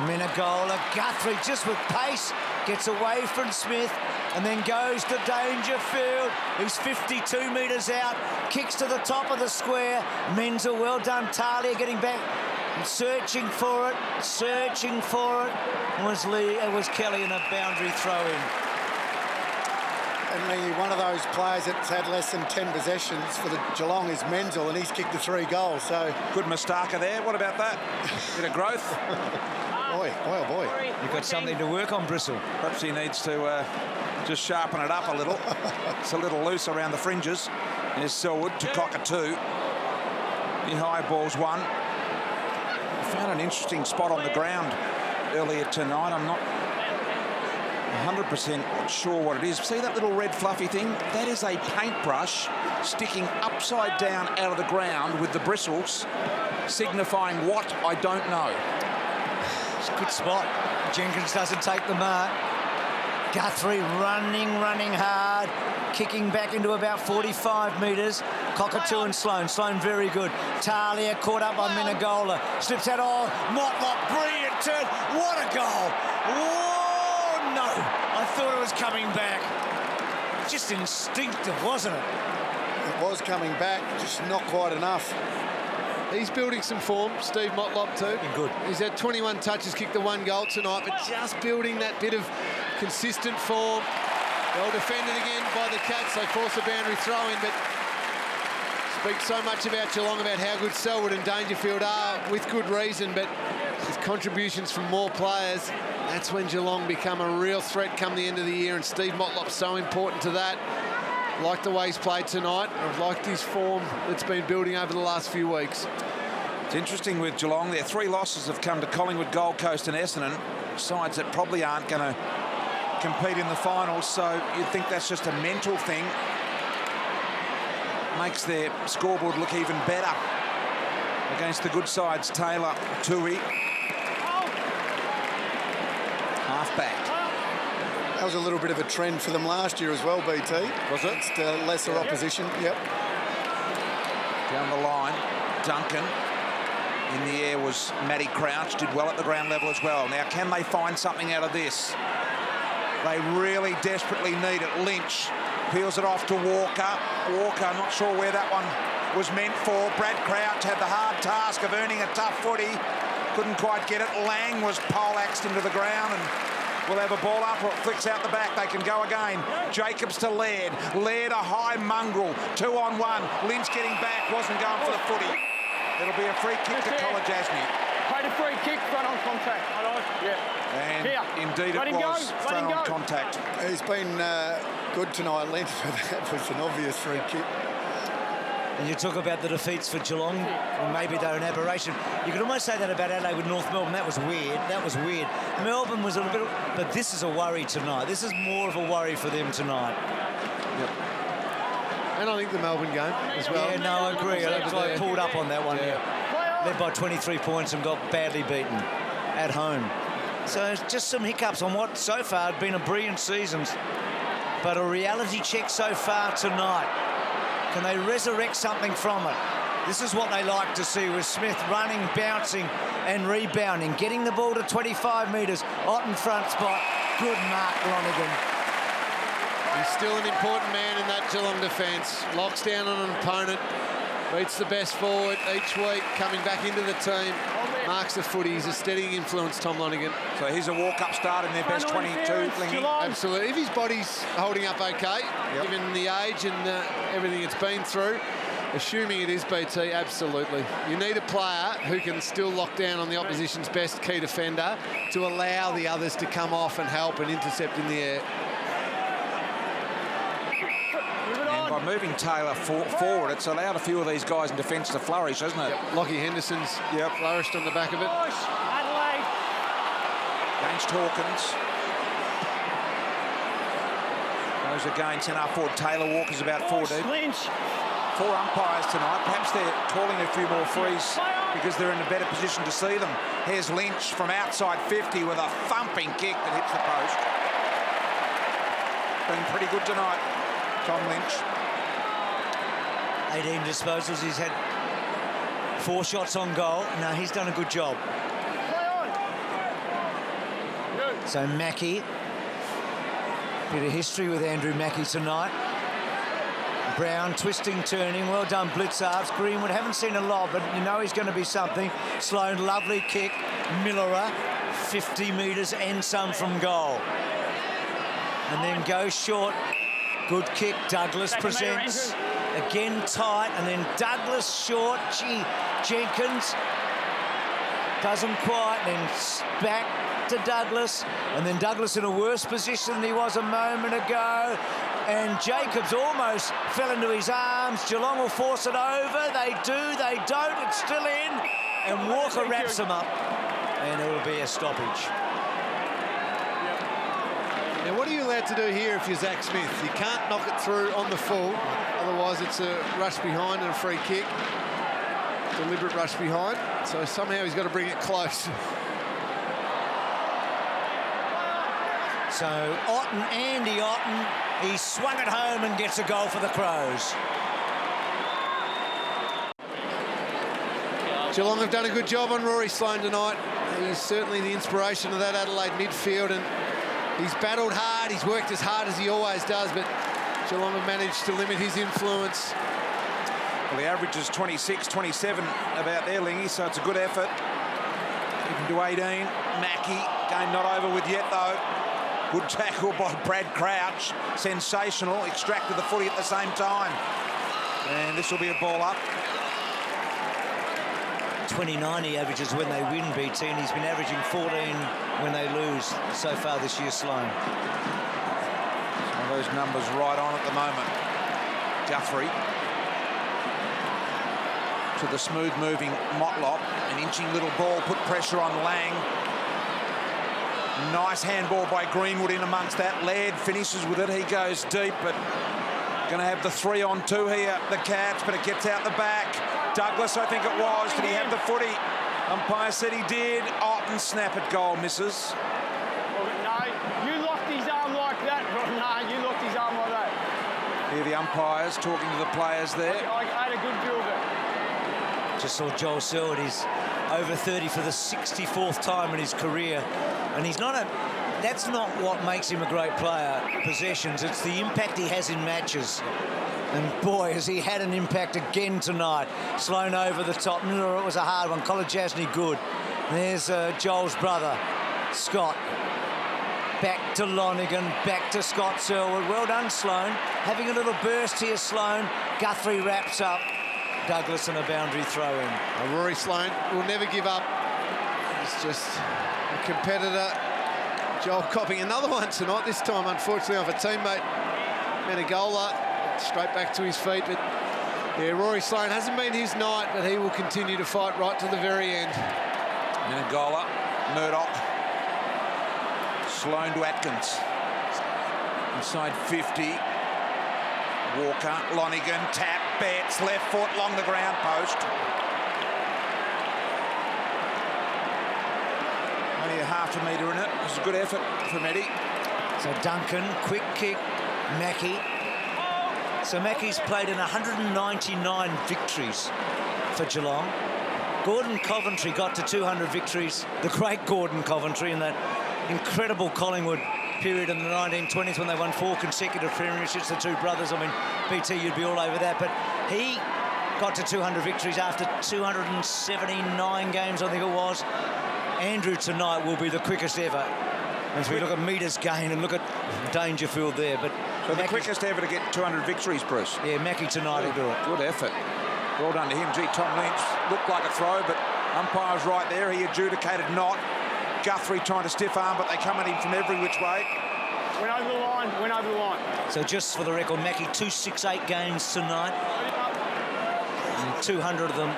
Minagola, Guthrie just with pace, gets away from Smith and then goes to Dangerfield, who's 52 metres out, kicks to the top of the square. Menzel, well done. Talia getting back, searching for it. It was Kelly in a boundary throw-in. And Lee, one of those players that's had less than 10 possessions for the Geelong is Menzel, and he's kicked the 3 goals. So good Mustaka there. What about that? Bit of growth. boy. You've got something to work on, Bristle. Perhaps he needs to just sharpen it up a little. It's a little loose around the fringes. There's Selwood to Cockatoo. The high ball's one. I found an interesting spot on the ground earlier tonight. I'm not 100% sure what it is. See that little red fluffy thing? That is a paintbrush sticking upside down out of the ground with the bristles, signifying what, I don't know. It's a good spot. Jenkins doesn't take the mark. Guthrie running hard, kicking back into about 45 metres. Cockatoo and Sloan. Sloan very good. Talia caught up by Minagola. Slips out. Oh, Motlop, brilliant turn. What a goal. Oh, no. I thought it was coming back. Just instinctive, wasn't it? It was coming back, just not quite enough. He's building some form, Steve Motlop too. Good. He's had 21 touches, kicked the 1 goal tonight, but just building that bit of consistent form. Well defended again by the Cats. They force a boundary throw-in, but speak so much about Geelong, about how good Selwood and Dangerfield are, with good reason, but with contributions from more players, that's when Geelong become a real threat come the end of the year, and Steve Motlop's so important to that. Like the way he's played tonight. I've liked his form that's been building over the last few weeks. It's interesting with Geelong. Their 3 losses have come to Collingwood, Gold Coast and Essendon, sides that probably aren't going to compete in the finals, so you'd think that's just a mental thing. Makes their scoreboard look even better against the good sides. Taylor, Tui, half-back. That was a little bit of a trend for them last year as well, BT. Was it? Against lesser opposition, yep. Down the line, Duncan. In the air was Matty Crouch, did well at the ground level as well. Now, can they find something out of this? They really desperately need it. Lynch peels it off to Walker. Walker, not sure where that one was meant for. Brad Crouch had the hard task of earning a tough footy. Couldn't quite get it. Lang was poleaxed into the ground and will have a ball up or it flicks out the back. They can go again. Jacobs to Laird. Laird a high mongrel. 2-on-1. Lynch getting back. Wasn't going for the footy. It'll be a free kick to Kolodjasny. Played a free kick, front on contact. And indeed it was front on contact. He's been good tonight, Lynch. That was an obvious free kick. And you talk about the defeats for Geelong, or maybe they're an aberration. You could almost say that about Adelaide with North Melbourne. That was weird. That was weird. Melbourne was a little bit, but this is a worry tonight. This is more of a worry for them tonight. Yep. And I think the Melbourne game as well. Yeah, no, I agree. I pulled up on that one. Yeah. Led by 23 points and got badly beaten at home. So just some hiccups on what so far had been a brilliant season. But a reality check so far tonight. Can they resurrect something from it? This is what they like to see with Smith running, bouncing and rebounding. Getting the ball to 25 metres. Otten front spot. Good mark, Lonergan. He's still an important man in that Geelong defence. Locks down on an opponent. Beats the best forward each week. Coming back into the team. Marks the footy. He's a steadying influence, Tom Lonergan. So here's a walk-up start in their best 22, Lingy. Absolutely. If his body's holding up okay, given the age and everything it's been through, assuming it is BT, absolutely. You need a player who can still lock down on the opposition's best key defender to allow the others to come off and help and intercept in the air. And by moving Taylor forward, it's allowed a few of these guys in defence to flourish, hasn't it? Yep. Lockie Henderson's flourished on the back of it. Adelaide. Against Hawkins. Goes again, centre forward. Taylor Walker's about 4 deep. Lynch. 4 umpires tonight. Perhaps they're calling a few more frees because they're in a better position to see them. Here's Lynch from outside 50 with a thumping kick that hits the post. Been pretty good tonight, Tom Lynch. 18 disposals. He's had 4 shots on goal. No, he's done a good job. So Mackie. Bit of history with Andrew Mackie tonight. Brown twisting, turning. Well done, Blitzards. Greenwood, haven't seen a lot, but you know he's going to be something. Sloan, lovely kick. Millerer, 50 metres and some from goal. And then goes short. Good kick. Douglas presents. Again tight, and then Douglas short. Gee, Jenkins doesn't quite, then back to Douglas, and then Douglas in a worse position than he was a moment ago, and Jacobs almost fell into his arms. Geelong will force it over. They do, they don't, it's still in, and Walker wraps him up, and it will be a stoppage. Now, what are you allowed to do here if you're Zach Smith? You can't knock it through on the full, otherwise it's a rush behind and a free kick. Deliberate rush behind, so somehow he's got to bring it close. So Otten, Andy Otten, he swung it home and gets a goal for the Crows. Geelong have done a good job on Rory Sloane tonight. He's certainly the inspiration of that Adelaide midfield, and he's battled hard. He's worked as hard as he always does, but Geelong have managed to limit his influence. Well, the average is 26, 27 about there, Lingy, so it's a good effort. Even to 18. Mackie, game not over with yet, though. Good tackle by Brad Crouch. Sensational. Extracted the footy at the same time. And this will be a ball up. 29 he averages when they win, BT, and he's been averaging 14 when they lose so far this year, Sloane. Some of those numbers right on at the moment. Guthrie to the smooth-moving Motlop. An inching little ball, put pressure on Lang. Nice handball by Greenwood in amongst that. Laird finishes with it. He goes deep, but going to have the 3-on-2 here, the Cats, but it gets out the back. Douglas, I think it was. Did he have the footy? Umpire said he did. Otten snap at goal, misses. No, you locked his arm like that. No, you locked his arm like that. Here the umpires talking to the players there. I had a good view of it. Just saw Joel Selwood. He's over 30 for the 64th time in his career. And he's not a... That's not what makes him a great player, possessions. It's the impact he has in matches. And boy, has he had an impact again tonight. Sloane over the top. No, it was a hard one. Kolodjasny good. And there's Joel's brother, Scott. Back to Lonergan, back to Scott Selwood. Well done, Sloane. Having a little burst here, Sloane. Guthrie wraps up. Douglas and a boundary throw-in. Rory Sloane will never give up. He's just a competitor. Joel copping another one tonight, this time unfortunately off a teammate. Menegola straight back to his feet, but Yeah, Rory Sloane hasn't been his night, but he will continue to fight right to the very end. Menegola, Murdoch, Sloane to Atkins. Inside 50. Walker, Lonigan, tap, Betts, left foot along the ground post. Only a half a metre in it. It was a good effort from Eddie. So Duncan, quick kick, Mackie. So Mackie's played in 199 victories for Geelong. Gordon Coventry got to 200 victories. The great Gordon Coventry in that incredible Collingwood period in the 1920s when they won 4 consecutive premierships, the two brothers. I mean, BT, you'd be all over that. But he got to 200 victories after 279 games, I think it was. Andrew tonight will be the quickest ever. As we look at metres gained and look at Dangerfield there. But so the quickest ever to get 200 victories, Bruce. Yeah, Mackie tonight will do it. Good effort. Well done to him. Gee, Tom Lynch looked like a throw, but umpire's right there. He adjudicated not. Guthrie trying to stiff arm, but they come at him from every which way. Went over the line, went over the line. So just for the record, Mackie, 268 games tonight. And 200 of them,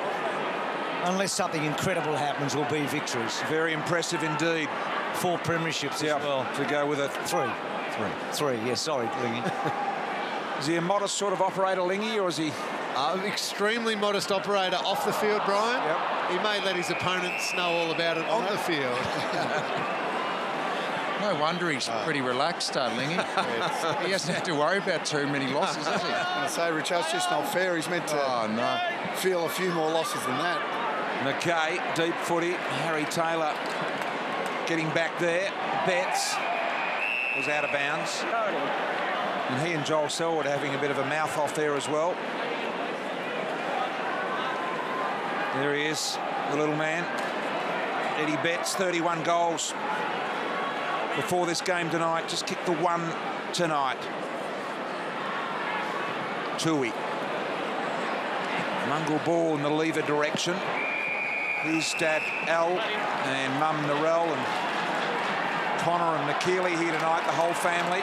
unless something incredible happens, will be victories. Very impressive indeed. 4 premierships as well. To go with a 3, yeah, sorry, Lingy. Is he a modest sort of operator, Lingy, or is he... Extremely modest operator off the field, Brian. Yep. He may let his opponents know all about it on the field. No wonder he's pretty relaxed, Lingy. He hasn't had to worry about too many losses, has he? I say, Rich, that's just not fair. He's meant to feel a few more losses than that. McKay, deep footy. Harry Taylor getting back there. Betts was out of bounds. And he and Joel Selwood having a bit of a mouth off there as well. There he is, the little man. Eddie Betts, 31 goals before this game tonight. Just kicked the 1 tonight. Tui. Mungle ball in the lever direction. His dad, Al, and mum, Narelle, and Connor and McKeely here tonight, the whole family.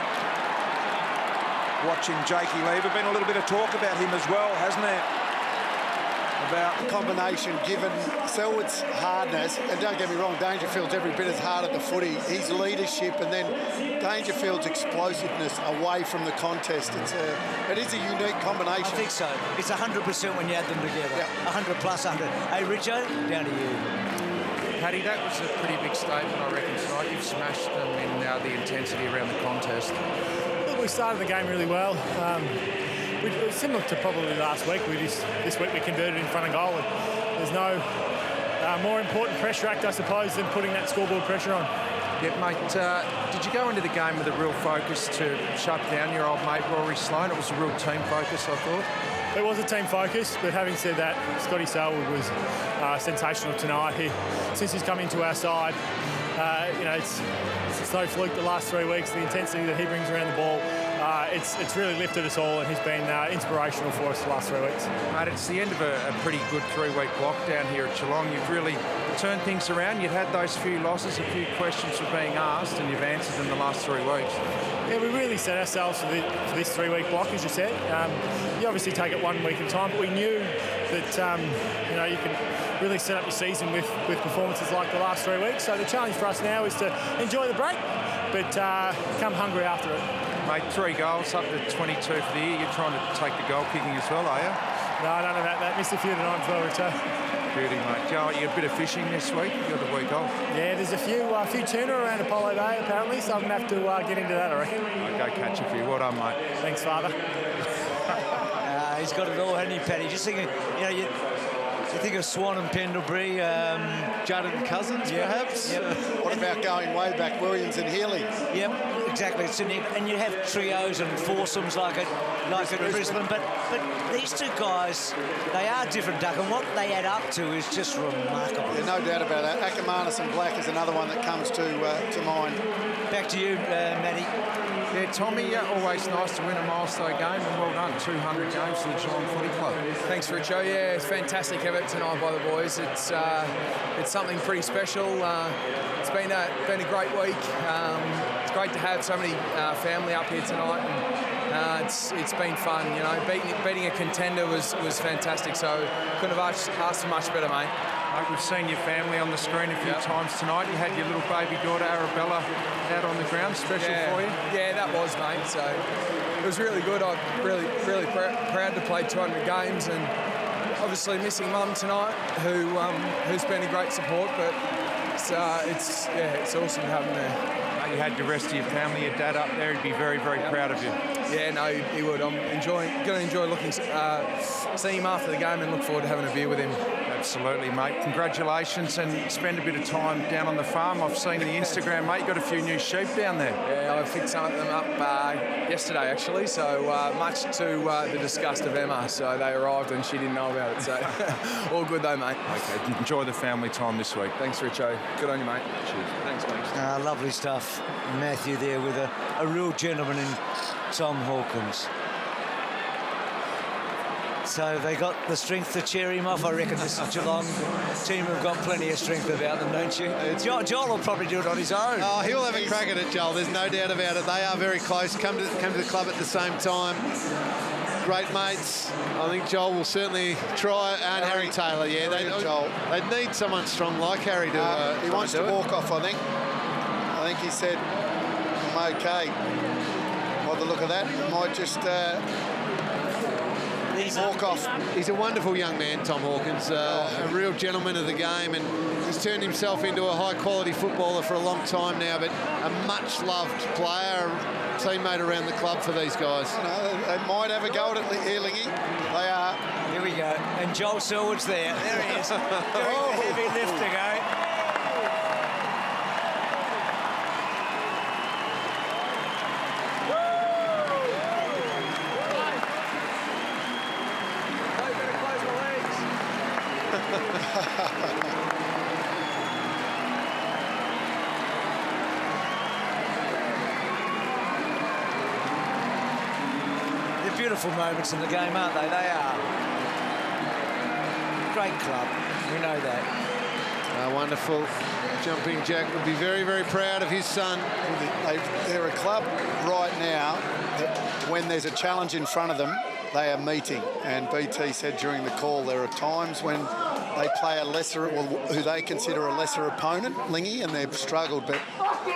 Watching Jakey Lever. Been a little bit of talk about him as well, hasn't there? About combination, given Selwood's hardness, and don't get me wrong, Dangerfield's every bit as hard at the footy. His leadership and then Dangerfield's explosiveness away from the contest. It is a unique combination. I think so. It's 100% when you add them together. Yeah. 100 plus 100. Hey, Richo, down to you. Paddy, that was a pretty big statement, I reckon, tonight. You've smashed them in the intensity around the contest. Look, we started the game really well. Similar to probably last week, this week we converted in front of goal. And there's no more important pressure act, I suppose, than putting that scoreboard pressure on. Yeah, mate, did you go into the game with a real focus to shut down your old mate Rory Sloane? It was a real team focus, I thought. It was a team focus, but having said that, Scotty Selwood was sensational tonight. Since he's come into our side, it's no fluke the last 3 weeks, the intensity that he brings around the ball. It's really lifted us all, and he's been inspirational for us the last 3 weeks. Mate, it's the end of a pretty good 3-week block down here at Geelong. You've really turned things around. You'd had those few losses, a few questions were being asked, and you've answered them the last 3 weeks. Yeah, we really set ourselves for this 3-week block, as you said. You obviously take it 1 week at a time, but we knew that you can really set up your season with performances like the last 3 weeks. So the challenge for us now is to enjoy the break, but come hungry after it. Mate, 3 goals, up to 22 for the year. You're trying to take the goal kicking as well, are you? No, I don't know about that. Missed a few tonight as well, Richo. Beauty, mate. Joe, you got a bit of fishing this week. You got the week off. Yeah, there's a few tuna around Apollo Bay, apparently, so I'm going to have to get into that, I reckon. I'll go catch a few. Well done, mate. Thanks, Father. He's got it all, hasn't he, Paddy? Just thinking, you think of Swan and Pendlebury, Judd and Cousins, perhaps? Yep. What about going way back, Williams and Healy? Yep, exactly. And you have trios and foursomes like at Brisbane, but these two guys, they are different, Duck, and what they add up to is just remarkable. Yeah, no doubt about that. Ackermanis and Black is another one that comes to mind. Back to you, Matty. Yeah, Tommy, always nice to win a milestone game, and well done, 200 games for the Geelong Footy Club. Thanks, Richo. Yeah, it's fantastic effort tonight by the boys. It's something pretty special. It's been a great week. It's great to have so many family up here tonight, and it's been fun. You know, beating a contender was fantastic. So couldn't have asked for much better, mate. We've seen your family on the screen a few times tonight. You had your little baby daughter Arabella out on the ground, special for you. Yeah, that was, mate. So it was really good. I'm really proud to play 200 games, and obviously missing Mum tonight, who's been a great support. But it's awesome to have him there. You had the rest of your family, your dad up there. He'd be very, very proud of you. Yeah, no, he would. I'm going to enjoy seeing him after the game, and look forward to having a beer with him. Absolutely, mate. Congratulations, and spend a bit of time down on the farm. I've seen the Instagram, mate. You got a few new sheep down there. Yeah, I picked some of them up yesterday, actually. So much to the disgust of Emma. So they arrived and she didn't know about it. So all good though, mate. Okay, enjoy the family time this week. Thanks, Richo. Good on you, mate. Cheers. Thanks, mate. Lovely stuff. Matthew there with a real gentleman in Tom Hawkins. So they got the strength to cheer him off. I reckon this Geelong team have got plenty of strength about them, don't you? Joel will probably do it on his own. Oh, he'll have a crack at it, Joel. There's no doubt about it. They are very close. Come to the club at the same time. Great mates. I think Joel will certainly try. And Harry Taylor, yeah. They'd need someone strong like Harry to he wants to walk off, I think. I think he said, I'm okay. By the look of that, he might just... walk off. He's a wonderful young man, Tom Hawkins, a real gentleman of the game, and he's turned himself into a high-quality footballer for a long time now, but a much-loved player, teammate around the club for these guys. You know, they might have a go at it here, Lingy. They are. Here we go. And Joel Selwood's there. There he is. Doing the heavy lifting, eh? They're beautiful moments in the game, aren't they? They are. Great club. We know that. Wonderful. Jumping Jack would be very, very proud of his son. They're a club right now that when there's a challenge in front of them, they are meeting. And BT said during the call there are times when they play a lesser, well, who they consider a lesser opponent, Lingy, and they've struggled. But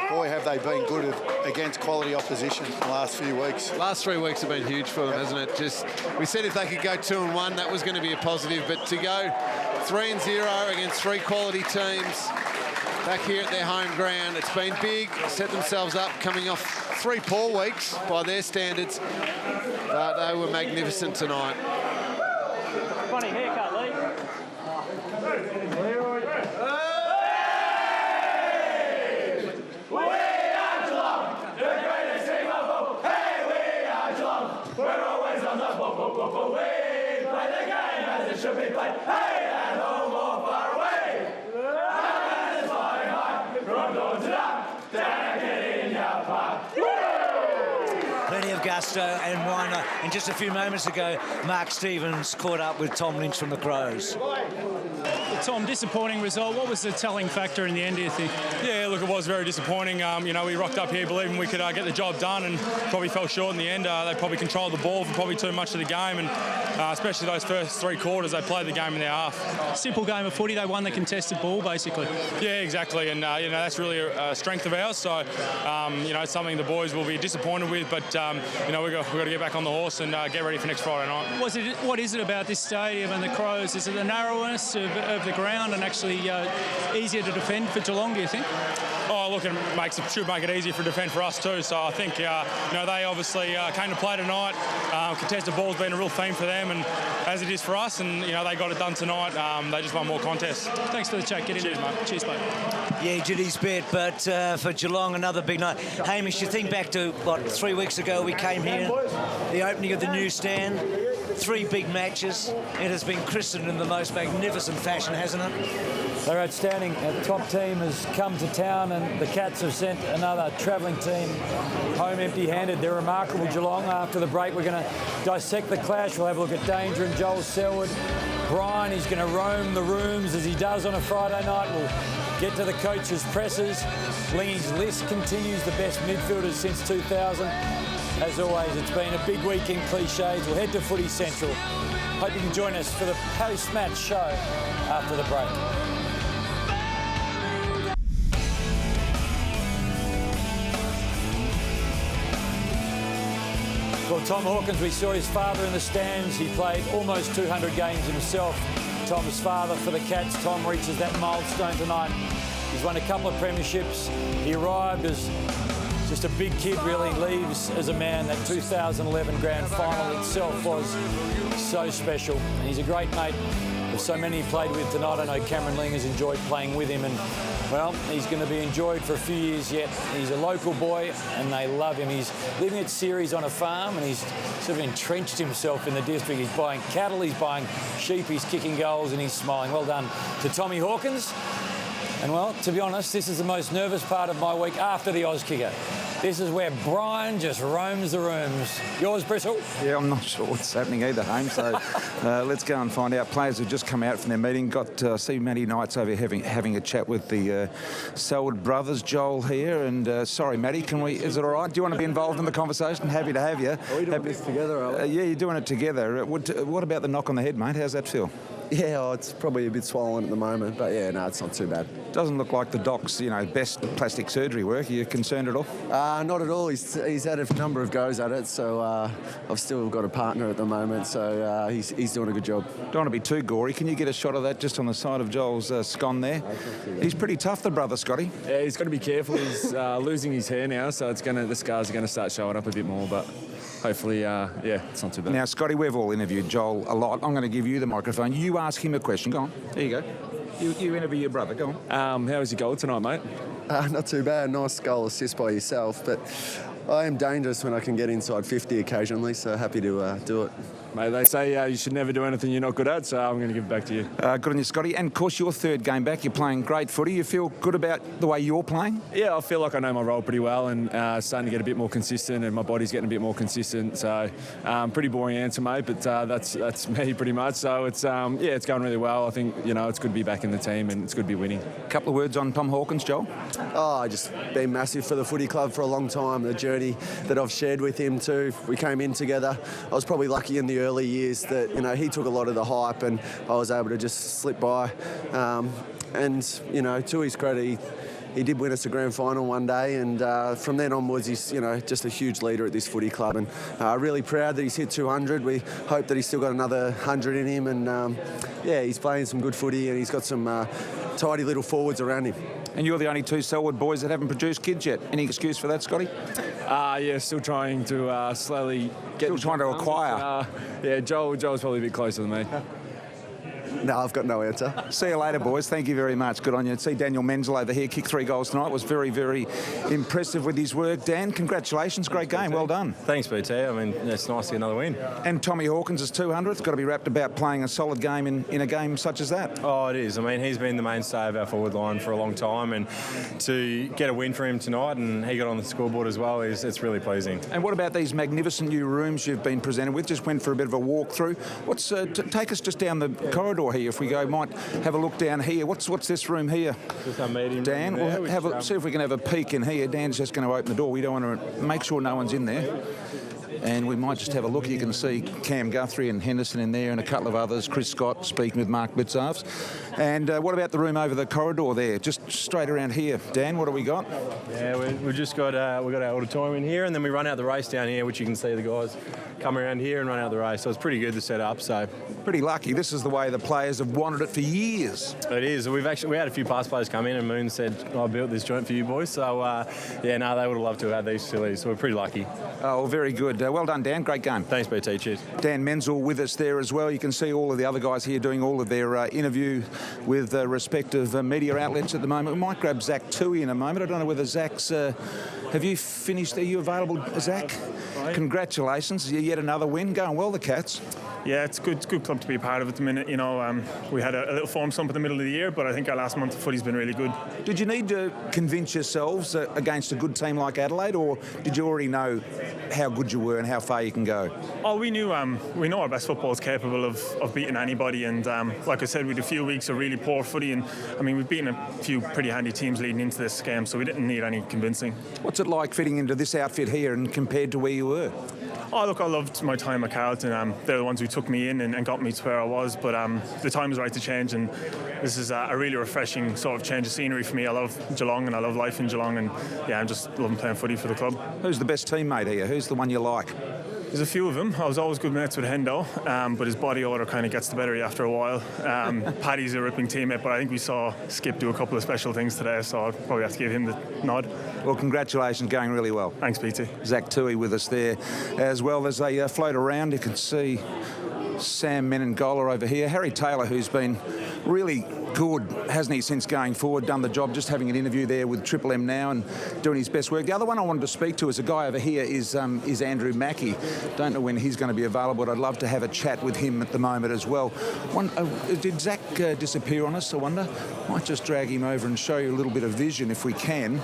boy, have they been good against quality opposition the last few weeks. Last 3 weeks have been huge for them, hasn't it? Just we said if they could go 2-1, that was going to be a positive. But to go 3-0 against 3 quality teams back here at their home ground, it's been big. Set themselves up, coming off 3 poor weeks by their standards, but they were magnificent tonight. Funny haircut, Lee. We're always on the we play the game as it should be played. Hey, at home or far away. And it's flying high from dawn to dark. Down in your park. Plenty of gusto, and why not? And just a few moments ago, Mark Stevens caught up with Tom Lynch from the Crows. Tom, disappointing result. What was the telling factor in the end, do you think? Yeah, look, it was very disappointing. You know, we rocked up here believing we could get the job done, and probably fell short in the end. They probably controlled the ball for probably too much of the game, and especially those first 3 quarters, they played the game in their half. Simple game of footy. They won the contested ball, basically. Yeah, exactly, and you know, that's really a strength of ours. So, you know, it's something the boys will be disappointed with, but you know, we've got to get back on the horse and get ready for next Friday night. What is it about this stadium and the Crows? Is it the narrowness of the ground and actually easier to defend for Geelong, do you think? Oh, look, it should make it easier for defend for us too. So I think, you know, they obviously came to play tonight. Contested ball's been a real theme for them, and as it is for us, and, you know, they got it done tonight. They just won more contests. Thanks for the chat. Get in there, mate. Cheers, mate. Yeah, Judy's bet, but for Geelong, another big night. Hamish, you think back to, 3 weeks ago we came here, the opening of the new stand, 3 big matches. It has been christened in the most magnificent fashion, hasn't it? They're outstanding. Our top team has come to town, and the Cats have sent another travelling team home empty-handed. They're remarkable, Geelong. After the break, we're going to dissect the clash. We'll have a look at Danger and Joel Selwood. Brian, he's going to roam the rooms as he does on a Friday night. We'll get to the coaches' presses. Lingy's list continues, the best midfielders since 2000. As always, it's been a big week in cliches. We'll head to Footy Central. Hope you can join us for the post-match show after the break. Well, Tom Hawkins, we saw his father in the stands. He played almost 200 games himself. Tom's father for the Cats. Tom reaches that milestone tonight. He's won a couple of premierships. He arrived as just a big kid, really. Leaves as a man. That 2011 grand final itself was so special. And he's a great mate of so many he played with tonight. I know Cameron Ling has enjoyed playing with him, and well, he's going to be enjoyed for a few years yet. He's a local boy and they love him. He's living at Ceres on a farm and he's sort of entrenched himself in the district. He's buying cattle, he's buying sheep, he's kicking goals and he's smiling. Well done to Tommy Hawkins. And well, to be honest, this is the most nervous part of my week after the Oz kicker. This is where Brian just roams the rooms. Yours, Bristol? Yeah, I'm not sure what's happening either, Hame, so let's go and find out. Players have just come out from their meeting. Got see Matty Knights over having a chat with the Selwood brothers, Joel here. And sorry, Matty, is it all right? Do you want to be involved in the conversation? Happy to have you. Are we doing this together, are we? Yeah, you're doing it together. What about the knock on the head, mate? How's that feel? Yeah, it's probably a bit swollen at the moment, but yeah, no, it's not too bad. Doesn't look like the doc's, best plastic surgery work. Are you concerned at all? Not at all. He's had a number of goes at it, so I've still got a partner at the moment, so he's doing a good job. Don't want to be too gory. Can you get a shot of that just on the side of Joel's scone there? He's pretty tough, the brother, Scotty. Yeah, he's got to be careful. He's losing his hair now, so the scars are going to start showing up a bit more, but hopefully, it's not too bad. Now, Scotty, we've all interviewed Joel a lot. I'm going to give you the microphone. You ask him a question. Go on. There you go. You interview your brother. Go on. How was your goal tonight, mate? Not too bad. Nice goal assist by yourself, but I am dangerous when I can get inside 50 occasionally, so happy to do it. Mate, they say you should never do anything you're not good at, so I'm going to give it back to you. Good on you, Scotty. And, of course, your third game back, you're playing great footy. You feel good about the way you're playing? Yeah, I feel like I know my role pretty well and starting to get a bit more consistent and my body's getting a bit more consistent. So, pretty boring answer, mate, but that's me pretty much. So, it's going really well. I think, it's good to be back in the team and it's good to be winning. A couple of words on Tom Hawkins, Joel? Just been massive for the footy club for a long time. The journey that I've shared with him too. We came in together. I was probably lucky in the early years that he took a lot of the hype and I was able to just slip by. And to his credit, he did win us a grand final one day, and from then onwards, he's just a huge leader at this footy club, and really proud that he's hit 200. We hope that he's still got another 100 in him, and he's playing some good footy, and he's got some tidy little forwards around him. And you're the only two Selwood boys that haven't produced kids yet. Any excuse for that, Scotty? Still trying to slowly get... Still trying to acquire. Joel's probably a bit closer than me. No, I've got no answer. See you later, boys. Thank you very much. Good on you. See Daniel Menzel over here kick 3 goals tonight. Was very, very impressive with his work. Dan, congratulations. Great game. Well done. Thanks, BT. I mean, it's nice to get another win. And Tommy Hawkins' 200th. Got to be wrapped about playing a solid game in a game such as that. Oh, it is. I mean, he's been the mainstay of our forward line for a long time, and to get a win for him tonight and he got on the scoreboard as well, it's really pleasing. And what about these magnificent new rooms you've been presented with? Just went for a bit of a walk through. Take us just down the corridor here if we go. Might have a look down here. What's this room here? Just our meeting Dan, room there, we'll see if we can have a peek in here. Dan's just going to open the door. We don't want to make sure no one's in there. And we might just have a look. You can see Cam Guthrie and Henderson in there and a couple of others. Chris Scott speaking with Mark Blitzarves. And what about the room over the corridor there? Just straight around here. Dan, what do we got? Yeah, we've just got our auditorium in here, and then we run out the race down here, which you can see the guys come around here and run out the race. So it's pretty good to set up. So pretty lucky. This is the way the players have wanted it for years. It is. We had a few past players come in, and Moon said, "I built this joint for you boys." So they would have loved to have had these facilities. So we're pretty lucky. Oh, well, very good. Well done, Dan. Great game. Thanks, BT. Cheers. Dan Menzel with us there as well. You can see all of the other guys here doing all of their interview with respective media outlets at the moment. We might grab Zach Toohey in a moment. I don't know whether Zach's... have you finished? Are you available, Zach? Congratulations. Yet another win. Going well, the Cats. Yeah, it's good club to be a part of at the minute. You know, we had a little form slump in the middle of the year, but I think our last month of footy's been really good. Did you need to convince yourselves against a good team like Adelaide, or did you already know how good you were and how far you can go? Oh, we know our best football is capable of beating anybody, and like I said, we had a few weeks of really poor footy, and I mean we've beaten a few pretty handy teams leading into this game, so we didn't need any convincing. What's it like fitting into this outfit here and compared to where you were? Oh, look, I loved my time at Carlton. They're the ones who took me in and got me to where I was, but the time is right to change, and this is a really refreshing sort of change of scenery for me. I love Geelong and I love life in Geelong, and yeah, I'm just loving playing footy for the club. Who's the best teammate here? Who's the one you like? There's a few of them. I was always good mates with Hendo, but his body odor kind of gets the better of you after a while. Paddy's a ripping teammate, but I think we saw Skip do a couple of special things today, so I'll probably have to give him the nod. Well, congratulations, going really well. Thanks, BT. Zach Toohey with us there as well. As they float around, you can see Sam Menengola over here. Harry Taylor, who's been really good, hasn't he, since going forward, done the job, just having an interview there with Triple M now and doing his best work. The other one I wanted to speak to is a guy over here is Andrew Mackey. Don't know when he's going to be available, but I'd love to have a chat with him at the moment as well. Did Zach disappear on us, I wonder? Might just drag him over and show you a little bit of vision if we can.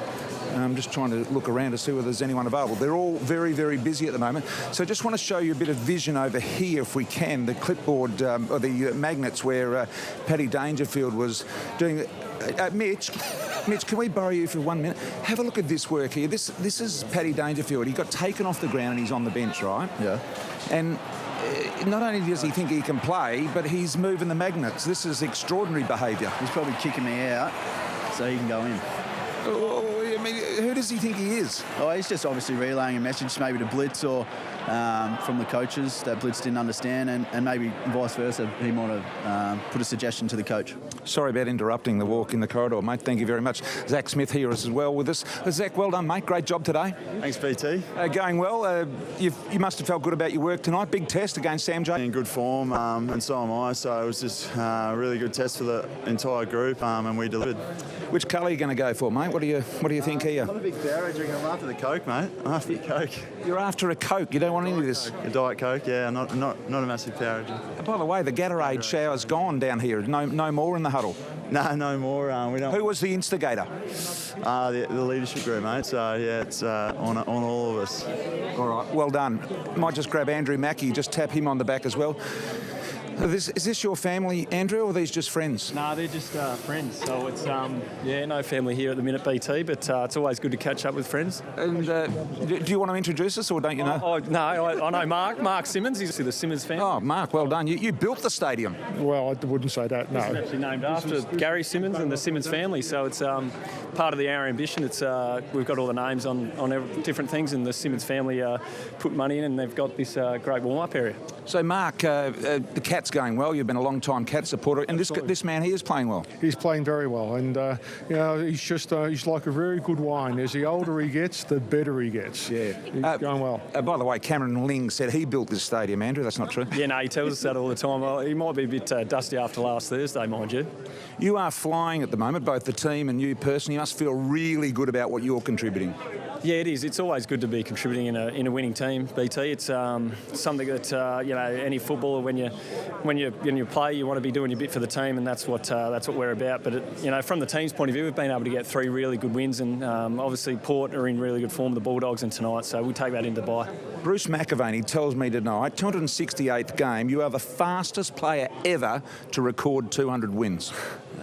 I'm just trying to look around to see whether there's anyone available. They're all very, very busy at the moment. So I just want to show you a bit of vision over here, if we can, the clipboard or the magnets where Paddy Dangerfield was doing... Mitch, can we borrow you for 1 minute? Have a look at this work here. This is Paddy Dangerfield. He got taken off the ground and he's on the bench, right? Yeah. And not only does he think he can play, but he's moving the magnets. This is extraordinary behaviour. He's probably kicking me out so he can go in. I mean, who does he think he is? Oh, he's just obviously relaying a message maybe to Blitz or from the coaches that Blitz didn't understand, and maybe vice versa. He might have put a suggestion to the coach. Sorry about interrupting the walk in the corridor, mate. Thank you very much. Zach Smith here as well with us. Zach, well done, mate. Great job today. Thanks, BT. Going well. You must have felt good about your work tonight. Big test against Sam J. In good form, and so am I. So it was just a really good test for the entire group, and we delivered. Which colour are you going to go for, mate? What do you think here? I'm not a big Powerade drinker. I'm after the Coke, mate. I'm after the Coke. You're after a Coke. You don't want any of this. A Diet Coke, yeah. Not a massive Powerade drinker. By the way, the Gatorade shower's gone down here. No more in the huddle. No more. We don't. Who was the instigator? The leadership group, mate. So yeah, it's on all of us. All right. Well done. Might just grab Andrew Mackey. Just tap him on the back as well. Is this your family, Andrew, or are these just friends? No, they're just friends. So it's, no family here at the minute, BT, but it's always good to catch up with friends. And do you want to introduce us, or don't you know? No, I know Mark Simmons. He's the Simmons family. Oh, Mark, well done. You built the stadium. Well, I wouldn't say that, no. It's actually named after Gary Simmons and the Simmons family, so it's part of our ambition. It's we've got all the names on different things, and the Simmons family put money in, and they've got this great warm-up area. So, Mark, the Cats going well. You've been a long-time Cat supporter, and this man here is playing well. He's playing very well, and he's just he's like a very good wine. As the older he gets, the better he gets. Yeah, he's going well. By the way, Cameron Ling said he built this stadium. Andrew, that's not true. Yeah, no, he tells us that all the time. Well, he might be a bit dusty after last Thursday, mind you. You are flying at the moment, both the team and you personally. You must feel really good about what you're contributing. Yeah, it is. It's always good to be contributing in a winning team, BT. It's something that any footballer when you play, you want to be doing your bit for the team, and that's what we're about. But from the team's point of view, we've been able to get 3 really good wins, and obviously Port are in really good form, the Bulldogs, and tonight, so we take that into buy. Bruce McAvaney tells me tonight, 268th game, you are the fastest player ever to record 200 wins.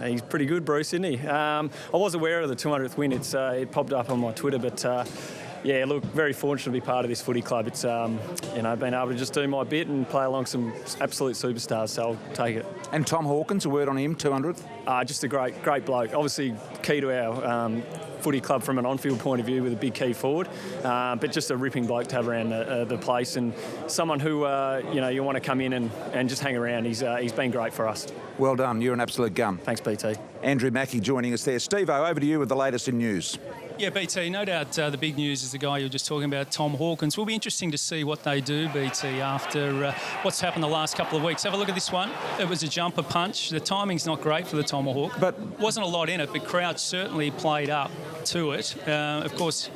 He's pretty good, Bruce, isn't he? I was aware of the 200th win. It popped up on my Twitter, but yeah, look, very fortunate to be part of this footy club. It's been able to just do my bit and play along some absolute superstars, so I'll take it. And Tom Hawkins, a word on him, 200th? Just a great bloke. Obviously key to our footy club from an on-field point of view with a big key forward, but just a ripping bloke to have around the place, and someone who you want to come in and just hang around. He's been great for us. Well done. You're an absolute gun. Thanks, BT. Andrew Mackey joining us there. Steve-O, over to you with the latest in news. Yeah, BT, no doubt the big news is the guy you were just talking about, Tom Hawkins. Will be interesting to see what they do, BT, after what's happened the last couple of weeks. Have a look at this one. It was a jumper punch. The timing's not great for the Tomahawk. But wasn't a lot in it, but Crouch certainly played up to it. Of course,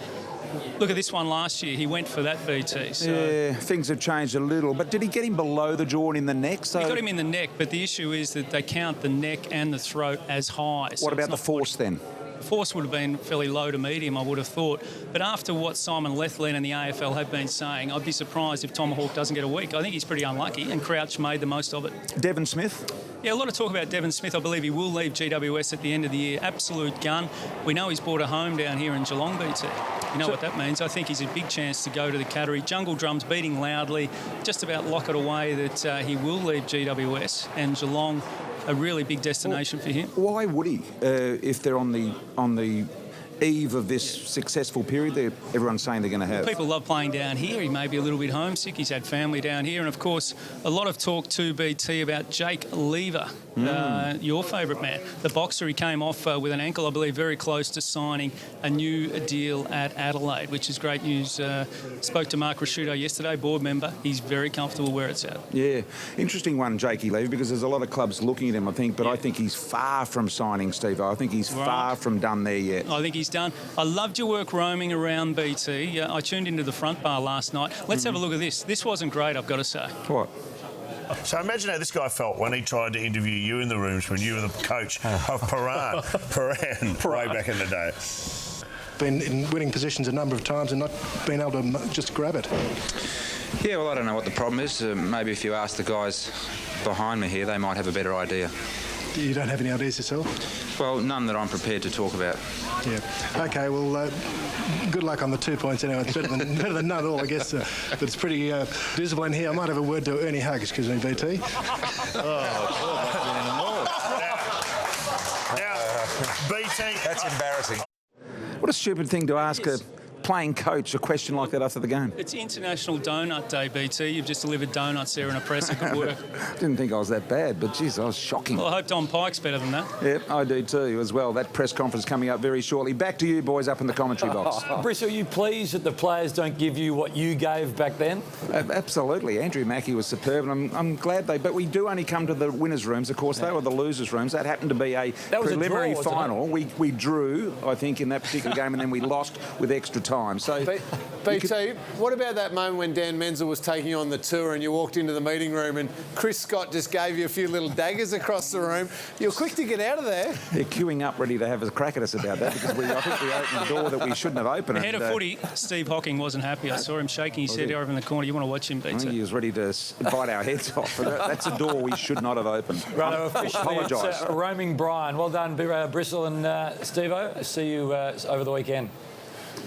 look at this one last year. He went for that, BT. So. Yeah, things have changed a little. But did he get him below the jaw and in the neck? So he got him in the neck, but the issue is that they count the neck and the throat as high. So what about the force then? Force would have been fairly low to medium, I would have thought. But after what Simon Lethlean and the AFL have been saying, I'd be surprised if Tomahawk doesn't get a week. I think he's pretty unlucky, and Crouch made the most of it. Devon Smith? Yeah, a lot of talk about Devon Smith. I believe he will leave GWS at the end of the year. Absolute gun. We know he's bought a home down here in Geelong, BT. You know what that means. I think he's a big chance to go to the Cattery. Jungle Drums beating loudly, just about lock it away that he will leave GWS, and Geelong a really big destination for him. Why would he? If they're on the eve of this successful period that everyone's saying they're going to have. People love playing down here. He may be a little bit homesick. He's had family down here. And, of course, a lot of talk to BT about Jake Lever, your favourite man. The boxer, he came off with an ankle, I believe, very close to signing a new deal at Adelaide, which is great news. Spoke to Mark Rashudo yesterday, board member. He's very comfortable where it's at. Yeah. Interesting one, Jakey Lever, because there's a lot of clubs looking at him, I think, but I think he's far from signing, Steve. I think he's far from done there yet. I think he's done. I loved your work roaming around, BT. I tuned into the front bar last night. Let's have a look at this. This wasn't great, I've got to say. What? So imagine how this guy felt when he tried to interview you in the rooms when you were the coach of Paran way back in the day. Been in winning positions a number of times and not been able to just grab it. Yeah, well, I don't know what the problem is. Maybe if you ask the guys behind me here, they might have a better idea. You don't have any ideas yourself? Well, none that I'm prepared to talk about. Yeah. OK, well, good luck on the 2 points anyway. It's better than none at all, I guess. But it's pretty visible in here. I might have a word to Ernie Hug, excuse me, BT. BT... That's embarrassing. What a stupid thing to ask a playing coach a question like that after the game. It's International Donut Day, BT. You've just delivered donuts there in a presser. Good work. Didn't think I was that bad, but geez, I was shocking. Well, I hope Don Pike's better than that. Yep, I do too as well. That press conference coming up very shortly. Back to you boys up in the commentary box. Briss, are you pleased that the players don't give you what you gave back then? Absolutely. Andrew Mackie was superb, and I'm glad but we do only come to the winners' rooms. Of course, they were the losers' rooms. That happened to be a preliminary final. We drew, I think, in that particular game, and then we lost with extra time. So. BT, what about that moment when Dan Menzel was taking on the tour and you walked into the meeting room and Chris Scott just gave you a few little daggers across the room? You were quick to get out of there. They're queuing up ready to have a crack at us about that because I think we opened the door that we shouldn't have opened. The head of footy, Steve Hocking, wasn't happy. I saw him shaking his head over in the corner. You want to watch him, BT? He was ready to bite our heads off. That's a door we should not have opened. Right, officially, apologise. It's roaming Brian. Well done, Bristol and Steve-O. See you over the weekend.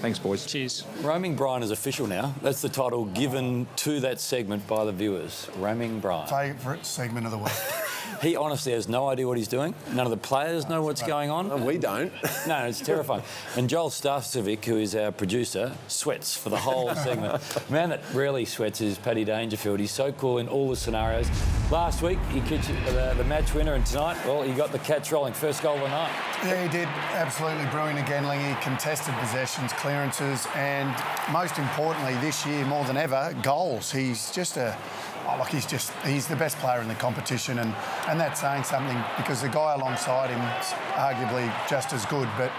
Thanks, boys. Cheers. Roaming Brian is official now. That's the title given to that segment by the viewers. Roaming Brian. Favourite segment of the week. He honestly has no idea what he's doing. None of the players know what's going on. No, we don't. No, it's terrifying. And Joel Starcevic, who is our producer, sweats for the whole segment. The man that rarely sweats is Paddy Dangerfield. He's so cool in all the scenarios. Last week, he kicked the match winner, and tonight, well, he got the Cats rolling. First goal of the night. Yeah, he did. Absolutely brilliant again, Lingy. Contested possessions, clearances, and most importantly this year, more than ever, goals. He's just he's the best player in the competition, and that's saying something because the guy alongside him is arguably just as good, but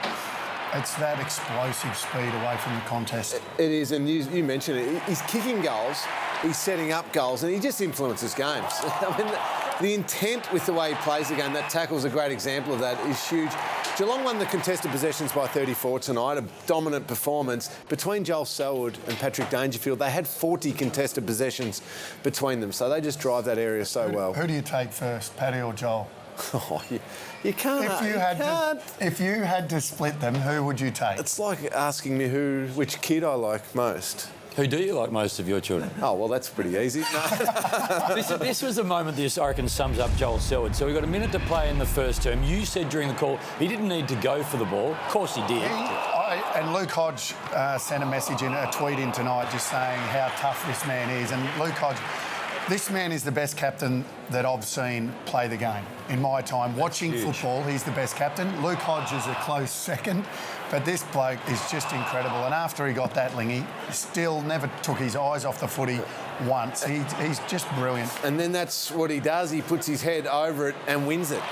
it's that explosive speed away from the contest. It is, and you mentioned it. He's kicking goals, he's setting up goals, and he just influences games. I mean, the intent with the way he plays the game, that tackle's a great example of that, is huge. Geelong won the contested possessions by 34 tonight, a dominant performance. Between Joel Selwood and Patrick Dangerfield, they had 40 contested possessions between them, so they just drive that area so well. Who do you take first, Paddy or Joel? Oh, you can't. If you had to split them, who would you take? It's like asking me which kid I like most. Who do you like most of your children? Oh, well, that's pretty easy. This was a moment that I reckon sums up Joel Selwood. So we got a minute to play in the first term. You said during the call he didn't need to go for the ball. Of course he did. And Luke Hodge sent a message in, a tweet in tonight just saying how tough this man is. And Luke Hodge, this man is the best captain that I've seen play the game in my time. Watching football, he's the best captain. Luke Hodge is a close second, but this bloke is just incredible. And after he got that, Lingy, he still never took his eyes off the footy once. He's just brilliant. And then that's what he does. He puts his head over it and wins it.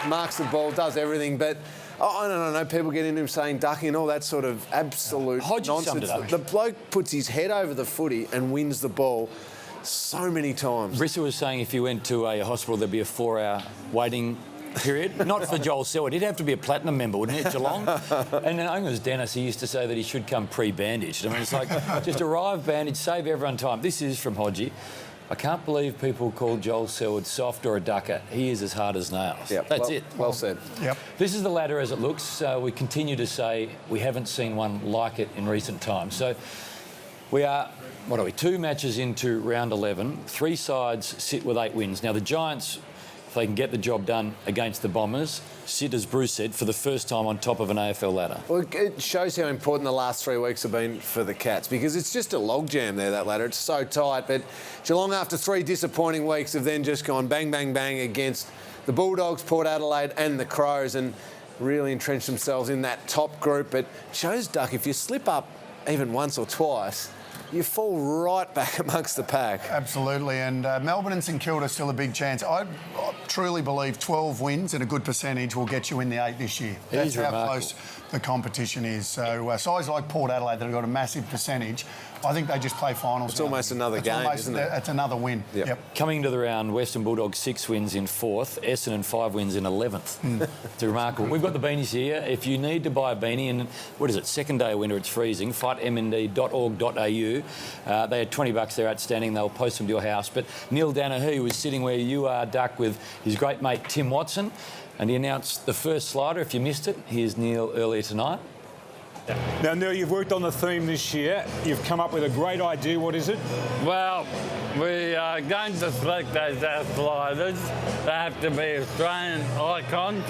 Marks the ball, does everything. But Oh, I know people get into him saying ducking and all that sort of absolute nonsense. The bloke puts his head over the footy and wins the ball so many times. Rissa was saying if you went to a hospital, there'd be a 4-hour waiting period. Not for Joel Selwood. He'd have to be a platinum member, wouldn't it, Geelong? And then I think it was Dennis, he used to say that he should come pre-bandaged. I mean, it's like, just arrive bandaged, save everyone time. This is from Hodgie. I can't believe people call Joel Selwood soft or a ducker. He is as hard as nails. Yep. That's it. Well said. Yep. This is the ladder as it looks. We continue to say we haven't seen one like it in recent times. So we are, 2 matches into round 11. 3 sides sit with 8 wins. Now, the Giants, if they can get the job done against the Bombers, sit, as Bruce said, for the first time on top of an AFL ladder. Well, it shows how important the last 3 weeks have been for the Cats, because it's just a logjam there, that ladder. It's so tight. But Geelong, after 3 disappointing weeks, have then just gone bang, bang, bang against the Bulldogs, Port Adelaide and the Crows, and really entrenched themselves in that top group. But it shows, Duck, if you slip up even once or twice, you fall right back amongst the pack. Absolutely, and Melbourne and St Kilda still a big chance. I truly believe 12 wins and a good percentage will get you in the 8 this year. That's how close the competition is. So sides like Port Adelaide that have got a massive percentage, I think they just play finals. It's almost another game, isn't it? It's another win. Yep. Coming into the round, Western Bulldogs 6 wins in 4th, Essendon 5 wins in 11th. It's remarkable. We've got the beanies here. If you need to buy a beanie, and what is it, second day of winter, it's freezing, fightmnd.org.au. They had $20, they're outstanding, they'll post them to your house. But Neil Danaher was sitting where you are, Duck, with his great mate Tim Watson, and he announced the first slider. If you missed it, here's Neil earlier tonight. Now, Neil, you've worked on the theme this year. You've come up with a great idea. What is it? Well, we are going to select those sliders. They have to be Australian icons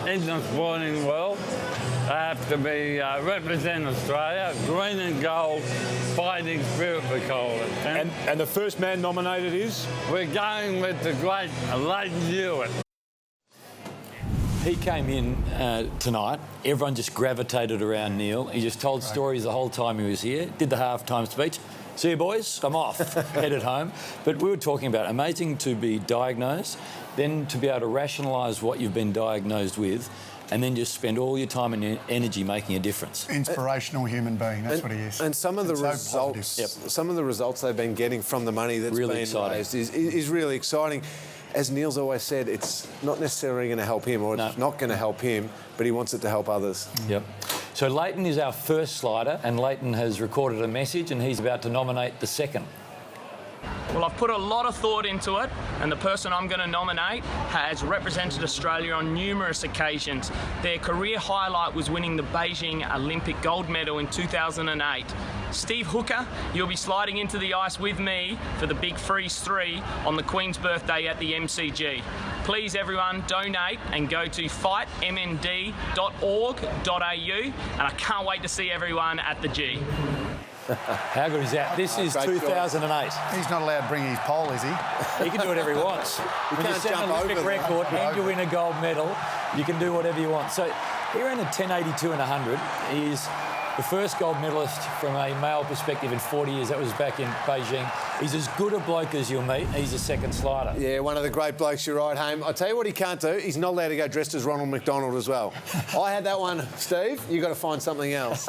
in the sporting world. They have to be represent Australia, green and gold, fighting spirit, we call it. And the first man nominated is? We're going with the great Leighton Hewitt. He came in tonight. Everyone just gravitated around Neil. He just told stories the whole time he was here. Did the half-time speech. See you, boys. I'm off. Headed home. But we were talking about amazing to be diagnosed, then to be able to rationalise what you've been diagnosed with, and then just spend all your time and energy making a difference. Inspirational human being. That's what he is. And some of the some of the results they've been getting from the money that's really been exciting. raised is really exciting. As Neil's always said, it's not necessarily going to help him, or it's not going to help him, but he wants it to help others. Yep. So Leighton is our first slider, and Leighton has recorded a message, and he's about to nominate the second. Well, I've put a lot of thought into it, and the person I'm going to nominate has represented Australia on numerous occasions. Their career highlight was winning the Beijing Olympic gold medal in 2008. Steve Hooker, you'll be sliding into the ice with me for the Big Freeze 3 on the Queen's birthday at the MCG. Please, everyone, donate and go to fightmnd.org.au, and I can't wait to see everyone at the G. How good is that? This is 2008. He's not allowed to bring his pole, is he? He can do whatever he wants. When you set an Olympic record and you win a gold medal, you can do whatever you want. So he ran a 10.82 and 100. He's the first gold medalist from a male perspective in 40 years. That was back in Beijing. He's as good a bloke as you'll meet. He's a second slider. Yeah, one of the great blokes you ride home. I'll tell you what he can't do. He's not allowed to go dressed as Ronald McDonald as well. I had that one, Steve. You've got to find something else.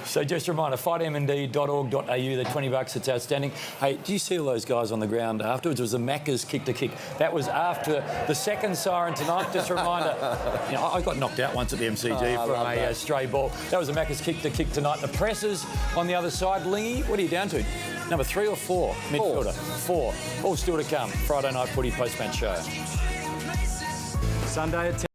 So just a reminder, fightmnd.org.au, they're $20, it's outstanding. Hey, do you see all those guys on the ground afterwards? It was a Macca's kick to kick. That was after the second siren tonight. Just a reminder, you know, I got knocked out once at the MCG from a stray ball. That was a Macca's kick to kick tonight. The pressers on the other side. Lingy, what are you down to? Number 3 or 4? Midfielder. 4. All still to come. Friday night footy post-match show. Sunday at 10.